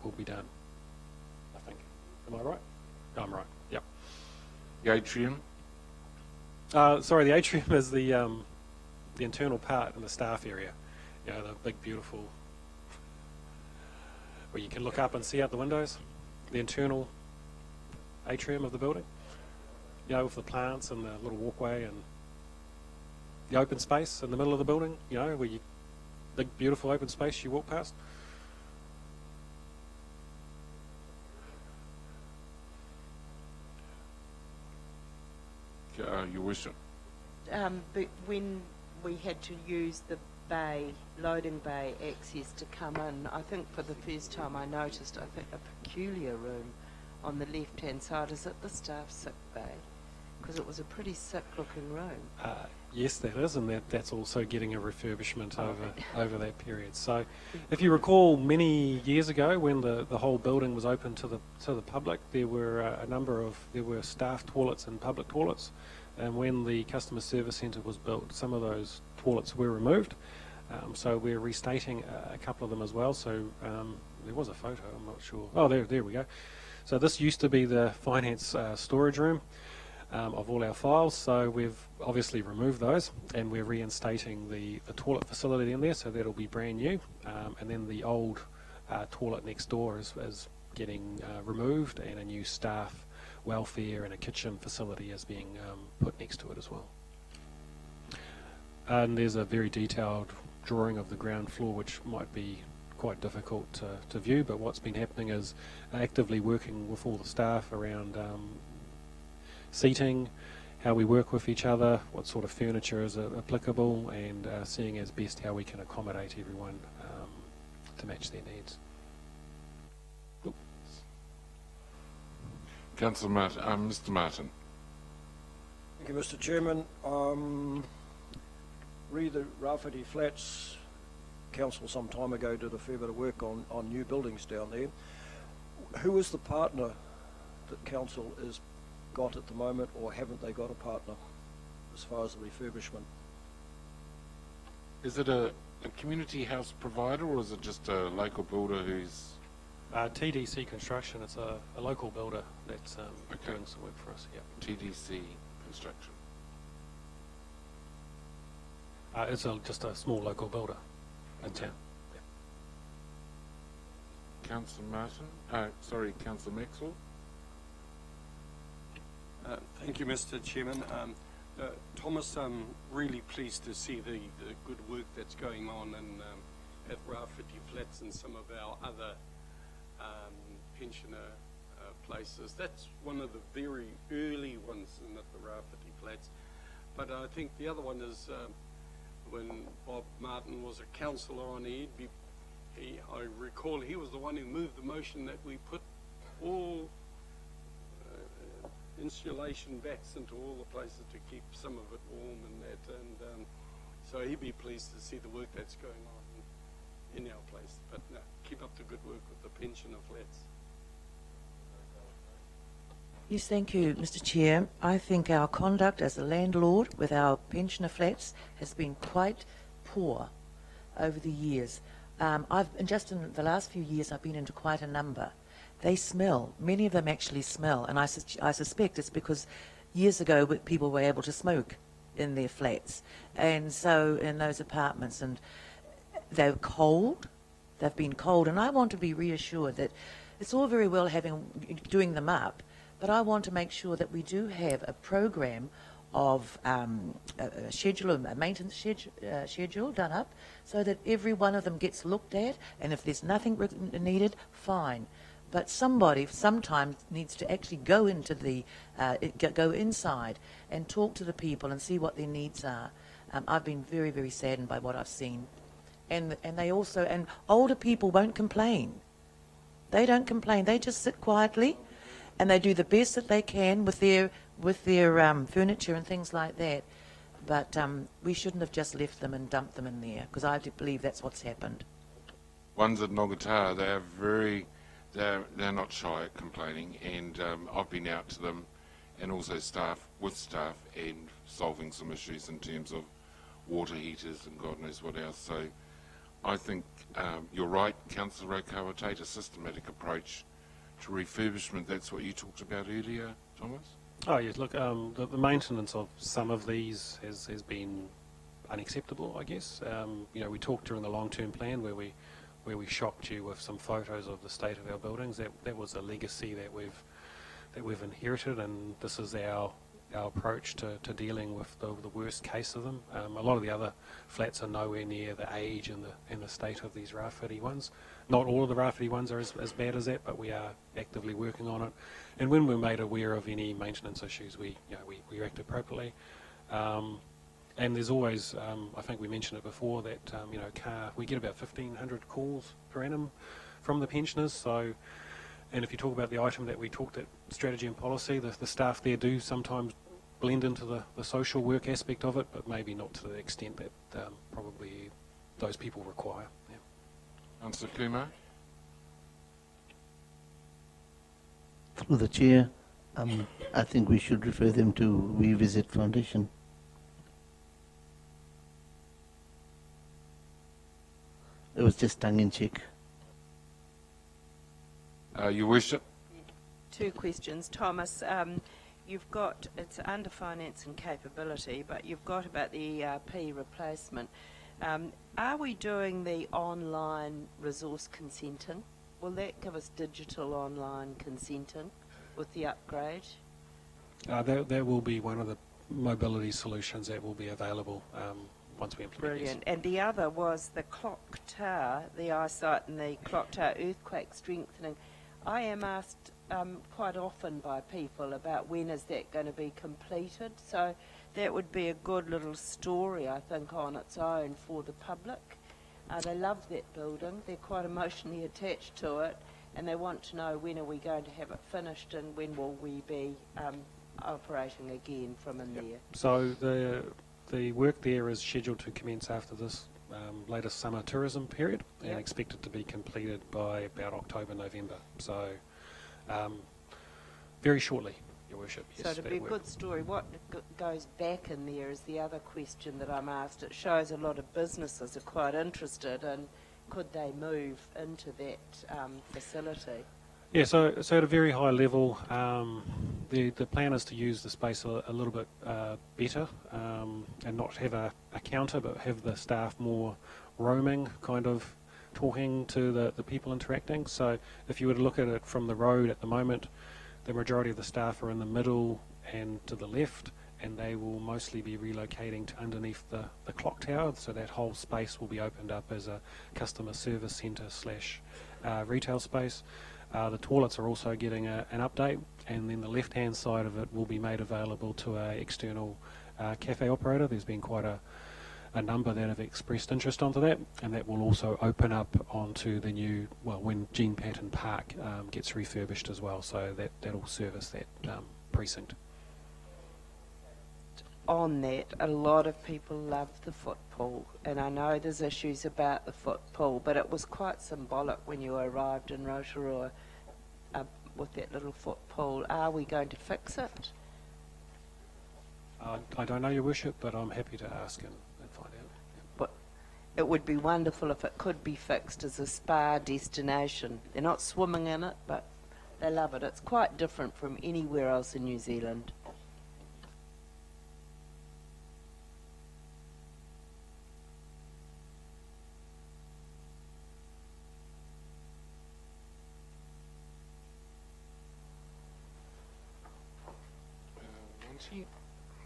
will be done, I think. Am I right? I'm right, yep. The atrium? Sorry, the atrium is the internal part in the staff area. You know, the big, beautiful, where you can look up and see out the windows. The internal atrium of the building. You know, with the plants and the little walkway and the open space in the middle of the building. You know, where you big, beautiful open space you walk past. Your wisdom. But when we had to use the bay, loading bay access to come in, I think for the first time I noticed, a peculiar room on the left-hand side. Is it the staff sick bay? Because it was a pretty sick-looking room. Yes, that is, and that's also getting a refurbishment over that period. So, if you recall, many years ago, when the whole building was open to the public, there were there were staff toilets and public toilets, and when the customer service centre was built, some of those toilets were removed. So we're restating a couple of them as well. So there was a photo, I'm not sure. Oh, there we go. So this used to be the finance storage room of all our files, so we've obviously removed those and we're reinstating the toilet facility in there, so that'll be brand new, and then the old toilet next door is getting removed, and a new staff welfare and a kitchen facility is being put next to it as well. And there's a very detailed drawing of the ground floor which might be quite difficult to view, but what's been happening is actively working with all the staff around seating, how we work with each other, what sort of furniture is applicable, and seeing as best how we can accommodate everyone to match their needs. Councillor Martin, Mr. Martin. Thank you, Mr. Chairman. Re the Rafferty Flats Council some time ago did a fair bit of work on new buildings down there. Who is the partner that Council is got at the moment, or haven't they got a partner as far as the refurbishment? Is it a community house provider, or is it just a local builder who's... TDC Construction, it's a local builder that's doing some work for us. Yeah. TDC Construction. It's just a small local builder in town. Yeah. Councillor Martin? Sorry, Councillor Maxwell? Thank you, Mr. Chairman. Thomas, I'm really pleased to see the good work that's going on at Rafferty Flats and some of our other pensioner places. That's one of the very early ones at the Rafferty Flats. But I think the other one is when Bob Martin was a councillor on Edby, I recall he was the one who moved the motion that we put all insulation backs into all the places to keep some of it warm and that, and so he'd be pleased to see the work that's going on. in our place. But keep up the good work with the pensioner flats. Yes, thank you, Mr. Chair. I think our conduct as a landlord with our pensioner flats has been quite poor over the years. Just in the last few years, I've been into quite a number. They smell. Many of them actually smell, and I suspect it's because years ago people were able to smoke in their flats, and so in those apartments, and they're cold. They've been cold, and I want to be reassured that it's all very well doing them up, but I want to make sure that we do have a program of a maintenance schedule done up, so that every one of them gets looked at, and if there's nothing needed, fine. But somebody sometimes needs to actually go into go inside and talk to the people and see what their needs are. I've been very, very saddened by what I've seen, and older people won't complain. They don't complain. They just sit quietly, and they do the best that they can with their furniture and things like that. But we shouldn't have just left them and dumped them in there, because I do believe that's what's happened. Ones at Nogataha, they're not shy at complaining, and I've been out to them, and also staff and solving some issues in terms of water heaters and God knows what else. So I think you're right, Councillor Raukawa, take a systematic approach to refurbishment. That's what you talked about earlier, Thomas? Oh yes, look, the maintenance of some of these has been unacceptable, I guess. We talked during the long-term plan where we shocked you with some photos of the state of our buildings. That was a legacy that we've inherited, and this is our approach to dealing with the worst case of them. A lot of the other flats are nowhere near the age and the state of these Rāwhiti ones. Not all of the Rāwhiti ones are as bad as that, but we are actively working on it. And when we're made aware of any maintenance issues, we react appropriately. And there's always, I think we mentioned it before, that we get about 1,500 calls per annum from the pensioners. So, and if you talk about the item that we talked at strategy and policy, the staff there do sometimes blend into the social work aspect of it, but maybe not to the extent that probably those people require. Yeah. Councillor Kumar? Through the chair, I think we should refer them to Revisit Foundation. It was just tongue-in-cheek. Your Worship? Two questions. Thomas, you've got, it's under finance and capability, but you've got about the ERP replacement. Are we doing the online resource consenting? Will that give us digital online consenting with the upgrade? That will be one of the mobility solutions that will be available once we implement this. Brilliant. And the other was the clock tower, the eyesight and the clock tower earthquake strengthening. I am asked quite often by people about when is that going to be completed. So that would be a good little story, I think, on its own for the public. They love that building. They're quite emotionally attached to it, and they want to know when are we going to have it finished and when will we be operating again from in there. So the work there is scheduled to commence after this latest summer tourism period, and expected to be completed by about October, November. So very shortly, Your Worship. Yes, so it'll be a good story. What goes back in there is the other question that I'm asked. It shows a lot of businesses are quite interested, and could they move into that facility? Yeah, so at a very high level, the plan is to use the space a little bit better, and not have a counter, but have the staff more roaming, kind of talking to the people interacting. So if you were to look at it from the road at the moment, the majority of the staff are in the middle and to the left, and they will mostly be relocating to underneath the clock tower, so that whole space will be opened up as a customer service centre / retail space. The toilets are also getting an update, and then the left-hand side of it will be made available to an external cafe operator. There's been quite a number that have expressed interest onto that, and that will also open up onto the new, when Jean Patton Park gets refurbished as well, so that'll service that precinct. on that, a lot of people love the footpool, and I know there's issues about the footpool, but it was quite symbolic when you arrived in Rotorua with that little footpool. Are we going to fix it? I don't know, Your Worship, but I'm happy to ask and find out. But it would be wonderful if it could be fixed as a spa destination. They're not swimming in it, but they love it. It's quite different from anywhere else in New Zealand.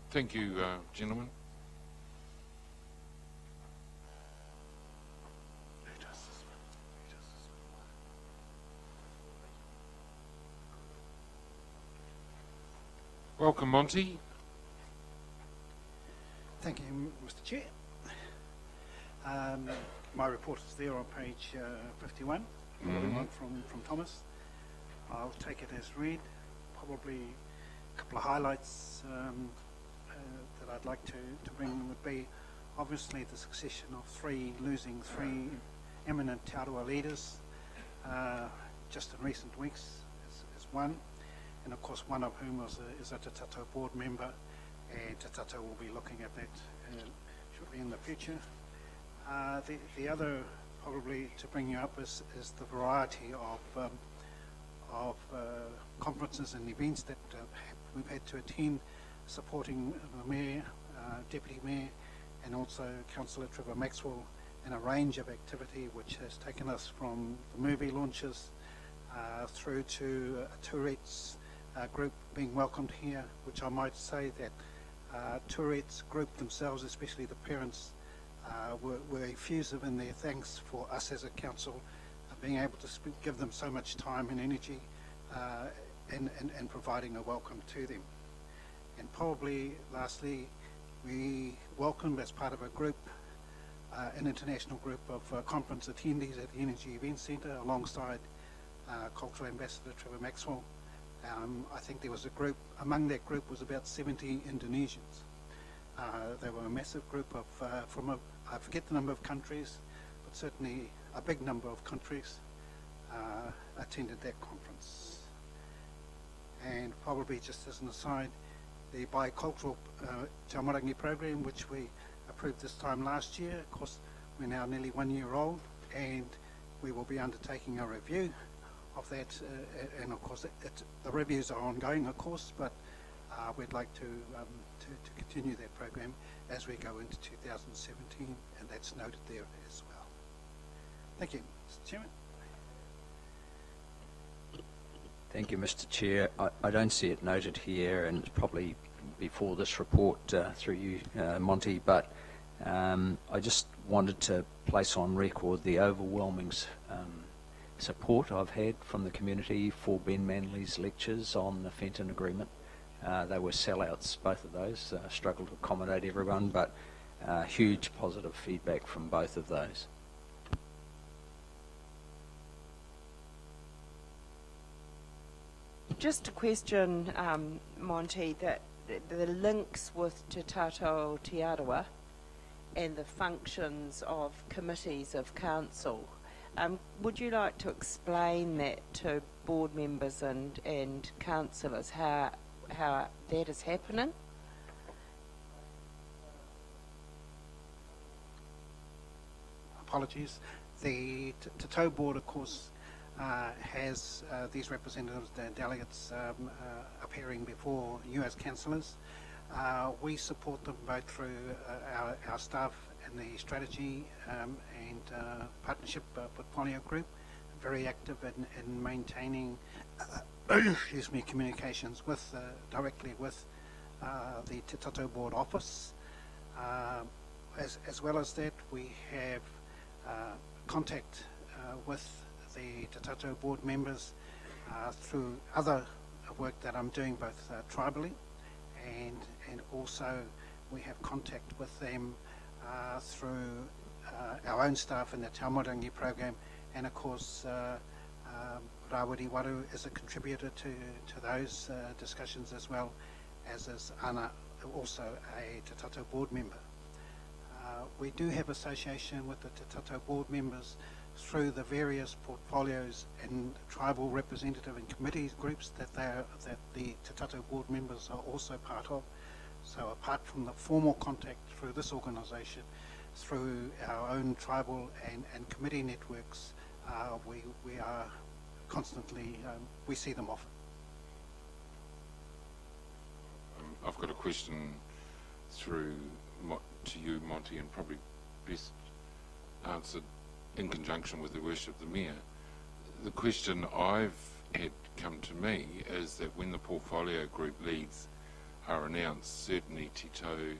Thank you, gentlemen. Welcome, Monty. Thank you, Mr. Chair. My report is there on page 51, one from Thomas. I'll take it as read. Probably a couple of highlights that I'd like to bring would be obviously the succession of losing three eminent Te Aroha leaders just in recent weeks is one, and of course one of whom is a Te Tato board member, and Te Tato will be looking at that shortly in the future. The other probably to bring you up is the variety of conferences and events that we've had to attend, supporting the Mayor, Deputy Mayor, and also Councillor Trevor Maxwell in a range of activity which has taken us from the movie launches through to a Tourette's group being welcomed here, which I might say that Tourette's group themselves, especially the parents, were effusive in their thanks for us as a council being able to give them so much time and energy and providing a welcome to them. And probably lastly, we welcomed as part of a group, an international group of conference attendees at the Energy Event Centre alongside Cultural Ambassador Trevor Maxwell. I think there was a group, among that group was about 70 Indonesians. They were a massive group of, I forget the number of countries, but certainly a big number of countries attended that conference. And probably just as an aside, the bicultural Taumarangi program, which we approved this time last year, of course we're now nearly 1 year old, and we will be undertaking a review of that, and of course the reviews are ongoing, of course, but we'd like to continue that program as we go into 2017, and that's noted there as well. Thank you, Mr. Chairman. Thank you, Mr. Chair. I don't see it noted here, and it's probably before this report through you, Monty, but I just wanted to place on record the overwhelming support I've had from the community for Ben Manley's lectures on the Fenton Agreement. They were sellouts, both of those, struggled to accommodate everyone, but huge positive feedback from both of those. Just a question, Monty, that the links with Te Tato Te Aroha and the functions of committees of council. Would you like to explain that to board members and councillors, how that is happening? Apologies. The Te Tau board, of course, has these representatives, the delegates appearing before you as councillors. We support them both through our staff and the strategy and partnership portfolio group, very active in maintaining excuse me, communications with directly with the Te Tato board office. As well as that, we have contact with the Te Tato board members through other work that I'm doing both tribally, and also we have contact with them through our own staff in the Taumarangi program, and of course Rawiri Waru is a contributor to those discussions, as well as is Ana also a Te Tato board member. We do have association with the Te Tato board members through the various portfolios and tribal representative and committee groups that the Te Tato board members are also part of. So apart from the formal contact through this organisation, through our own tribal and committee networks, we are constantly, we see them often. I've got a question through to you, Monty, and probably best answered in conjunction with the worship of the Mayor. The question I've had come to me is that when the portfolio group leads are announced, certainly Tito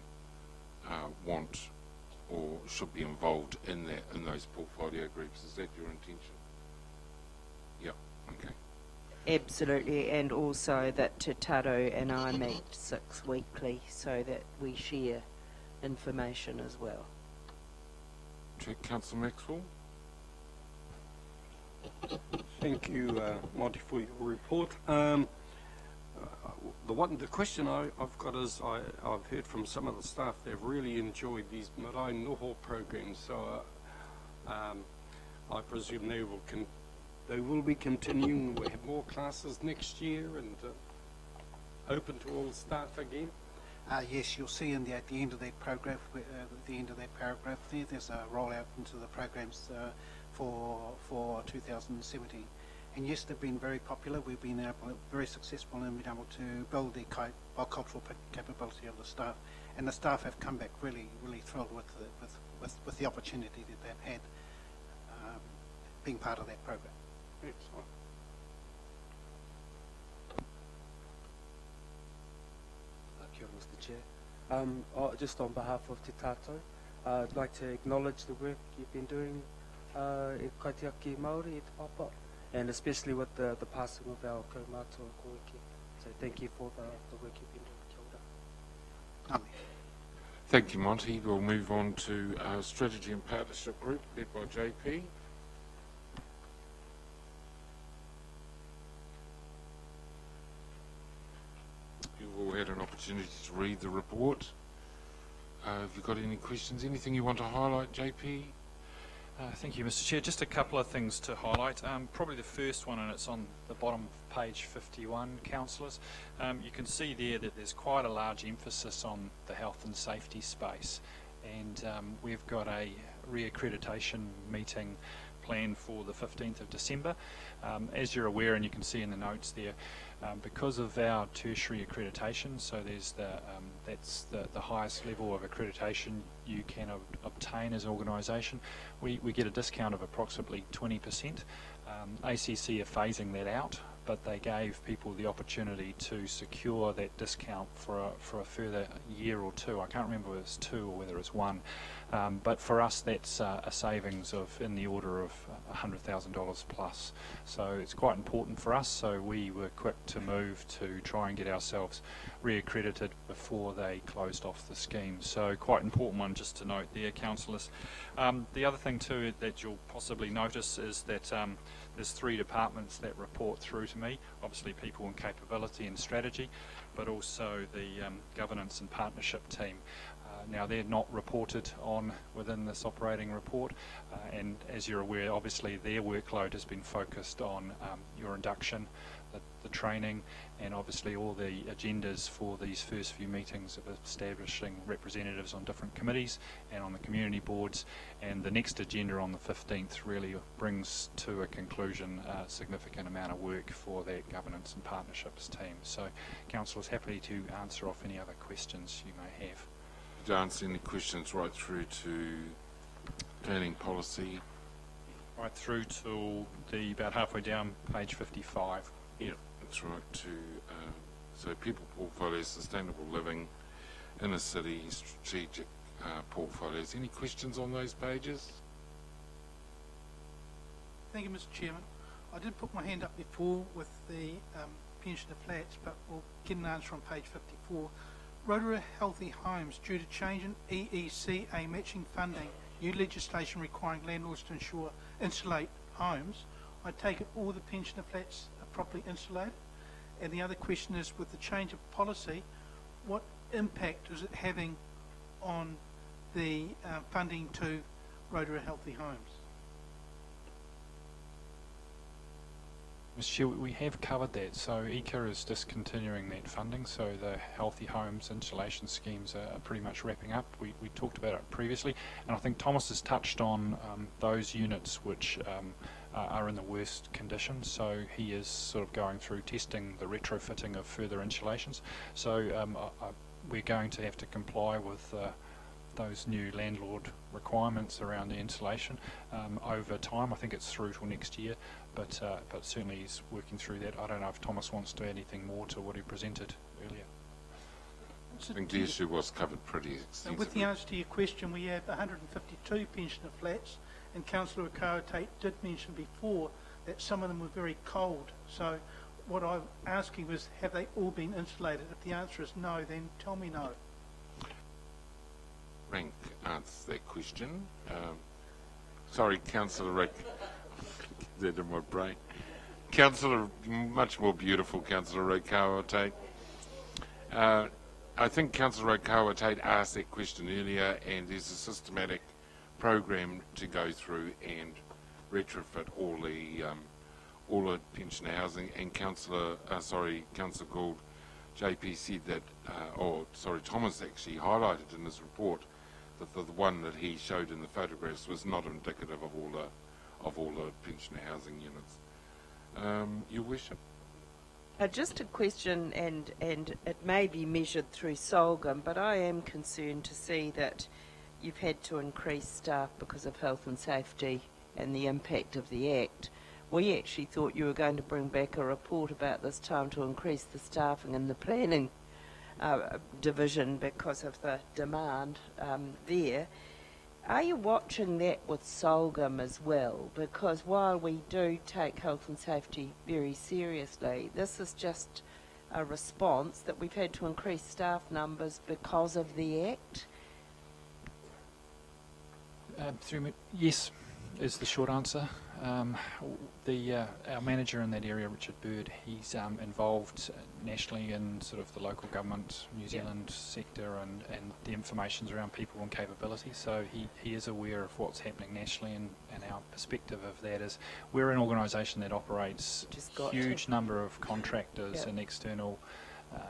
want or should be involved in those portfolio groups. Is that your intention? Yep. Okay. Absolutely, and also that Te Tato and I meet 6 weekly so that we share information as well. Councillor Maxwell. Thank you, Monty, for your report. The question I've got is I've heard from some of the staff they've really enjoyed these Marae Noho programs, so I presume they will be continuing. We have more classes next year and open to all staff again. Yes, you'll see at the end of that paragraph, there's a rollout into the programs for 2017. And yes, they've been very popular. We've been very successful in being able to build the bicultural capability of the staff, and the staff have come back really thrilled with the opportunity that they've had being part of that program. Excellent. Kia ora, Mr. Chair. Just on behalf of Te Tato, I'd like to acknowledge the work you've been doing e Kaitiaki Māori, e Te Papa, and especially with the passing of our kaumātua Koike. So thank you for the work you've been doing. Kia ora. Thank you, Monty. We'll move on to our Strategy and Partnership Group, led by JP. You've all had an opportunity to read the report. Have you got any questions? Anything you want to highlight, JP? Thank you, Mr. Chair. Just a couple of things to highlight. Probably the first one, and it's on the bottom of page 51, councillors. You can see there that there's quite a large emphasis on the health and safety space, and we've got a re-accreditation meeting planned for the 15th of December. As you're aware, and you can see in the notes there, because of our tertiary accreditation, so there's that's the highest level of accreditation you can obtain as an organisation, we get a discount of approximately 20%. ACC are phasing that out, but they gave people the opportunity to secure that discount for a further year or two. I can't remember whether it's 2 or whether it's 1, but for us that's a savings of in the order of $100,000 plus. So it's quite important for us, so we were quick to move to try and get ourselves re-accredited before they closed off the scheme. So quite important one just to note there, councillors. The other thing too that you'll possibly notice is that there's 3 departments that report through to me, obviously people and capability and strategy, but also the governance and partnership team. Now they're not reported on within this operating report, and as you're aware, obviously their workload has been focused on your induction, the training, and obviously all the agendas for these first few meetings of establishing representatives on different committees and on the community boards, and the next agenda on the 15th really brings to a conclusion a significant amount of work for that governance and partnerships team. So councillors, happy to answer off any other questions you may have. To answer any questions right through to planning policy. Right through to about halfway down page 55. Yeah, that's right. To so people portfolios, sustainable living, inner city, strategic portfolios. Any questions on those pages? Thank you, Mr. Chairman. I did put my hand up before with the pensioner flats, but we'll get an answer on page 54. Rotorua Healthy Homes, due to change in EECA matching funding, new legislation requiring landlords to insulate homes. I take it all the pensioner flats are properly insulated. And the other question is, with the change of policy, what impact is it having on the funding to Rotorua Healthy Homes? Mr. Chair, we have covered that. So ECA is discontinuing that funding, so the Healthy Homes insulation schemes are pretty much wrapping up. We talked about it previously, and I think Thomas has touched on those units which are in the worst condition, so he is sort of going through testing the retrofitting of further insulations. So we're going to have to comply with those new landlord requirements around the insulation over time. I think it's through till next year, but certainly he's working through that. I don't know if Thomas wants to add anything more to what he presented earlier. I think the issue was covered pretty extensively. With the answer to your question, we have 152 pensioner flats, and Councillor Okawa-Tate did mention before that some of them were very cold. So what I'm asking was, have they all been insulated? If the answer is no, then tell me no. Frank answers that question. Sorry, Councillor Rick. That in my brain. Councillor, much more beautiful Councillor Okawa-Tate. I think Councillor Okawa-Tate asked that question earlier, and there's a systematic program to go through and retrofit all the pensioner housing. And Councillor Gould, JP said that, Thomas actually highlighted in his report that the one that he showed in the photographs was not indicative of all the pensioner housing units. Your worship. Just a question, and it may be measured through Solgam, but I am concerned to see that you've had to increase staff because of health and safety and the impact of the Act. We actually thought you were going to bring back a report about this time to increase the staffing in the planning division because of the demand there. Are you watching that with Solgam as well? Because while we do take health and safety very seriously, this is just a response that we've had to increase staff numbers because of the Act? Yes, is the short answer. Our manager in that area, Richard Bird, he's involved nationally in sort of the local government New Zealand sector, and the information's around people and capability, so he is aware of what's happening nationally, and our perspective of that is we're an organisation that operates a huge number of contractors and external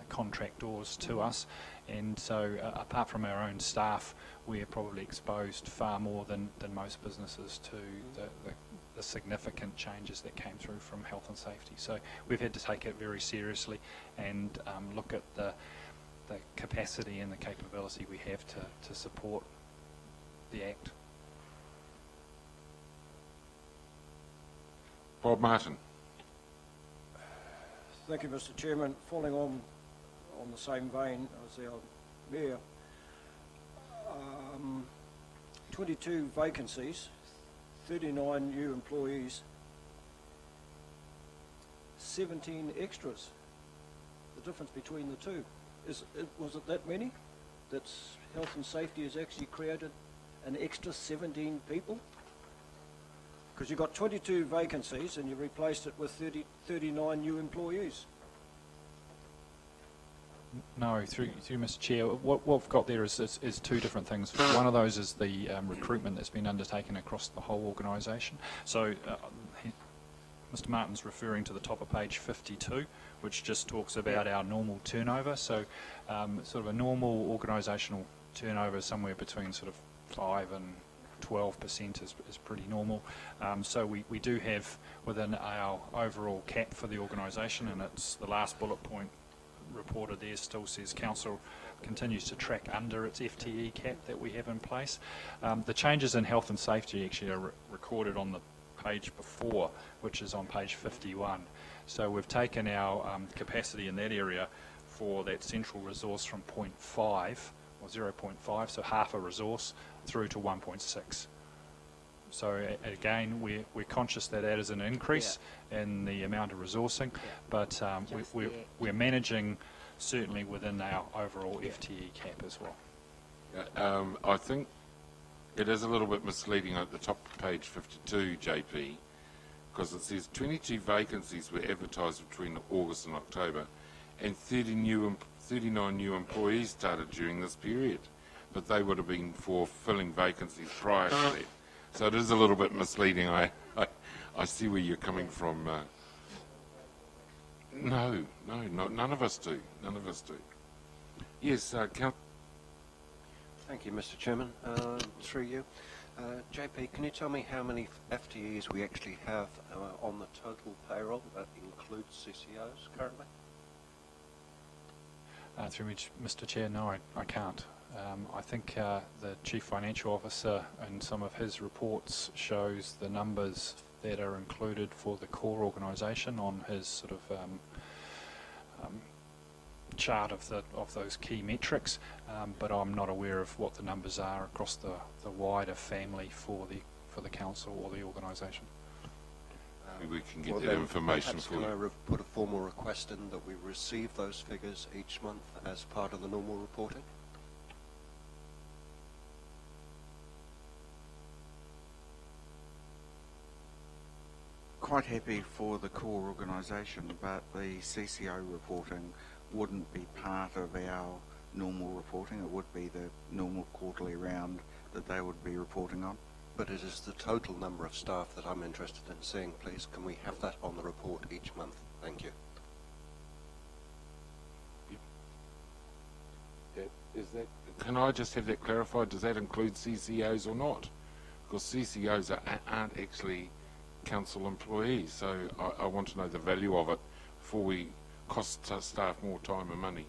contractors to us, and so apart from our own staff, we're probably exposed far more than most businesses to the significant changes that came through from health and safety. So we've had to take it very seriously and look at the capacity and the capability we have to support the Act. Bob Martin. Thank you, Mr. Chairman. Following on the same vein as our Mayor, 22 vacancies, 39 new employees, 17 extras. The difference between the two. Was it that many? That's health and safety has actually created an extra 17 people? Because you've got 22 vacancies and you replaced it with 39 new employees. No, through Mr. Chair, what we've got there is two different things. One of those is the recruitment that's been undertaken across the whole organisation. So Mr. Martin's referring to the top of page 52, which just talks about our normal turnover. So sort of a normal organisational turnover is somewhere between sort of 5 and 12% is pretty normal. So we do have within our overall cap for the organisation, and it's the last bullet point reported there still says Council continues to track under its FTE cap that we have in place. The changes in health and safety actually are recorded on the page before, which is on page 51. So we've taken our capacity in that area for that central resource from 0.5 or 0.5, so half a resource, through to 1.6. So again, we're conscious that is an increase in the amount of resourcing, but we're managing certainly within our overall FTE cap as well. I think it is a little bit misleading at the top of page 52, JP, because it says 22 vacancies were advertised between August and October, and 39 new employees started during this period, but they would have been for filling vacancies prior to that. So it is a little bit misleading. I see where you're coming from. No, none of us do. None of us do. Yes, Thank you, Mr. Chairman. Through you. JP, can you tell me how many FTEs we actually have on the total payroll that includes CCOs currently? Through which, Mr. Chair, no, I can't. I think the Chief Financial Officer in some of his reports shows the numbers that are included for the core organisation on his sort of chart of those key metrics, but I'm not aware of what the numbers are across the wider family for the council or the organisation. We can get that information for you. Can I put a formal request in that we receive those figures each month as part of the normal reporting? Quite happy for the core organisation, but the CCO reporting wouldn't be part of our normal reporting. It would be the normal quarterly round that they would be reporting on. But it is the total number of staff that I'm interested in seeing, please. Can we have that on the report each month? Thank you. Can I just have that clarified? Does that include CCOs or not? Because CCOs aren't actually council employees, so I want to know the value of it before we cost staff more time and money.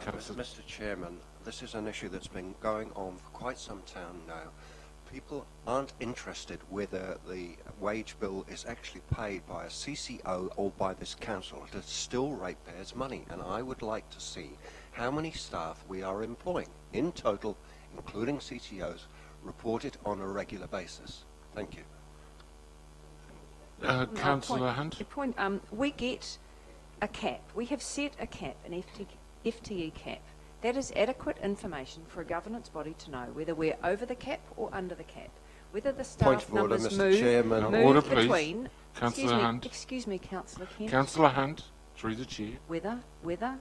Mr. Chairman, this is an issue that's been going on for quite some time now. People aren't interested whether the wage bill is actually paid by a CCO or by this council. It is still ratepayers' money, and I would like to see how many staff we are employing in total, including CCOs, reported on a regular basis. Thank you. Councillor Hunt? We get a cap. We have set a cap, an FTE cap. That is adequate information for a governance body to know whether we're over the cap or under the cap. Whether the staff numbers move between... Councillor Hunt. Excuse me, Councillor Kent. Councillor Hunt, through the chair. Whether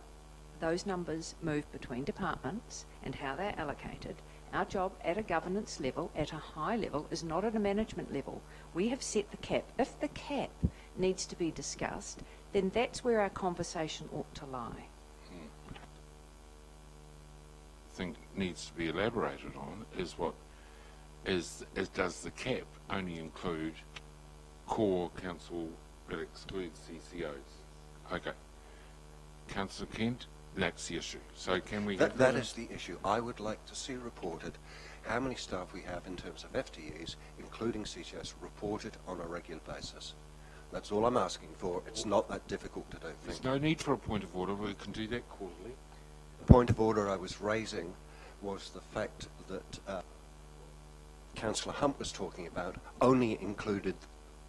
those numbers move between departments and how they're allocated. Our job at a governance level, at a high level, is not at a management level. We have set the cap. If the cap needs to be discussed, then that's where our conversation ought to lie. Think needs to be elaborated on is does the cap only include core council but excludes CCOs? Okay. Councillor Kent, that's the issue. So can we have that is the issue. I would like to see reported how many staff we have in terms of FTEs, including CCOs, reported on a regular basis. That's all I'm asking for. It's not that difficult to do. There's no need for a point of order. We can do that quarterly. The point of order I was raising was the fact that Councillor Hunt was talking about only included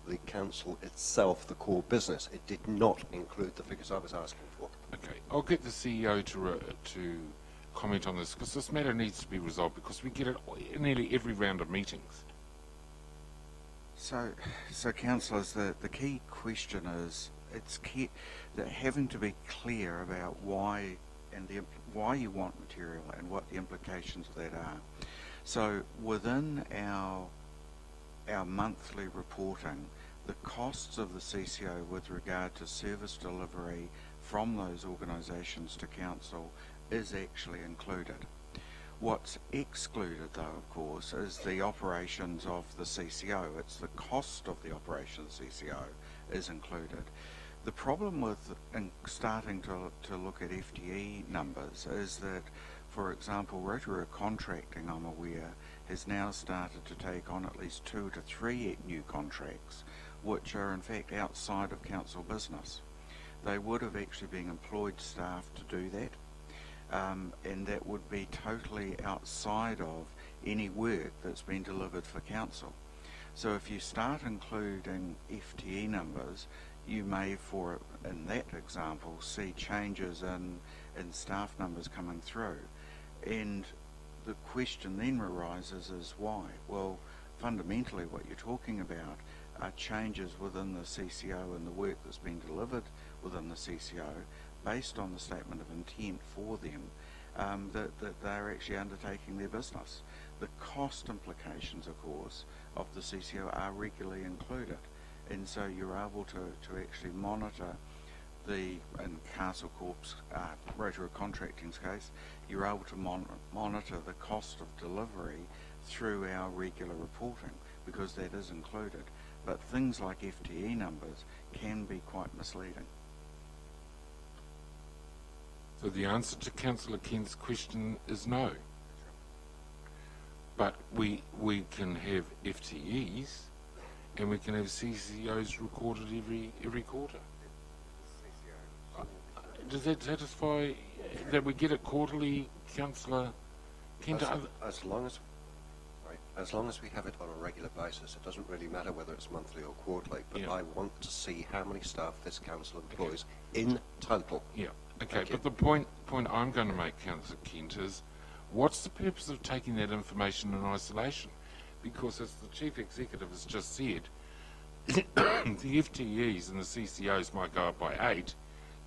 the council itself, the core business. It did not include the figures I was asking for. Okay, I'll get the CEO to comment on this, because this matter needs to be resolved, because we get it in nearly every round of meetings. So councillors, the key question is that having to be clear about why you want material and what the implications of that are. So within our monthly reporting, the costs of the CCO with regard to service delivery from those organisations to council is actually included. What's excluded, though, of course, is the operations of the CCO. It's the cost of the operation of the CCO is included. The problem with starting to look at FTE numbers is that, for example, Rotorua Contracting, I'm aware, has now started to take on at least 2 to 3 new contracts, which are in fact outside of council business. They would have actually been employed staff to do that, and that would be totally outside of any work that's been delivered for council. So if you start including FTE numbers, you may, in that example, see changes in staff numbers coming through. And the question then arises is why? Well, fundamentally what you're talking about are changes within the CCO and the work that's been delivered within the CCO, based on the statement of intent for them, that they're actually undertaking their business. The cost implications, of course, of the CCO are regularly included, and so you're able to actually monitor in Castle Corp's Rotorua Contracting's case, you're able to monitor the cost of delivery through our regular reporting, because that is included. But things like FTE numbers can be quite misleading. So the answer to Councillor Kent's question is no. But we can have FTEs and we can have CCOs recorded every quarter. Does that satisfy that we get it quarterly, Councillor Kent? As long as we have it on a regular basis, it doesn't really matter whether it's monthly or quarterly, but I want to see how many staff this council employs in total. Yeah, okay, but the point I'm going to make, Councillor Kent, is what's the purpose of taking that information in isolation? Because as the Chief Executive has just said, the FTEs and the CCOs might go up by 8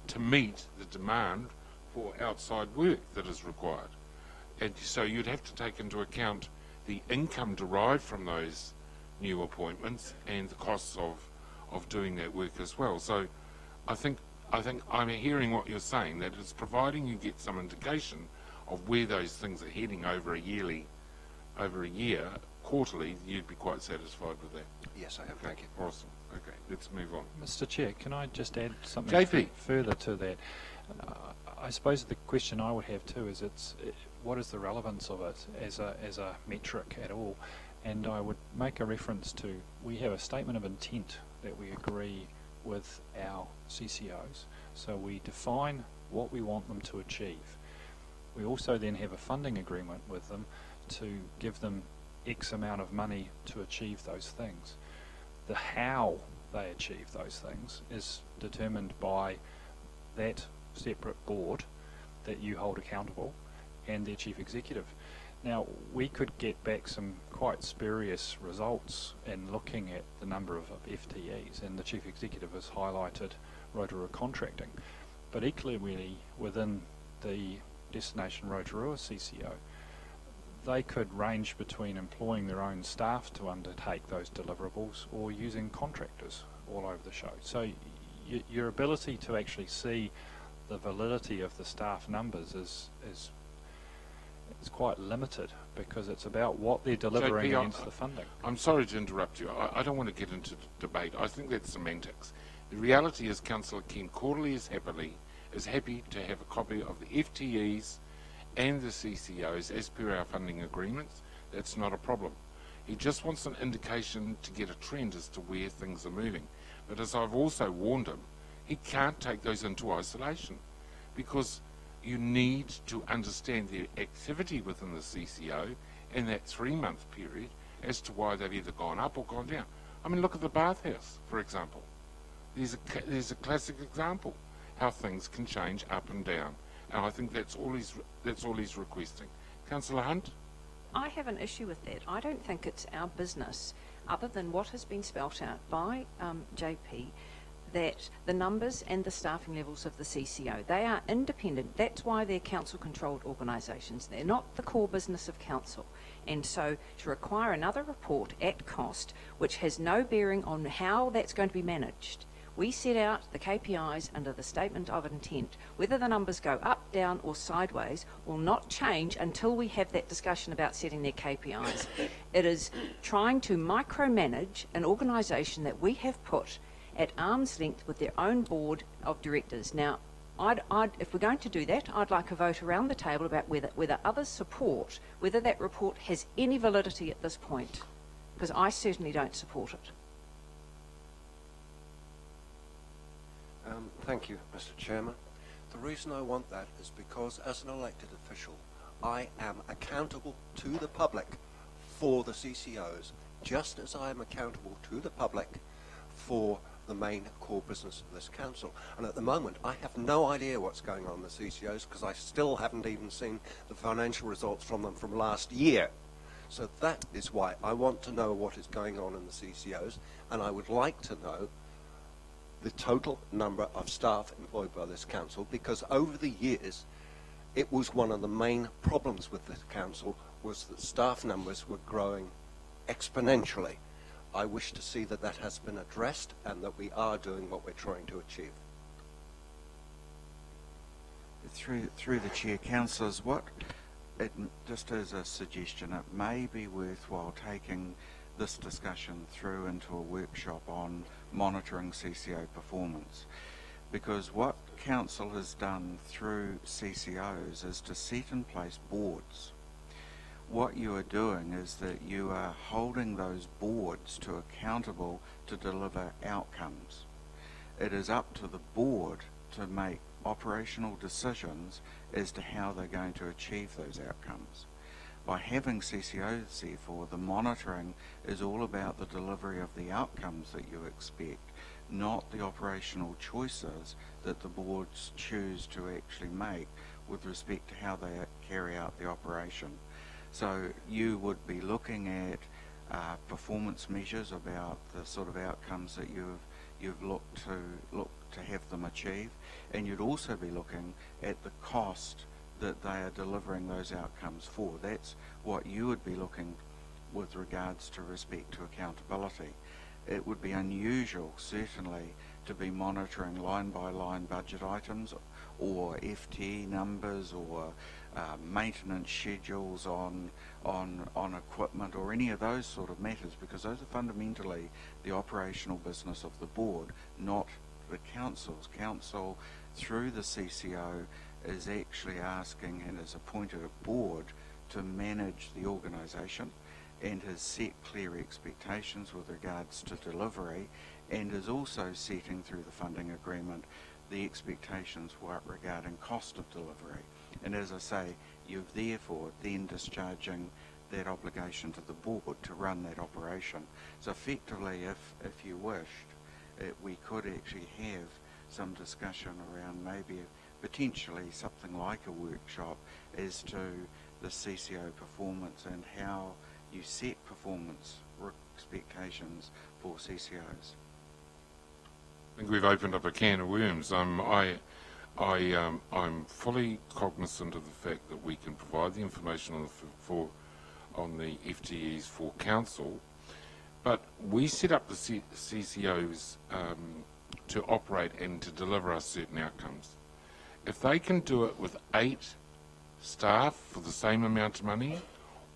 to meet the demand for outside work that is required. And so you'd have to take into account the income derived from those new appointments and the costs of doing that work as well. So I think I'm hearing what you're saying, that it's providing you get some indication of where those things are heading over a year, quarterly, you'd be quite satisfied with that. Yes, I have. Thank you. Awesome. Okay, let's move on. Mr. Chair, can I just add something further to that? I suppose the question I would have too is what is the relevance of it as a metric at all? And I would make a reference to, we have a statement of intent that we agree with our CCOs. So we define what we want them to achieve. We also then have a funding agreement with them to give them X amount of money to achieve those things. The how they achieve those things is determined by that separate board that you hold accountable and their chief executive. Now, we could get back some quite spurious results in looking at the number of FTEs, and the chief executive has highlighted Rotorua Contracting. But equally within the Destination Rotorua CCO, they could range between employing their own staff to undertake those deliverables or using contractors all over the show. So your ability to actually see the validity of the staff numbers is quite limited, because it's about what they're delivering JP, against the funding. I'm sorry to interrupt you. I don't want to get into debate. I think that's semantics. The reality is Councillor Kent quarterly is happy to have a copy of the FTEs and the CCOs as per our funding agreements. That's not a problem. He just wants an indication to get a trend as to where things are moving. But as I've also warned him, he can't take those into isolation, because you need to understand the activity within the CCO in that 3-month period as to why they've either gone up or gone down. I mean, look at the bathhouse, for example. There's a classic example how things can change up and down, and I think that's all he's requesting. Councillor Hunt? I have an issue with that. I don't think it's our business, other than what has been spelt out by JP, that the numbers and the staffing levels of the CCO, they are independent. That's why they're council-controlled organisations. They're not the core business of council. And so to require another report at cost, which has no bearing on how that's going to be managed, we set out the KPIs under the statement of intent. Whether the numbers go up, down or sideways will not change until we have that discussion about setting their KPIs. It is trying to micromanage an organisation that we have put at arm's length with their own board of directors. Now, if we're going to do that, I'd like a vote around the table about whether others support, whether that report has any validity at this point, because I certainly don't support it. Thank you, Mr. Chairman. The reason I want that is because as an elected official, I am accountable to the public for the CCOs, just as I am accountable to the public for the main core business of this council. And at the moment, I have no idea what's going on in the CCOs, because I still haven't even seen the financial results from them from last year. So that is why I want to know what is going on in the CCOs, and I would like to know the total number of staff employed by this council, because over the years it was one of the main problems with the council, was that staff numbers were growing exponentially. I wish to see that that has been addressed and that we are doing what we're trying to achieve. Through the chair, councillors, just as a suggestion, it may be worthwhile taking this discussion through into a workshop on monitoring CCO performance, because what council has done through CCOs is to set in place boards. What you are doing is that you are holding those boards to accountable to deliver outcomes. It is up to the board to make operational decisions as to how they're going to achieve those outcomes. By having CCOs, therefore, the monitoring is all about the delivery of the outcomes that you expect, not the operational choices that the boards choose to actually make with respect to how they carry out the operation. So you would be looking at performance measures about the sort of outcomes that you've looked to have them achieve, and you'd also be looking at the cost that they are delivering those outcomes for. That's what you would be looking with regards to respect to accountability. It would be unusual, certainly, to be monitoring line-by-line budget items or FTE numbers or maintenance schedules on equipment or any of those sort of matters, because those are fundamentally the operational business of the board, not the council's. Council, through the CCO, is actually asking and has appointed a board to manage the organisation and has set clear expectations with regards to delivery, and is also setting through the funding agreement the expectations regarding cost of delivery. And as I say, you're therefore then discharging that obligation to the board to run that operation. So effectively, if you wished, we could actually have some discussion around maybe potentially something like a workshop as to the CCO performance and how you set performance expectations for CCOs. I think we've opened up a can of worms. I'm fully cognizant of the fact that we can provide the information on the FTEs for council, but we set up the CCOs to operate and to deliver us certain outcomes. If they can do it with 8 staff for the same amount of money,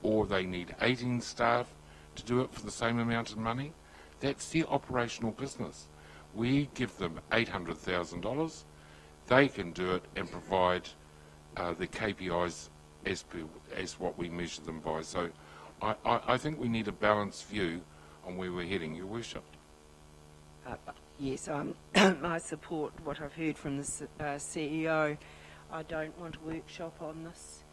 or they need 18 staff to do it for the same amount of money, that's their operational business. We give them $800,000. They can do it and provide the KPIs as what we measure them by. So I think we need a balanced view on where we're heading, Your Worship. Yes, I support what I've heard from the CEO. I don't want a workshop on this.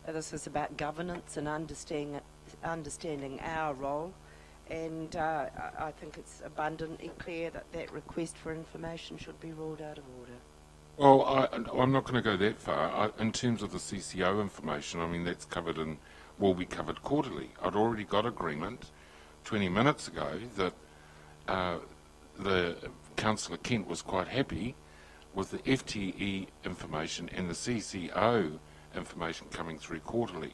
This is about governance and understanding our role, and I think it's abundantly clear that that request for information should be ruled out of order. Well, I'm not going to go that far. In terms of the CCO information, I mean, that's covered in, will be covered quarterly. I'd already got agreement 20 minutes ago that the Councillor Kent was quite happy with the FTE information and the CCO information coming through quarterly.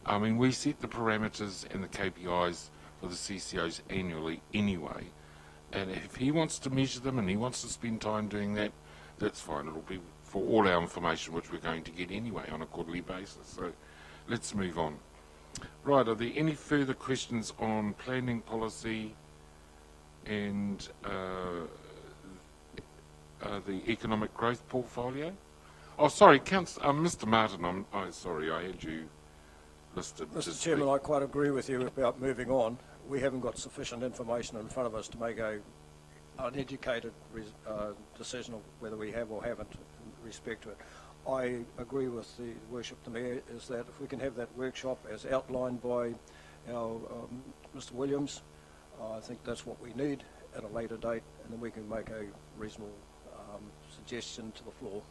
I mean, we set the parameters and the KPIs for the CCOs annually anyway, and if he wants to measure them and he wants to spend time doing that, that's fine. It'll be for all our information which we're going to get anyway on a quarterly basis. So let's move on. Right, are there any further questions on planning policy and the economic growth portfolio? Oh, sorry, Mr. Martin, I'm sorry, I had you listed. Mr. Chairman, I quite agree with you about moving on. We haven't got sufficient information in front of us to make an educated decision of whether we have or haven't in respect to it. I agree with the Worship the Mayor, is that if we can have that workshop as outlined by our Mr. Williams, I think that's what we need at a later date, and then we can make a reasonable suggestion to the floor.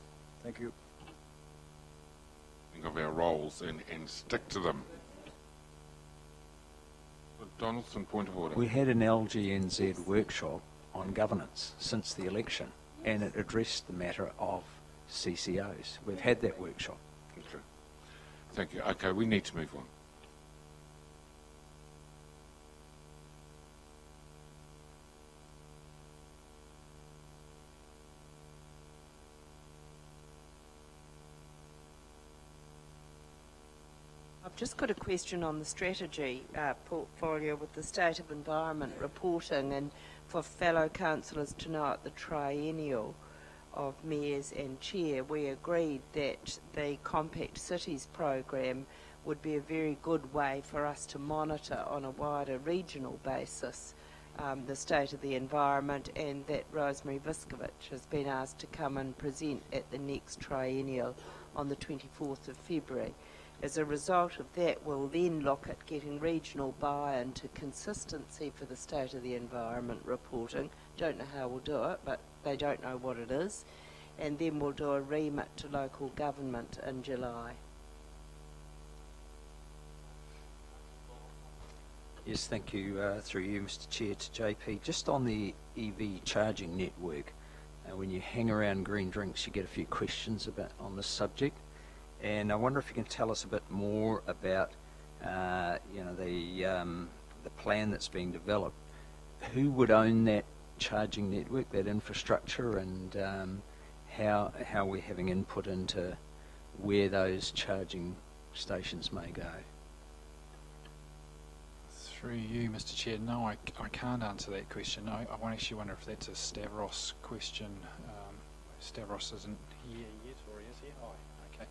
Thank you. Think of our roles and stick to them. Donaldson, point of order. We had an LGNZ workshop on governance since the election, and it addressed the matter of CCOs. We've had that workshop. Okay. Thank you. Okay, we need to move on. I've just got a question on the strategy portfolio with the state of environment reporting, and for fellow councillors to know at the triennial of mayors and chair, we agreed that the Compact Cities program would be a very good way for us to monitor on a wider regional basis the state of the environment, and that Rosemary Viskovich has been asked to come and present at the next triennial on the 24th of February. As a result of that, we'll then look at getting regional buy-in to consistency for the state of the environment reporting. Don't know how we'll do it, but they don't know what it is. And then we'll do a remit to local government in July. Yes, thank you. Through you, Mr. Chair, to JP. Just on the EV charging network, when you hang around Green Drinks, you get a few questions on this subject. And I wonder if you can tell us a bit more about, the plan that's being developed. Who would own that charging network, that infrastructure, and how we're having input into where those charging stations may go? Through you, Mr. Chair, no, I can't answer that question. I actually wonder if that's a Stavros question. Stavros isn't here yet, or is he? Oh, okay.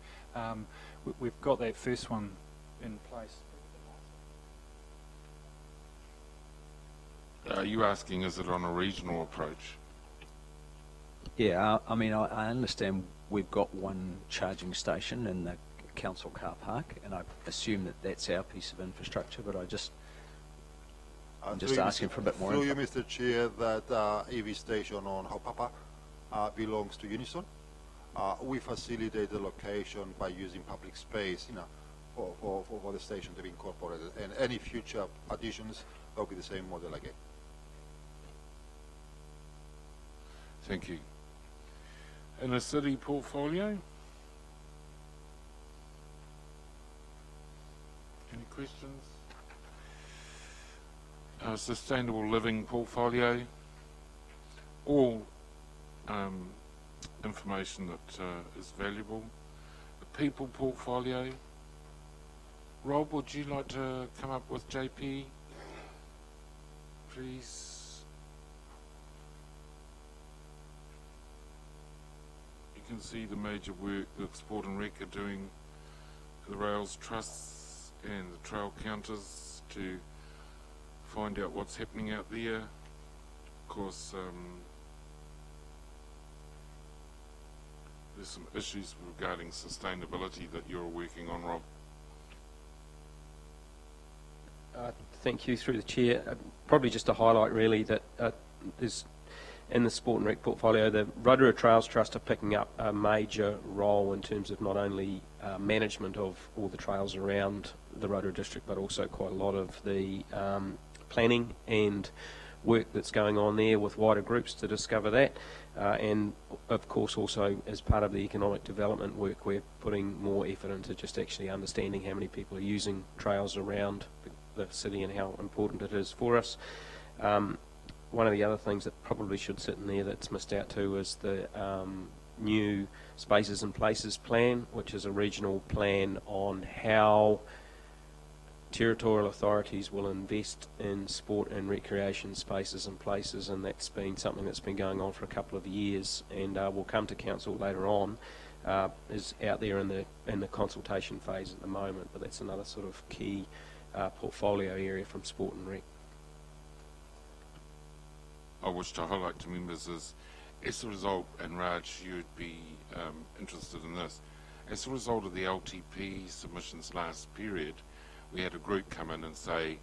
We've got that first one in place. Are you asking, is it on a regional approach? Yeah, I mean, I understand we've got one charging station in the council car park, and I assume that that's our piece of infrastructure, but I'm just asking for a bit more info. Through you, Mr. Chair, that EV station on Haupapa belongs to Unison. We facilitate the location by using public space, for the station to be incorporated, and any future additions will be the same model again. Thank you. In a city portfolio? Any questions? Sustainable living portfolio. All information that is valuable. The people portfolio. Rob, would you like to come up with JP, please? You can see the major work that Sport and Rec are doing, the Rails Trusts and the trail counters to find out what's happening out there. Of course, there's some issues regarding sustainability that you're working on, Rob. Thank you, through the chair. Probably just to highlight really that there's in the Sport and Rec portfolio, the Rotorua Trails Trust are picking up a major role in terms of not only management of all the trails around the Rotorua district, but also quite a lot of the planning and work that's going on there with wider groups to discover that. And of course also as part of the economic development work, we're putting more effort into just actually understanding how many people are using trails around the city and how important it is for us. One of the other things that probably should sit in there that's missed out too is the new Spaces and Places plan, which is a regional plan on how territorial authorities will invest in sport and recreation spaces and places, and that's been something that's been going on for a couple of years, and will come to council later on. Is out there in the consultation phase at the moment, but that's another sort of key portfolio area from Sport and Rec. I wish to highlight to members is, as a result, and Raj, you'd be interested in this, as a result of the LTP submissions last period, we had a group come in and say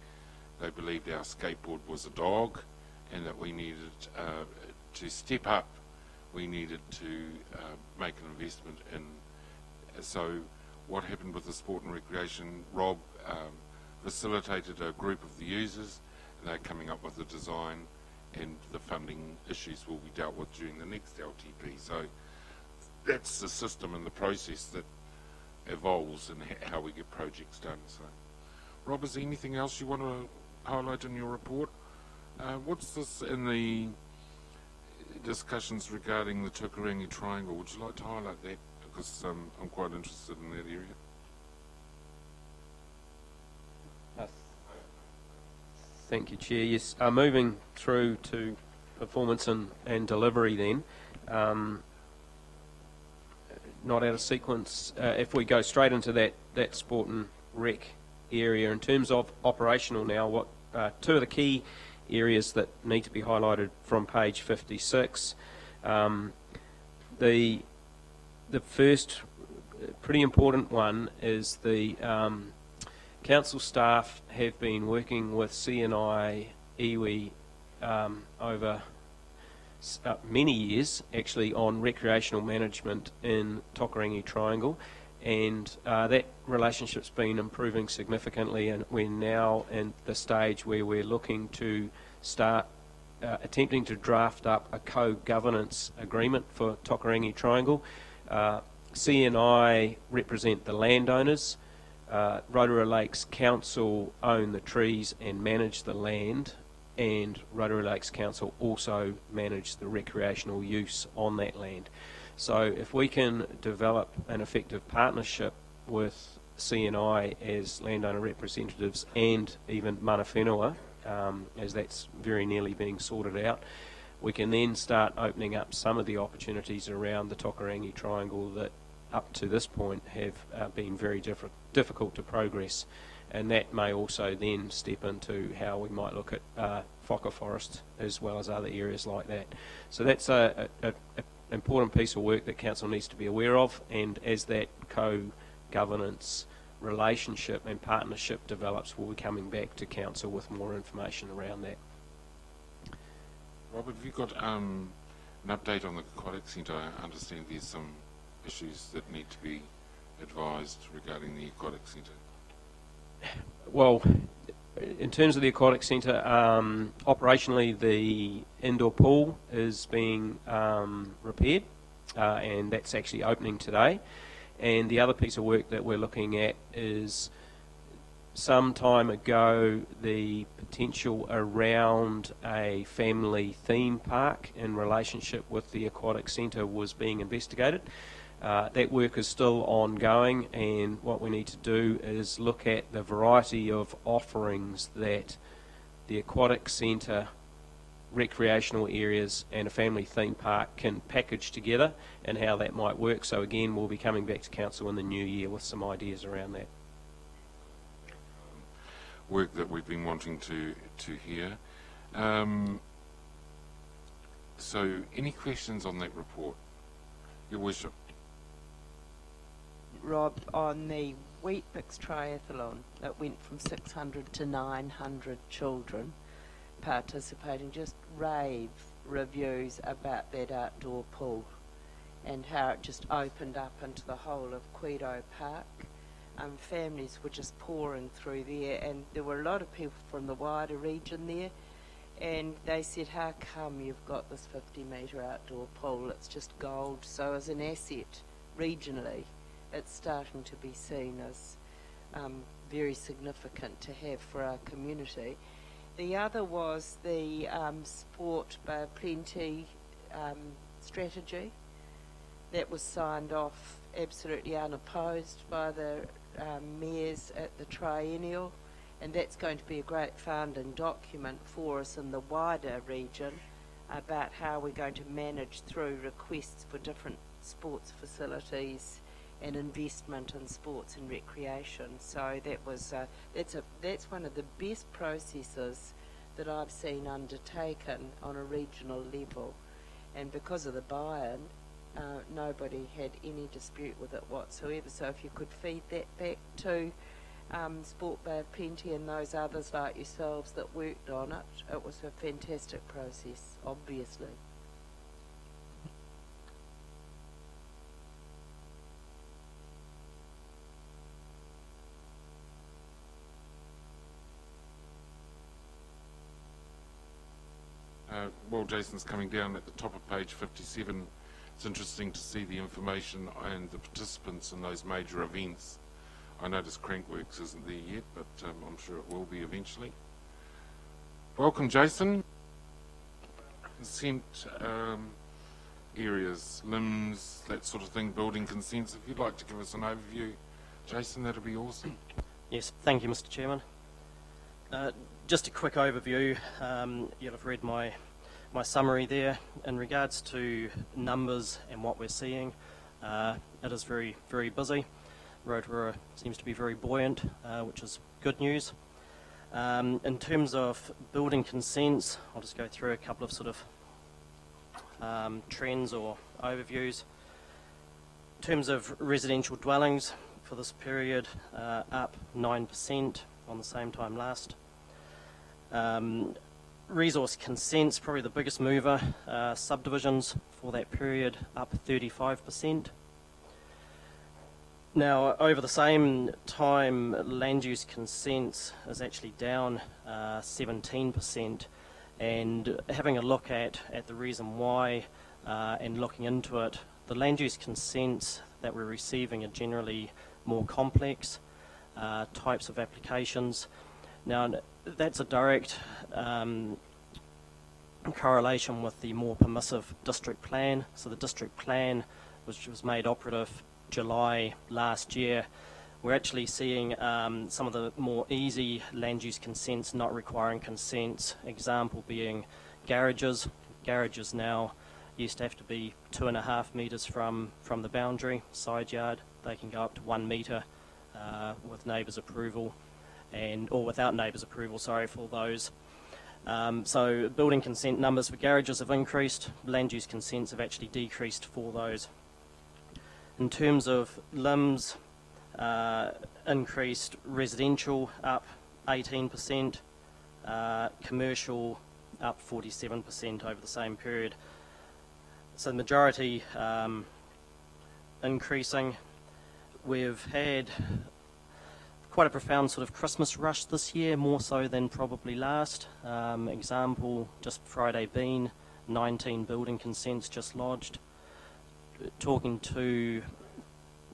they believed our skateboard was a dog and that we needed to step up, we needed to make an investment in. So what happened with the Sport and Recreation, Rob facilitated a group of the users, and they're coming up with a design, and the funding issues will be dealt with during the next LTP. So that's the system and the process that evolves in how we get projects done. So, Rob, is there anything else you want to highlight in your report? What's this in the discussions regarding the Tukarangi Triangle? Would you like to highlight that? Because I'm quite interested in that area. Thank you, Chair. Yes, moving through to performance and delivery then. Not out of sequence. If we go straight into that sport and rec area, in terms of operational now, what two of the key areas that need to be highlighted from page 56. The first pretty important one is the council staff have been working with CNI iwi over many years actually on recreational management in Tokarangi Triangle, and that relationship's been improving significantly, and we're now in the stage where we're looking to start attempting to draft up a co-governance agreement for Tokarangi Triangle. CNI represent the landowners. Rotorua Lakes Council own the trees and manage the land, and Rotorua Lakes Council also manage the recreational use on that land. So if we can develop an effective partnership with CNI as landowner representatives and even mana whenua, as that's very nearly being sorted out, we can then start opening up some of the opportunities around the Tokarangi Triangle that up to this point have been very difficult to progress, and that may also then step into how we might look at whaka forest as well as other areas like that. So that's an important piece of work that Council needs to be aware of, and as that co-governance relationship and partnership develops, we'll be coming back to Council with more information around that. Robert, have you got an update on the aquatic centre? I understand there's some issues that need to be advised regarding the aquatic centre. Well, in terms of the aquatic centre, operationally the indoor pool is being repaired, and that's actually opening today. And the other piece of work that we're looking at is, some time ago, the potential around a family theme park in relationship with the aquatic centre was being investigated. That work is still ongoing, and what we need to do is look at the variety of offerings that the aquatic centre, recreational areas and a family theme park can package together, and how that might work. So again, we'll be coming back to Council in the new year with some ideas around that. Work that we've been wanting to hear. So any questions on that report? Your Worship. Rob, on the Weet-Bix triathlon that went from 600 to 900 children participating, just rave reviews about that outdoor pool and how it just opened up into the whole of Quito Park. Families were just pouring through there, and there were a lot of people from the wider region there, and they said, how come you've got this 50-metre outdoor pool? It's just gold. So as an asset regionally, it's starting to be seen as very significant to have for our community. The other was the Sport Bay Plenty strategy that was signed off absolutely unopposed by the mayors at the triennial, and that's going to be a great founding document for us in the wider region about how we're going to manage through requests for different sports facilities and investment in sports and recreation. So that was that's one of the best processes that I've seen undertaken on a regional level, and because of the buy-in, nobody had any dispute with it whatsoever. So if you could feed that back to Sport Bay of Plenty and those others like yourselves that worked on it, it was a fantastic process, obviously. while Jason's coming down, at the top of page 57, it's interesting to see the information and the participants in those major events. I noticed Crankworks isn't there yet, but I'm sure it will be eventually. Welcome, Jason. Consent areas, limbs, that sort of thing, building consents. If you'd like to give us an overview, Jason, that'd be awesome. Yes, thank you, Mr. Chairman. Just a quick overview. You'll have read my summary there. In regards to numbers and what we're seeing, it is very, very busy. Rotorua seems to be very buoyant, which is good news. In terms of building consents, I'll just go through a couple of sort of trends or overviews. In terms of residential dwellings for this period, up 9% on the same time last. Resource consents, probably the biggest mover. Subdivisions for that period up 35%. Now, over the same time, land use consents is actually down 17%. And having a look at the reason why and looking into it, the land use consents that we're receiving are generally more complex types of applications. Now, that's a direct correlation with the more permissive district plan. So the district plan, which was made operative July last year, we're actually seeing some of the more easy land use consents not requiring consents. Example being garages. Garages now used to have to be 2.5 metres from the boundary, side yard. They can go up to 1 metre with neighbours' approval, or without neighbours' approval, sorry, for those. So building consent numbers for garages have increased. Land use consents have actually decreased for those. In terms of limbs, increased residential up 18%, commercial up 47% over the same period. So the majority increasing. We've had quite a profound sort of Christmas rush this year, more so than probably last. Example, just Friday been, 19 building consents just lodged. Talking to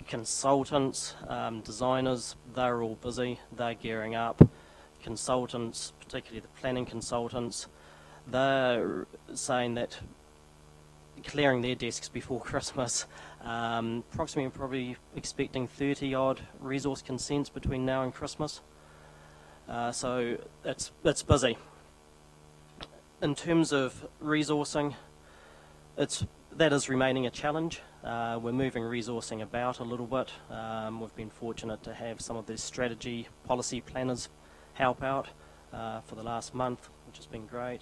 consultants, designers, they're all busy, they're gearing up. Consultants, particularly the planning consultants, they're saying that clearing their desks before Christmas, approximately probably expecting 30 odd resource consents between now and Christmas. So it's busy. In terms of resourcing, that is remaining a challenge. We're moving resourcing about a little bit. We've been fortunate to have some of the strategy policy planners help out for the last month, which has been great.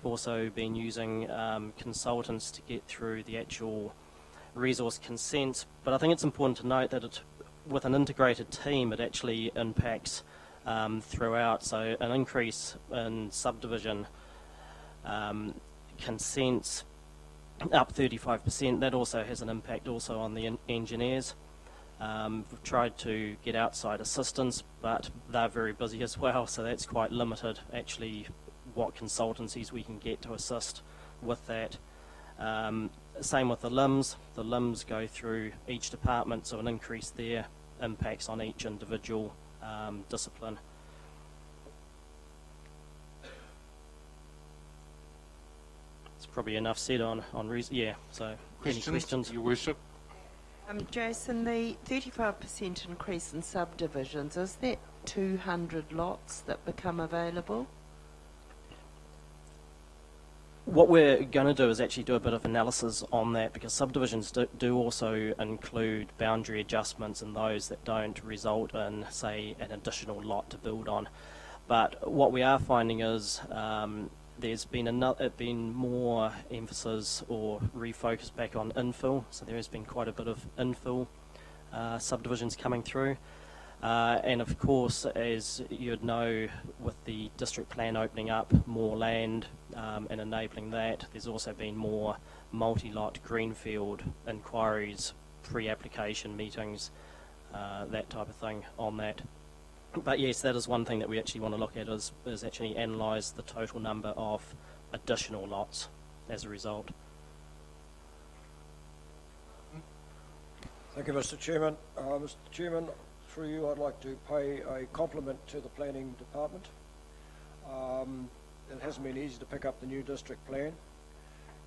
We've also been using consultants to get through the actual resource consents, but I think it's important to note that with an integrated team, it actually impacts throughout. So an increase in subdivision consents up 35%, that also has an impact also on the engineers. We've tried to get outside assistance, but they're very busy as well, so that's quite limited actually what consultancies we can get to assist with that. Same with the limbs. The limbs go through each department, so an increase there impacts on each individual discipline. It's probably enough said on yeah, so any questions? Your Worship? Jason, the 35% increase in subdivisions, is that 200 lots that become available? What we're going to do is actually do a bit of analysis on that, because subdivisions do also include boundary adjustments and those that don't result in, say, an additional lot to build on. But what we are finding is there's been more emphasis or refocus back on infill, so there has been quite a bit of infill subdivisions coming through. And of course, as you'd know, with the district plan opening up more land and enabling that, there's also been more multi-lot greenfield inquiries, pre-application meetings, that type of thing on that. But yes, that is one thing that we actually want to look at is actually analyse the total number of additional lots as a result. Thank you, Mr. Chairman. Mr. Chairman, through you, I'd like to pay a compliment to the planning department. It hasn't been easy to pick up the new district plan,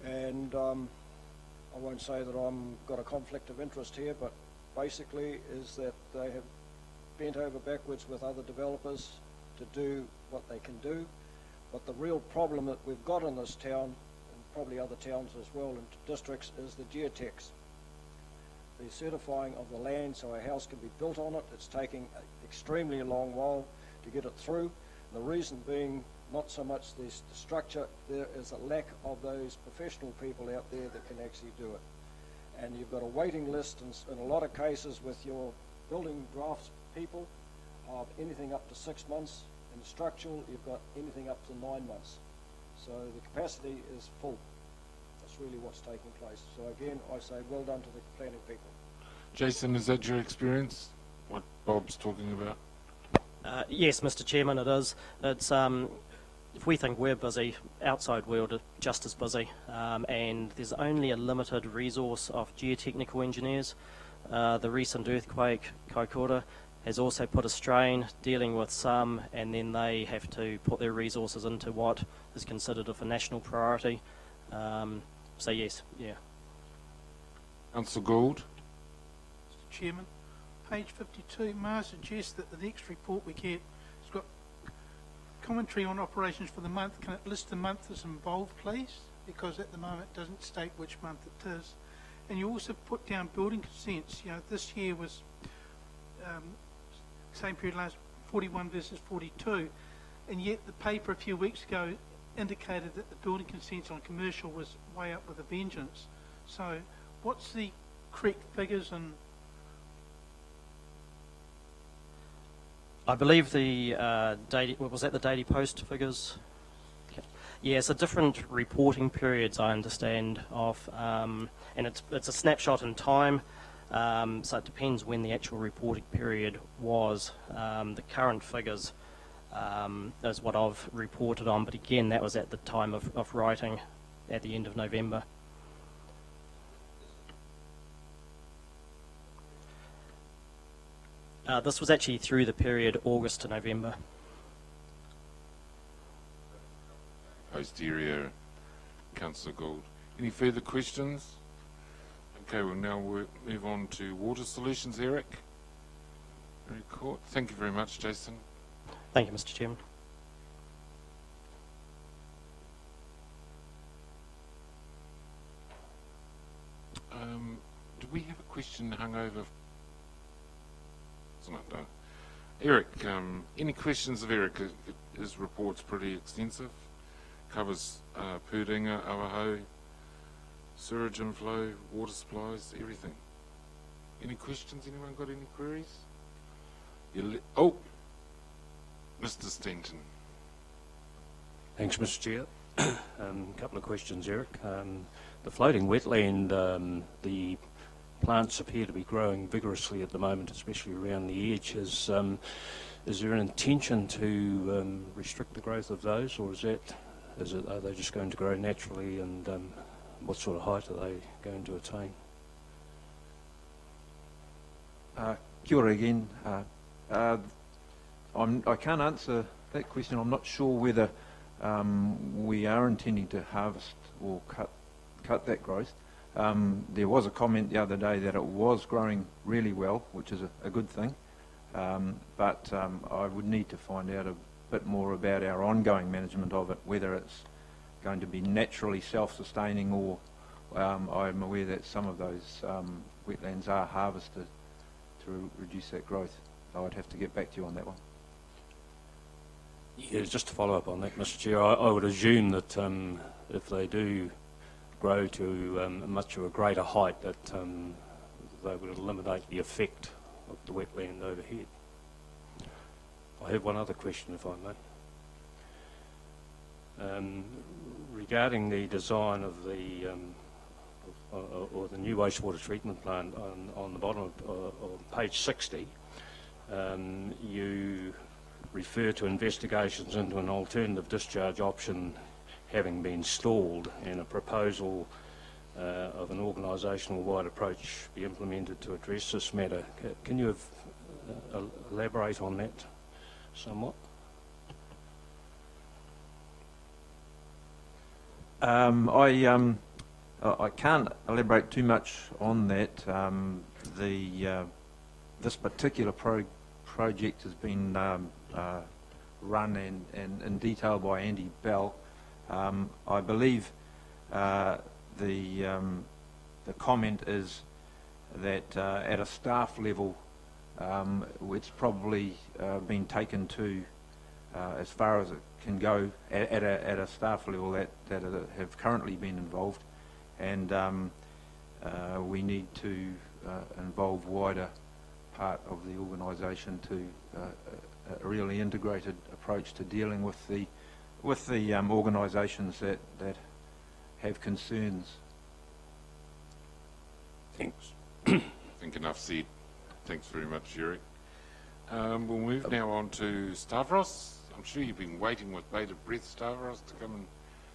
and I won't say that I've got a conflict of interest here, but basically is that they have bent over backwards with other developers to do what they can do. But the real problem that we've got in this town, and probably other towns as well and districts, is the geotex. The certifying of the land so a house can be built on it. It's taking an extremely long while to get it through. The reason being not so much the structure, there is a lack of those professional people out there that can actually do it. And you've got a waiting list in a lot of cases with your building drafts people of anything up to 6 months. In the structural, you've got anything up to 9 months. So the capacity is full. That's really what's taking place. So again, I say well done to the planning people. Jason, is that your experience, what Bob's talking about? Yes, Mr. Chairman, it is. It's if we think we're busy, outside world are just as busy, and there's only a limited resource of geotechnical engineers. The recent earthquake, Kaikoura, has also put a strain dealing with some, and then they have to put their resources into what is considered of a national priority. So yes, yeah. Councillor Gould. Mr. Chairman, page 52, may I suggest that the next report we get has got commentary on operations for the month. Can it list the month that's involved, please? Because at the moment it doesn't state which month it is. And you also put down building consents. You know, this year was same period last 41 versus 42, and yet the paper a few weeks ago indicated that the building consents on commercial was way up with a vengeance. So what's the correct figures? And I believe the daily, what was that, the Daily Post figures? Yeah, it's a different reporting periods, I understand, of, and it's a snapshot in time, so it depends when the actual reporting period was. The current figures is what I've reported on, but again, that was at the time of writing at the end of November. This was actually through the period August to November. Posterior, Councillor Gould. Any further questions? Okay, we'll now move on to water solutions. Eric. Very cool. Thank you very much, Jason. Thank you, Mr. Chairman. Do we have a question hung over? No. Eric, any questions of Eric? His report's pretty extensive. Covers Pūringa, Awaho, sewage inflow, water supplies, everything. Any questions? Anyone got any queries? Oh, Mr. Stanton. Thanks, Mr. Chair. A couple of questions, Eric. The floating wetland, the plants appear to be growing vigorously at the moment, especially around the edge. Is there an intention to restrict the growth of those, or are they just going to grow naturally, and what sort of height are they going to attain? Kia ora again. I can't answer that question. I'm not sure whether we are intending to harvest or cut that growth. There was a comment the other day that it was growing really well, which is a good thing, but I would need to find out a bit more about our ongoing management of it, whether it's going to be naturally self-sustaining, or I'm aware that some of those wetlands are harvested to reduce that growth. I would have to get back to you on that one. Yeah, just to follow up on that, Mr. Chair, I would assume that if they do grow to much of a greater height, that they would eliminate the effect of the wetland overhead. I have one other question, if I may. Regarding the design of the or the new wastewater treatment plant, on the bottom of page 60, you refer to investigations into an alternative discharge option having been stalled and a proposal of an organisational-wide approach be implemented to address this matter. Can you elaborate on that somewhat? I can't elaborate too much on that. This particular project has been run in detail by Andy Bell. I believe the comment is that at a staff level, it's probably been taken to as far as it can go at a staff level that have currently been involved, and we need to involve wider part of the organisation to a really integrated approach to dealing with the organisations that have concerns. Thanks. I think enough said. Thanks very much, Eric. We'll move now on to Stavros. I'm sure you've been waiting with bated breath, Stavros, to come and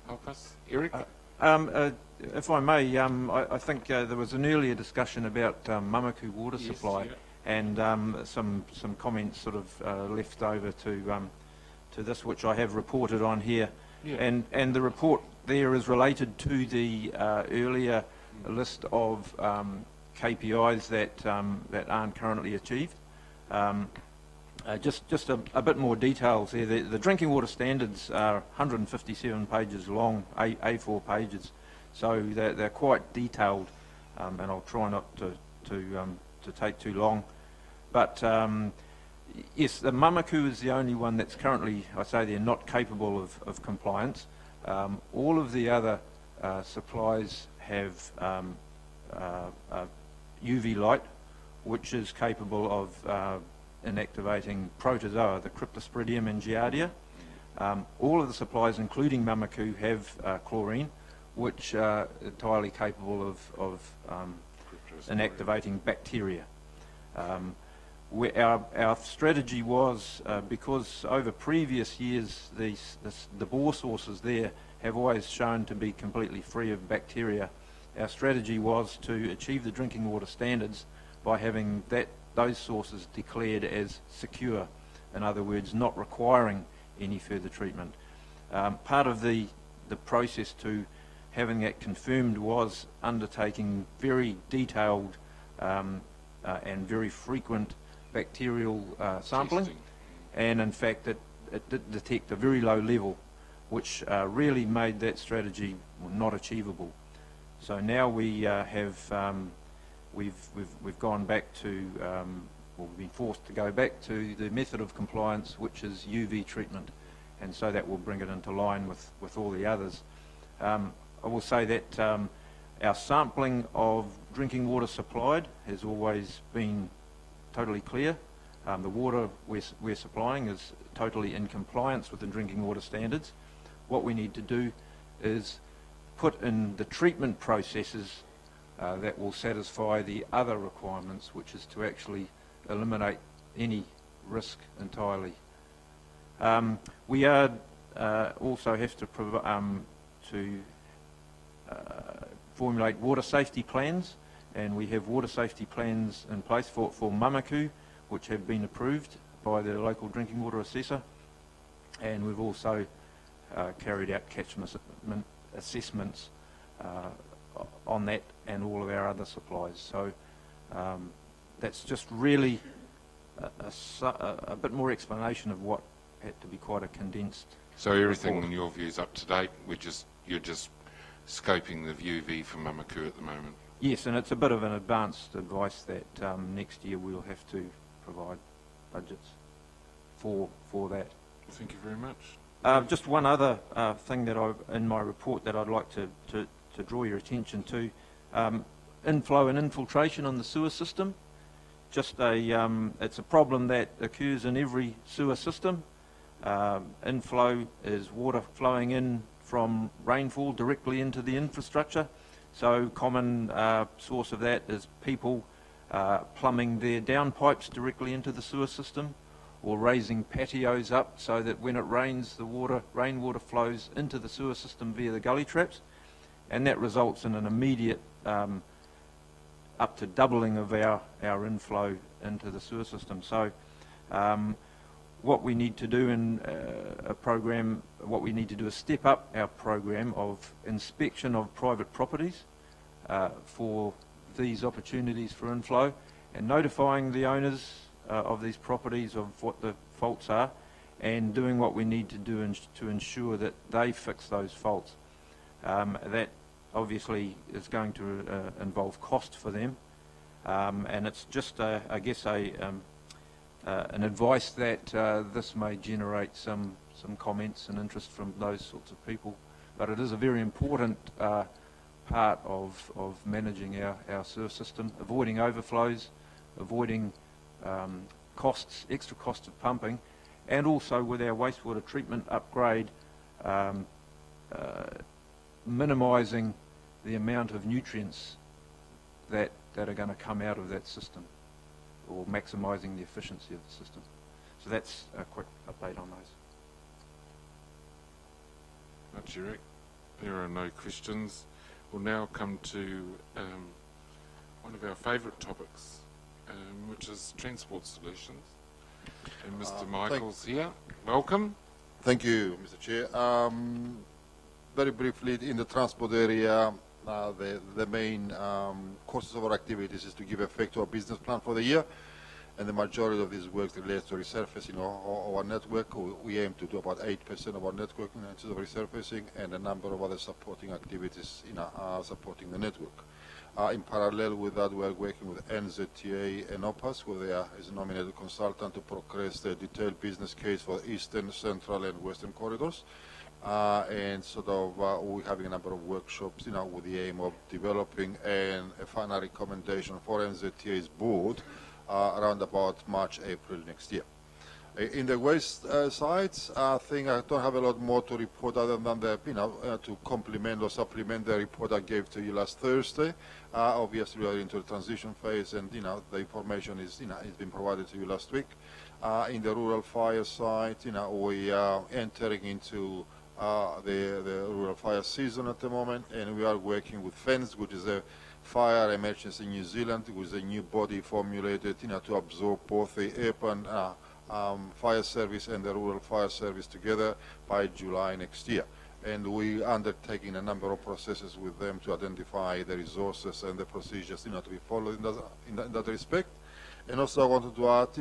help us. Eric? If I may, I think there was an earlier discussion about Mamaku water supply, yeah. and some comments sort of left over to this, which I have reported on here. Yeah. And the report there is related to the earlier list of KPIs that aren't currently achieved. Just a bit more details here. The drinking water standards are 157 pages long, A4 pages, so they're quite detailed, and I'll try not to take too long. But yes, the Mamaku is the only one that's currently, I say, they're not capable of compliance. All of the other supplies have UV light, which is capable of inactivating protozoa, the Cryptosporidium and Giardia. All of the supplies, including Mamaku, have chlorine, which are entirely capable of inactivating bacteria. Our strategy was, because over previous years the bore sources there have always shown to be completely free of bacteria, our strategy was to achieve the drinking water standards by having those sources declared as secure, in other words, not requiring any further treatment. Part of the process to having that confirmed was undertaking very detailed and very frequent bacterial sampling, and in fact it did detect a very low level, which really made that strategy not achievable. So now we we've gone back to, or we've been forced to go back to the method of compliance, which is UV treatment, and so that will bring it into line with all the others. I will say that our sampling of drinking water supplied has always been totally clear. The water we're supplying is totally in compliance with the drinking water standards. What we need to do is put in the treatment processes that will satisfy the other requirements, which is to actually eliminate any risk entirely. We are also have to formulate water safety plans, and we have water safety plans in place for Mamaku, which have been approved by the local drinking water assessor, and we've also carried out catchment assessments on that and all of our other supplies. So that's just really a bit more explanation of what had to be quite a condensed. So everything report. in your view is up to date. You're just scoping the UV for Mamaku at the moment. Yes, and it's a bit of an advanced advice that next year we'll have to provide budgets for that. Thank you very much. Just one other thing that in my report that I'd like to draw your attention to: inflow and infiltration on the sewer system. Just it's a problem that occurs in every sewer system. Inflow is water flowing in from rainfall directly into the infrastructure. So common source of that is people plumbing their downpipes directly into the sewer system, or raising patios up so that when it rains, the rainwater flows into the sewer system via the gully traps, and that results in an immediate up to doubling of our inflow into the sewer system. So what we need to do in a program, what we need to do is step up our program of inspection of private properties for these opportunities for inflow, and notifying the owners of these properties of what the faults are, and doing what we need to do to ensure that they fix those faults. That obviously is going to involve cost for them, and it's just, I guess, an advice that this may generate some comments and interest from those sorts of people, but it is a very important part of managing our sewer system, avoiding overflows, avoiding extra costs of pumping, and also with our wastewater treatment upgrade, minimising the amount of nutrients that are going to come out of that system, or maximising the efficiency of the system. So that's a quick update on those. Much, Eric. There are no questions. We'll now come to one of our favourite topics, which is transport solutions. And Mr. Michael's here. Welcome. Thank you, Mr. Chair. Very briefly, in the transport area, the main courses of our activities is to give effect to our business plan for the year, and the majority of this work relates to resurfacing our network. We aim to do about 8% of our network in terms of resurfacing, and a number of other supporting activities supporting the network. In parallel with that, we are working with NZTA and OPAS, where they are as a nominated consultant to progress the detailed business case for Eastern, Central and Western corridors. And sort of we're having a number of workshops, with the aim of developing a final recommendation for NZTA's board around about March, April next year. In the west sides, I think I don't have a lot more to report other than to complement or supplement the report I gave to you last Thursday. Obviously, we are into the transition phase, and the information is it's been provided to you last week. In the rural fire side, we are entering into the rural fire season at the moment, and we are working with FENS, which is a Fire Emergency New Zealand, which is a new body formulated to absorb both the urban fire service and the rural fire service together by July next year. And we are undertaking a number of processes with them to identify the resources and the procedures to be followed in that respect. And also I wanted to add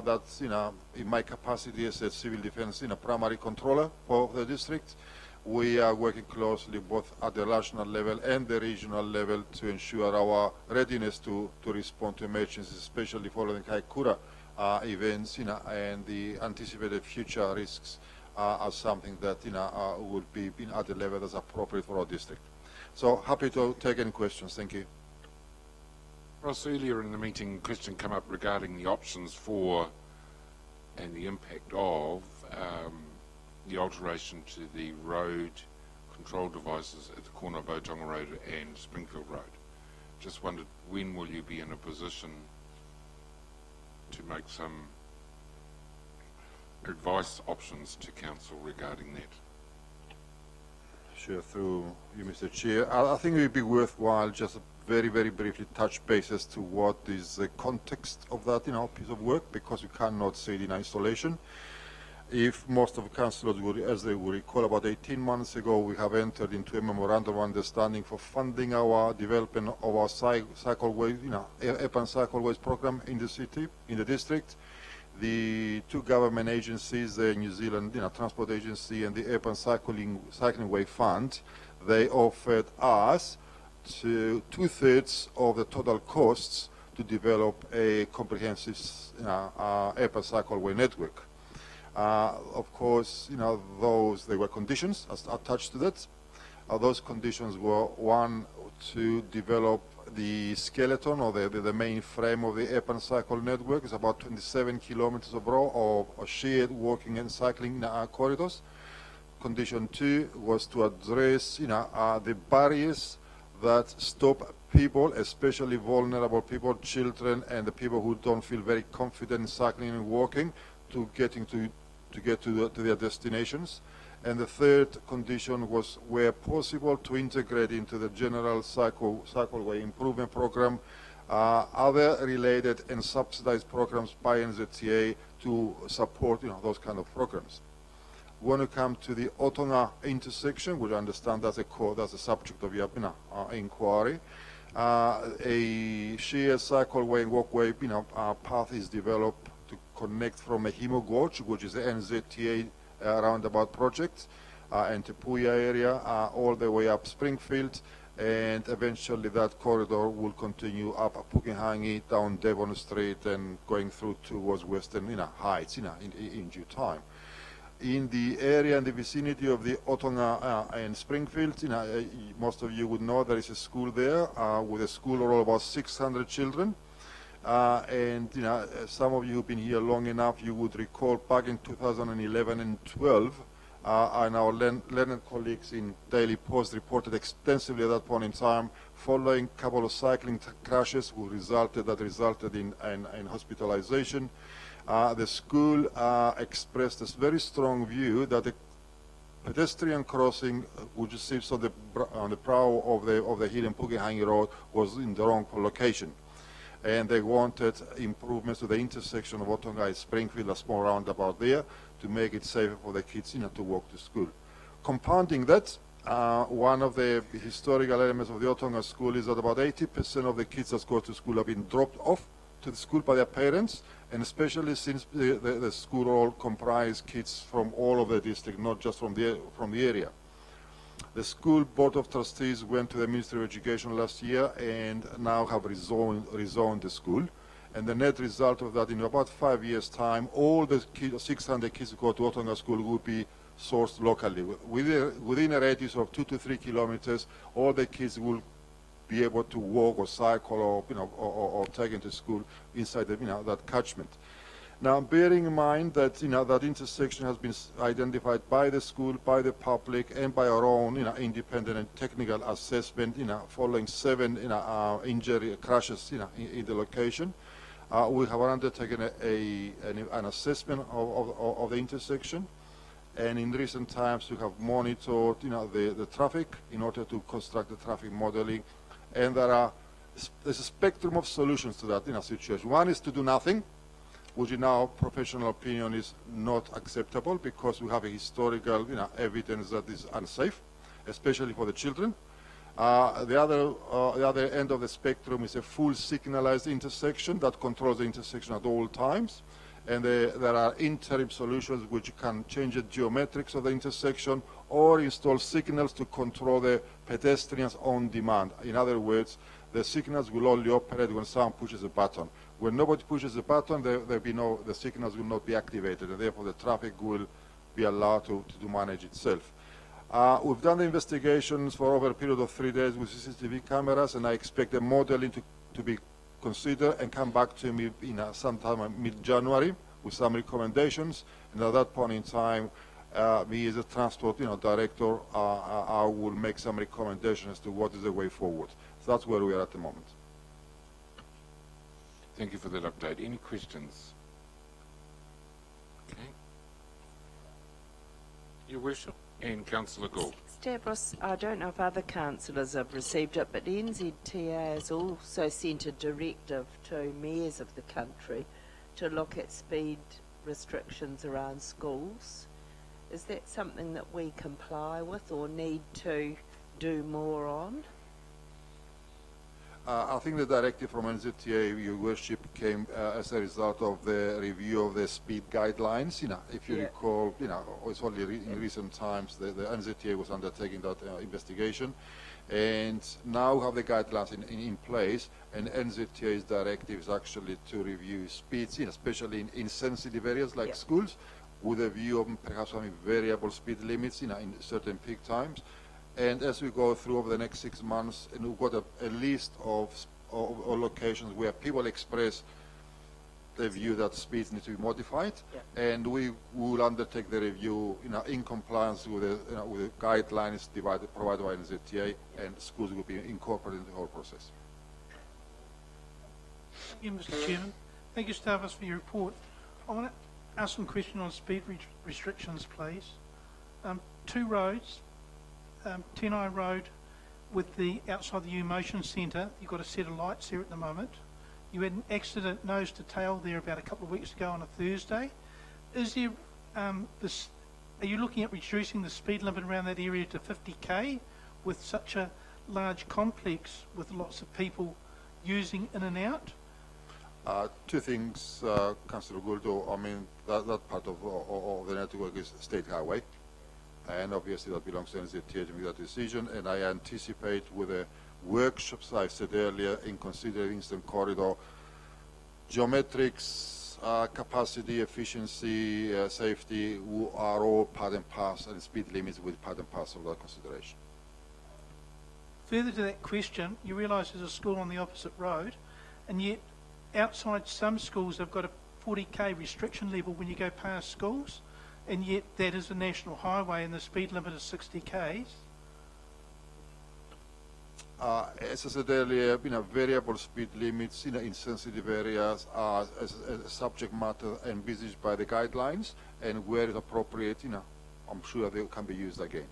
that in my capacity as a civil defense primary controller for the district, we are working closely both at the national level and the regional level to ensure our readiness to respond to emergencies, especially following Kaikoura events, and the anticipated future risks are something that would be at the level that's appropriate for our district. So happy to take any questions. Thank you. Ross, earlier in the meeting, a question came up regarding the options for and the impact of the alteration to the road control devices at the corner of Otonga Road and Springfield Road. Just wondered, when will you be in a position to make some advice options to council regarding that? Sure, through you, Mr. Chair. I think it would be worthwhile just very, very briefly touch base as to what is the context of that piece of work, because we cannot say it in isolation. If most of the councillors would, as they will recall, about 18 months ago, we have entered into a memorandum of understanding for funding our development of our cycleways, urban cycleways program in the city, in the district. The two government agencies, the New Zealand Transport Agency and the Urban Cycling Way Fund, they offered us to 2/3 of the total costs to develop a comprehensive urban cycleway network. Of course, there were conditions attached to that. Those conditions were, one, to develop the skeleton or the main frame of the urban cycle network. Is about 27 kilometers of shared walking and cycling corridors. Condition 2 was to address the barriers that stop people, especially vulnerable people, children, and the people who don't feel very confident in cycling and walking, to get to their destinations. And the third condition was, where possible, to integrate into the general cycleway improvement program other related and subsidized programs by NZTA to support those kind of programs. When we come to the Otonga intersection, which I understand that's the subject of your inquiry, a shared cycleway and walkway path is developed to connect from Mahimo Gorge, which is the NZTA roundabout project, and Te Puia area, all the way up Springfield, and eventually that corridor will continue up Pukehangi, down Devon Street, and going through towards Western Heights in due time. In the area in the vicinity of the Otonga and Springfield, most of you would know there is a school there with a school of about 600 children. And some of you who've been here long enough, you would recall back in 2011 and 12, and our learned colleagues in Daily Post reported extensively at that point in time, following a couple of cycling crashes that resulted in hospitalization. The school expressed this very strong view that the pedestrian crossing, which sits on the brow of the hill in Pukehangi Road, was in the wrong location. And they wanted improvements to the intersection of Otonga and Springfield, a small roundabout there, to make it safer for the kids to walk to school. Compounding that, one of the historical elements of the Otonga school is that about 80% of the kids that go to school have been dropped off to the school by their parents, and especially since the school all comprise kids from all over the district, not just from the area. The school board of trustees went to the Ministry of Education last year and now have rezoned the school. And the net result of that, in about 5 years' time, all the 600 kids who go to Otonga school will be sourced locally. Within a radius of 2 to 3 kilometers, all the kids will be able to walk or cycle or take into school inside that catchment. Now, bearing in mind that that intersection has been identified by the school, by the public, and by our own independent and technical assessment, following 7 injury crashes in the location, we have undertaken an assessment of the intersection, and in recent times we have monitored the traffic in order to construct the traffic modeling, and there's a spectrum of solutions to that situation. One is to do nothing, which in our professional opinion is not acceptable, because we have a historical evidence that is unsafe, especially for the children. The other end of the spectrum is a full signalized intersection that controls the intersection at all times. And there are interim solutions which can change the geometrics of the intersection or install signals to control the pedestrians on demand. In other words, the signals will only operate when someone pushes a button. When nobody pushes a button, the signals will not be activated, and therefore the traffic will be allowed to manage itself. We've done the investigations for over a period of 3 days with CCTV cameras, and I expect the modeling to be considered and come back to me sometime mid-January with some recommendations. And at that point in time, me as a transport director, I will make some recommendations as to what is the way forward. So that's where we are at the moment. Thank you for that update. Any questions? Okay. Your Worship. And Councillor Gould. Stavros, I don't know if other councillors have received it, but the NZTA has also sent a directive to mayors of the country to look at speed restrictions around schools. Is that something that we comply with or need to do more on? I think the directive from NZTA, Your Worship, came as a result of the review of the speed guidelines. If you recall, it's only in recent times the NZTA was undertaking that investigation, and now we have the guidelines in place. And NZTA's directive is actually to review speeds, especially in sensitive areas like schools, with a view of perhaps having variable speed limits, in certain peak times. And as we go through over the next 6 months, and we've got a list of locations where people express the view that speeds need to be modified, and we will undertake the review in compliance with the guidelines provided by NZTA, and schools will be incorporated in the whole process. Thank you, Mr. Chairman. Thank you, Stavros, for your report. I want ask some question on speed restrictions, please. Two roads, Tenai Road with the outside the U Motion Centre, you've got a set of lights there at the moment. You had an accident nose to tail there about a couple of weeks ago on a Thursday. Is there are you looking at reducing the speed limit around that area to 50k with such a large complex with lots of people using in and out? Two things, Councillor Gouldo. I mean, that part of the network is state highway, and obviously that belongs to NZTA to make that decision. And I anticipate with the workshops I said earlier in considering Eastern Corridor, geometrics, capacity, efficiency, safety are all part and parcel, and speed limits with part and parcel of that consideration. Further to that question, you realise there's a school on the opposite road, and yet outside some schools they've got a 40k restriction level when you go past schools, and yet that is a national highway and the speed limit is 60k's. As I said earlier, variable speed limits in sensitive areas are as subject matter envisaged by the guidelines, and where it's appropriate, I'm sure they can be used again.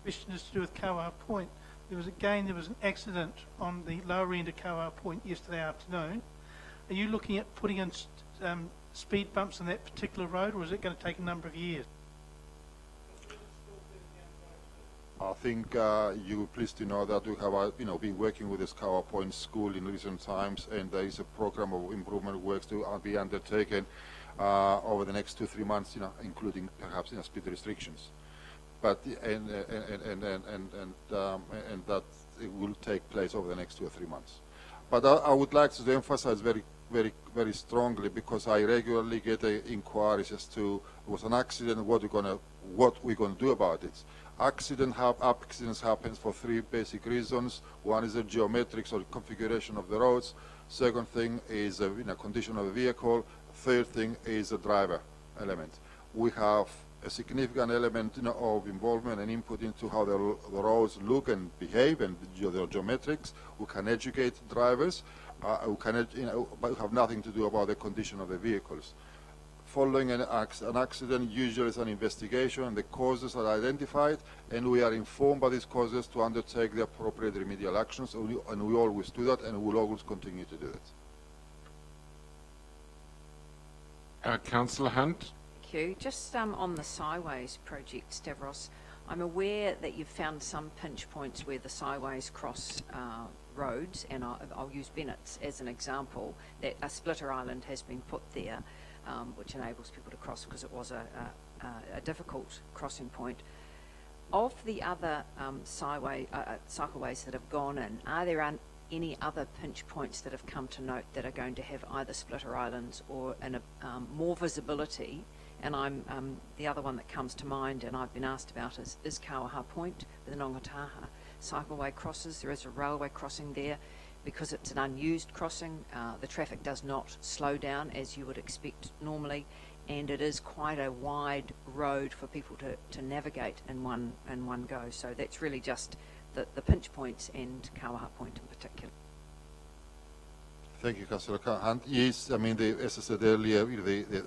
Question is to do with Kawaha Point. There was an accident on the lower end of Kawaha Point yesterday afternoon. Are you looking at putting in speed bumps on that particular road, or is it going to take a number of years? I think you were pleased to know that we have been working with this Kawaha Point School in recent times, and there is a program of improvement works to be undertaken over the next 2-3 months, including perhaps speed restrictions. But and that it will take place over the next 2 or 3 months. But I would like to emphasize very strongly, because I regularly get inquiries as to was an accident, what we're gonna do about it. Accidents happen for 3 basic reasons. One is the geometrics or configuration of the roads. Second thing is condition of the vehicle. Third thing is the driver element. We have a significant element of involvement and input into how the roads look and behave, and their geometrics. We can educate drivers, but we have nothing to do about the condition of the vehicles. Following an accident, usually is an investigation, and the causes are identified, and we are informed by these causes to undertake the appropriate remedial actions, and we always do that, and we will always continue to do that. Councillor Hunt. Thank you. Just on the Sideways project, Stavros, I'm aware that you've found some pinch points where the Sideways cross roads, and I'll use Bennett's as an example, that a splitter island has been put there, which enables people to cross because it was a difficult crossing point. Of the other cycleways that have gone in, are there any other pinch points that have come to note that are going to have either splitter islands or more visibility? And the other one that comes to mind, and I've been asked about, is Kawaha Point with the Nongataha cycleway crosses. There is a railway crossing there. Because it's an unused crossing, the traffic does not slow down as you would expect normally, and it is quite a wide road for people to navigate in one go. So that's really just the pinch points and Kawaha Point in particular. Thank you, Councillor Hunt. Yes, I mean, as I said earlier,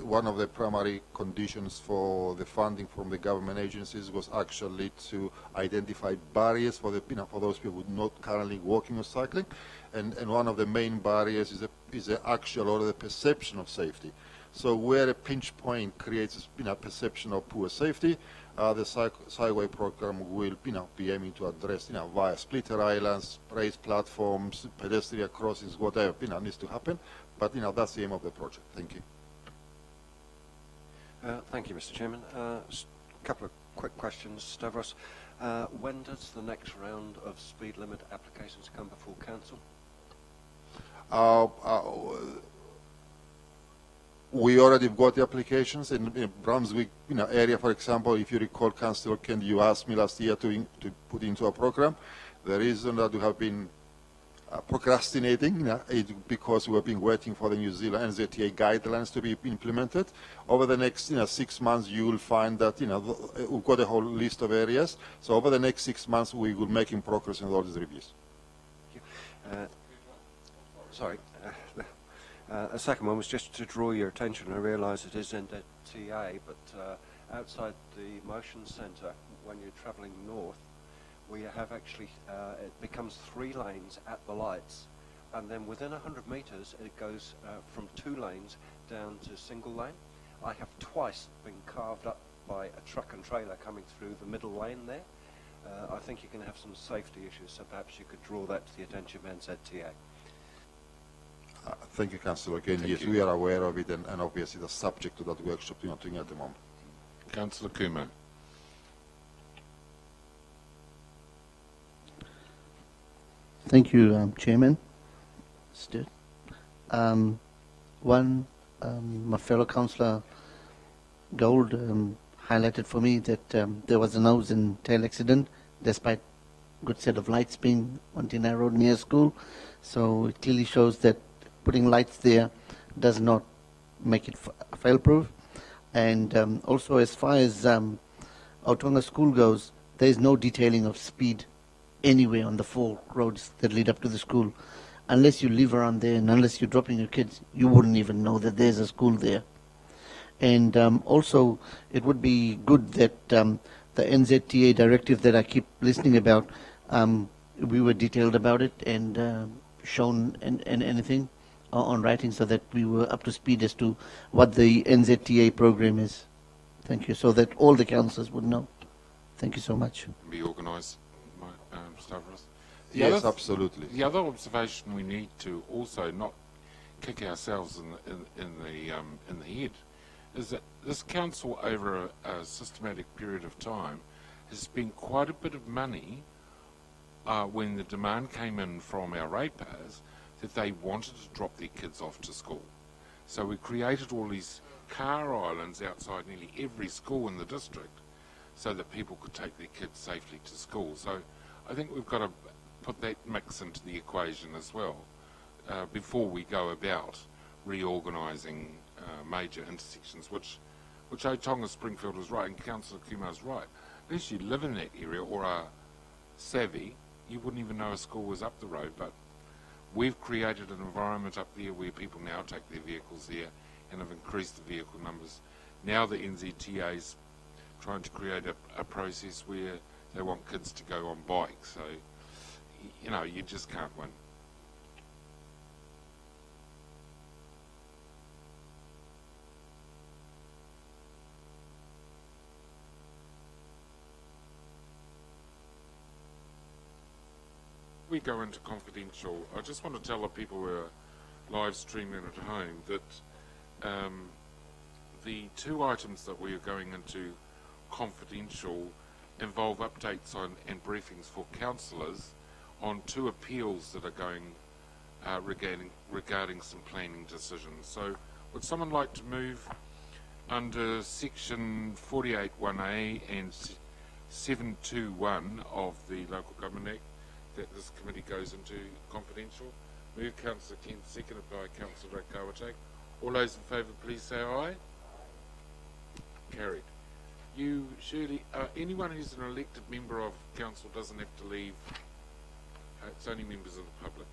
one of the primary conditions for the funding from the government agencies was actually to identify barriers for for those people not currently walking or cycling, and one of the main barriers is the actual or the perception of safety. So where a pinch point creates perception of poor safety, the Sideway program will be aiming to address via splitter islands, raised platforms, pedestrian crossings, whatever needs to happen. But that's the aim of the project. Thank you. Thank you, Mr. Chairman. A couple of quick questions, Stavros. When does the next round of speed limit applications come before council? We already got the applications in Brunswick area, for example. If you recall, Councillor Kent, you asked me last year to put into a program. The reason that we have been procrastinating is because we have been waiting for the New Zealand NZTA guidelines to be implemented. Over the next 6 months, you will find that we've got a whole list of areas. So over the next 6 months, we will making progress in all these reviews. Sorry. A second one was just to draw your attention. I realise it is in the TA, but outside the motion centre, when you're travelling north, we have actually, it becomes 3 lanes at the lights, and then within 100 metres it goes from 2 lanes down to single lane. I have twice been carved up by a truck and trailer coming through the middle lane there. I think you're going to have some safety issues, so perhaps you could draw that to the attention of NZTA. Thank you, Councillor. Again, Thank yes, you. we are aware of it, and obviously the subject to that workshop you're not doing at the moment. Councillor Kuma. Thank you, Chairman. Stuart. My fellow councillor Gold highlighted for me that there was a nose and tail accident, despite good set of lights being on Tina Road near school. So it clearly shows that putting lights there does not make it fail-proof. And also, as far as Autonga School goes, there is no detailing of speed anywhere on the 4 roads that lead up to the school. Unless you live around there and unless you're dropping your kids, you wouldn't even know that there's a school there. And also, it would be good that the NZTA directive that I keep listening about, we were detailed about it and shown and anything on writing so that we were up to speed as to what the NZTA program is. Thank you. So that all the councillors would know. Thank you so much. Be organised, Stavros. Yes, absolutely. The other observation we need to also not kick ourselves in the head is that this council, over a systematic period of time, has spent quite a bit of money when the demand came in from our ratepayers that they wanted to drop their kids off to school. So we created all these car islands outside nearly every school in the district so that people could take their kids safely to school. So I think we've got to put that mix into the equation as well before we go about reorganising major intersections, which Otonga Springfield is right and Councillor Kuma is right. Unless you live in that area or are savvy, you wouldn't even know a school was up the road. But we've created an environment up there where people now take their vehicles there and have increased the vehicle numbers. Now the NZTA is trying to create a process where they want kids to go on bikes. So, you know, you just can't win. We go into confidential. I just want to tell the people who are live streaming at home that the 2 items that we are going into confidential involve updates on and briefings for councillors on 2 appeals that are going regarding some planning decisions. So would someone like to move under section 48(1)(a) and 721 of the Local Government Act that this committee goes into confidential? Move Councillor Kent, seconded by Councillor Kawatak. All those in favour please say aye. Carried. You, Shirley, anyone who's an elected member of council doesn't have to leave. It's only members of the public.